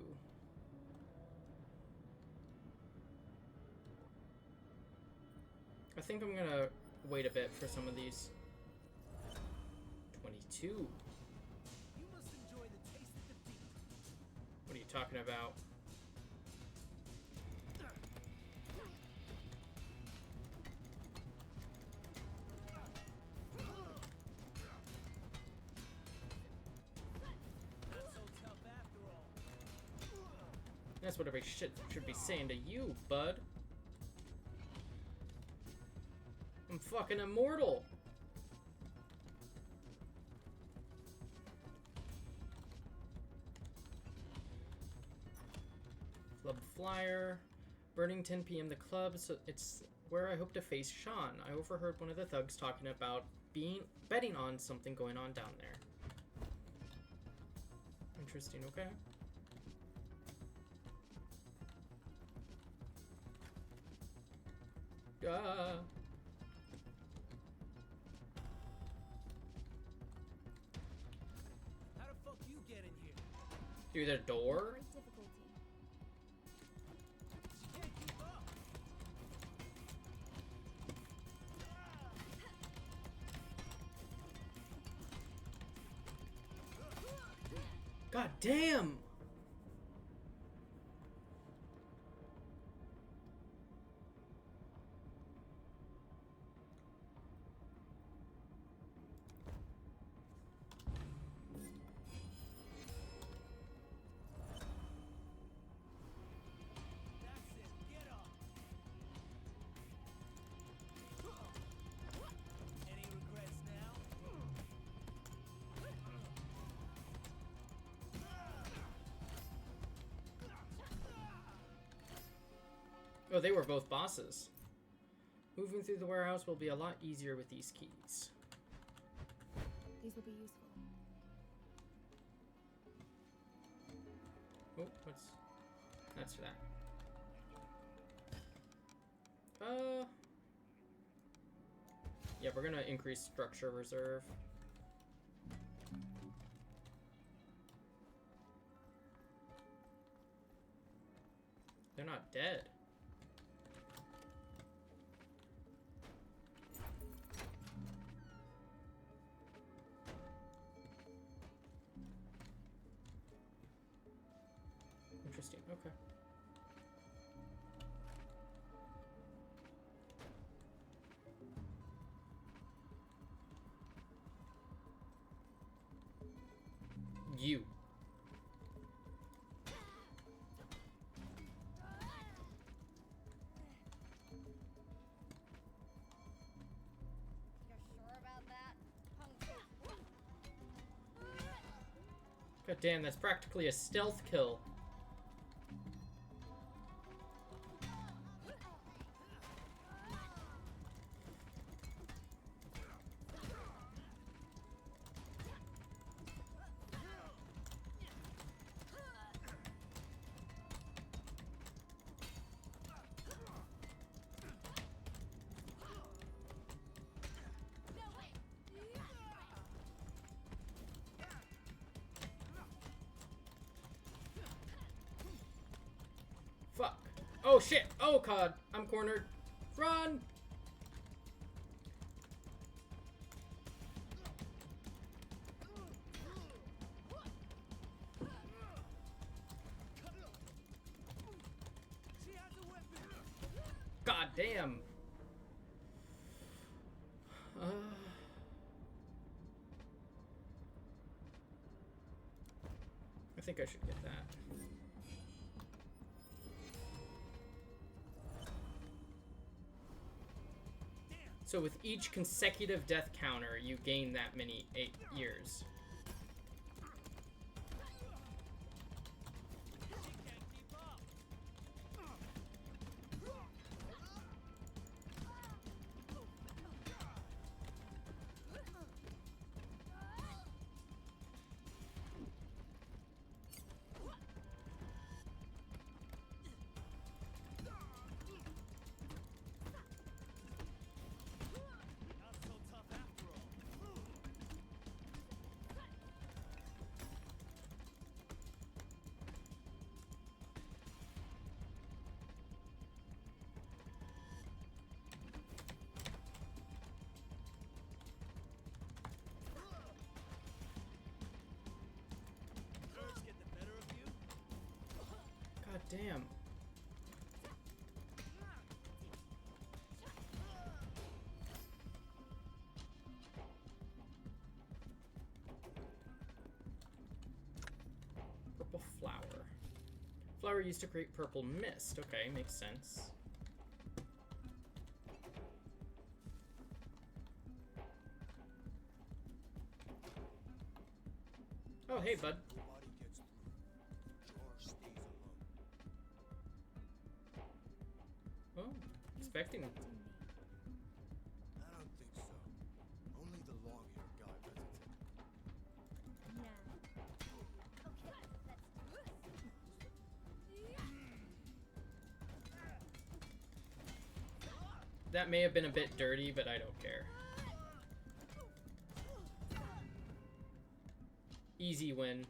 I think I'm gonna wait a bit for some of these. 22. You must enjoy the taste of defeat. What are you talking about? That's what everybody should be saying to you, bud. I'm fucking immortal. Club flyer. Burning 10 p.m. the club, so it's where I hope to face Sean. I overheard one of the thugs talking about betting on something going on down there. Interesting, okay. How the fuck you get in here? Through the door? God damn! Oh, they were both bosses. Moving through the warehouse will be a lot easier with these keys. These will be useful. Oh, that's that. Yeah, we're gonna increase structure reserve. They're not dead. Interesting, okay. You. God damn, that's practically a stealth kill. Fuck. Oh shit. Oh god. I'm cornered. Run. God damn. I think I should get that. So with each consecutive death counter, you gain that many 8 years. God damn. Purple flower. Flower used to create purple mist. Okay, makes sense. Oh, hey, bud. Oh, expecting. I don't think so. Only the long-haired guy visits it. That may have been a bit dirty, but I don't care. Easy win.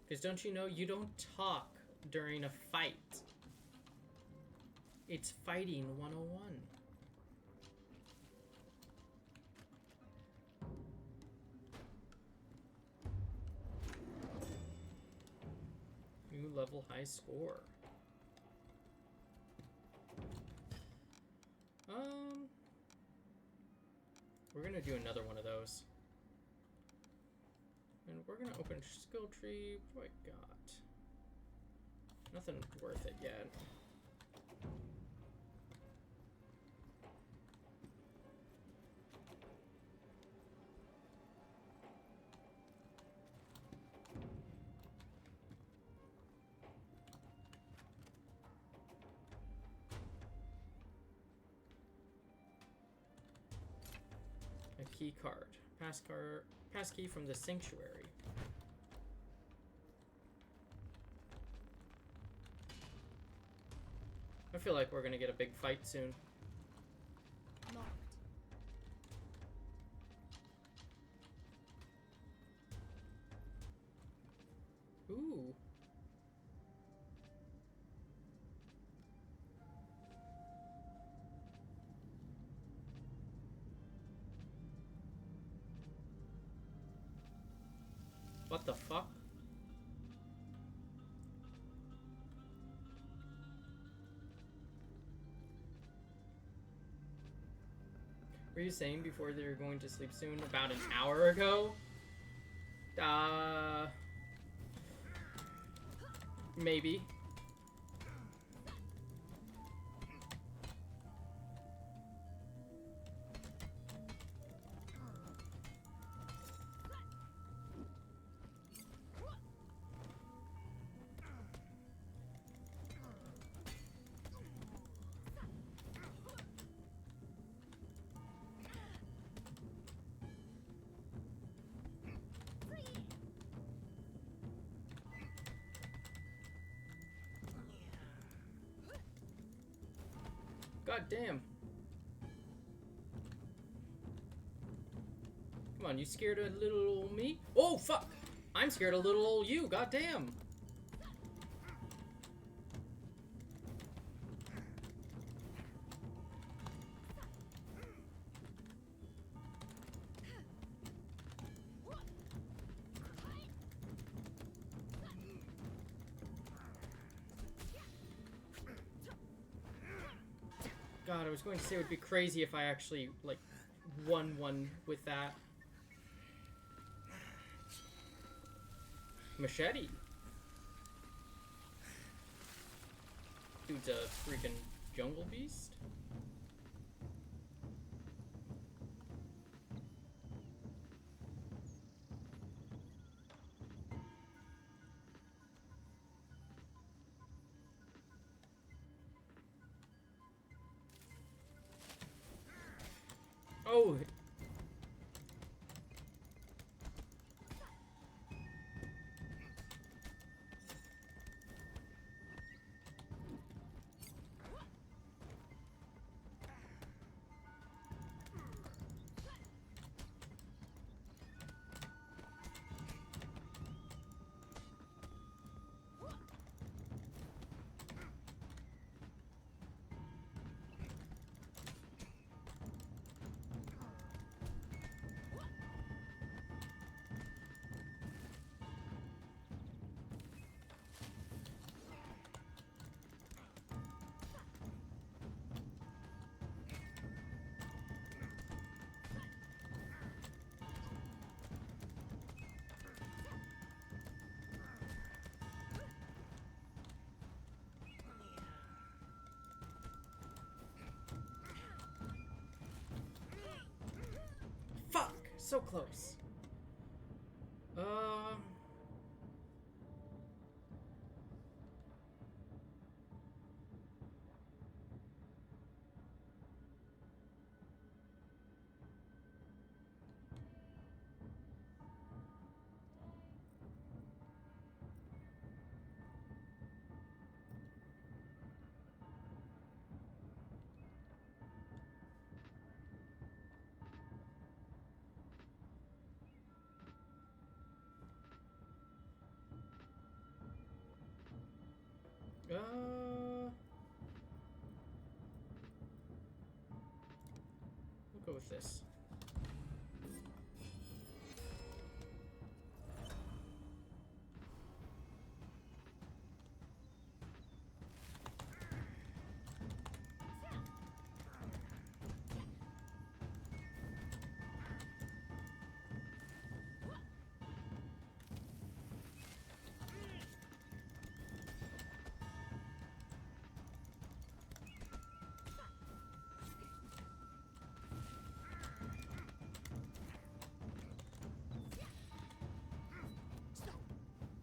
Because don't you know, you don't talk during a fight. It's fighting 101. New level high score. We're gonna do another one of those. And we're gonna open skill tree. What do I got? Nothing worth it yet. A key card. passkey from the sanctuary. I feel like we're gonna get a big fight soon. Locked. Ooh. What the fuck? Were you saying before they were going to sleep soon? About an hour ago? Maybe. God damn. Come on, you scared of little old me? Oh, fuck! I'm scared of little old you, god damn! God, I was going to say it would be crazy if I actually, like, won one with that. Machete. Dude's a freaking jungle beast. Oh! So close. We'll go with this.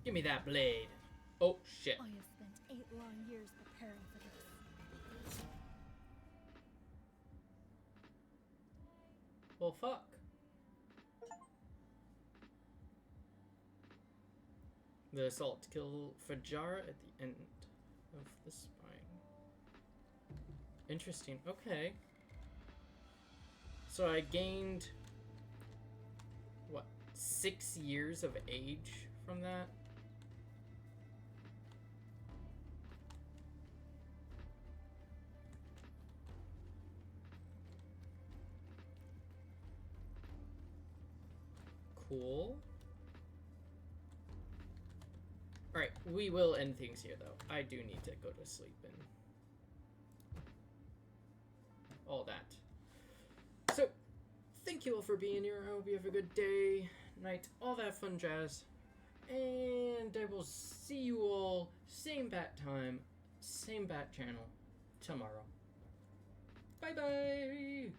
Give me that blade. Oh, shit. I have spent 8 long years preparing for this. Well, fuck. The assault to kill Fajara at the end of the spine. Interesting. Okay. So I gained, what, 6 years of age from that? Cool. Alright, we will end things here, though. I do need to go to sleep and all that. So, thank you all for being here. I hope you have a good day, night, all that fun jazz. And I will see you all, same bat time, same bat channel, tomorrow. Bye-bye!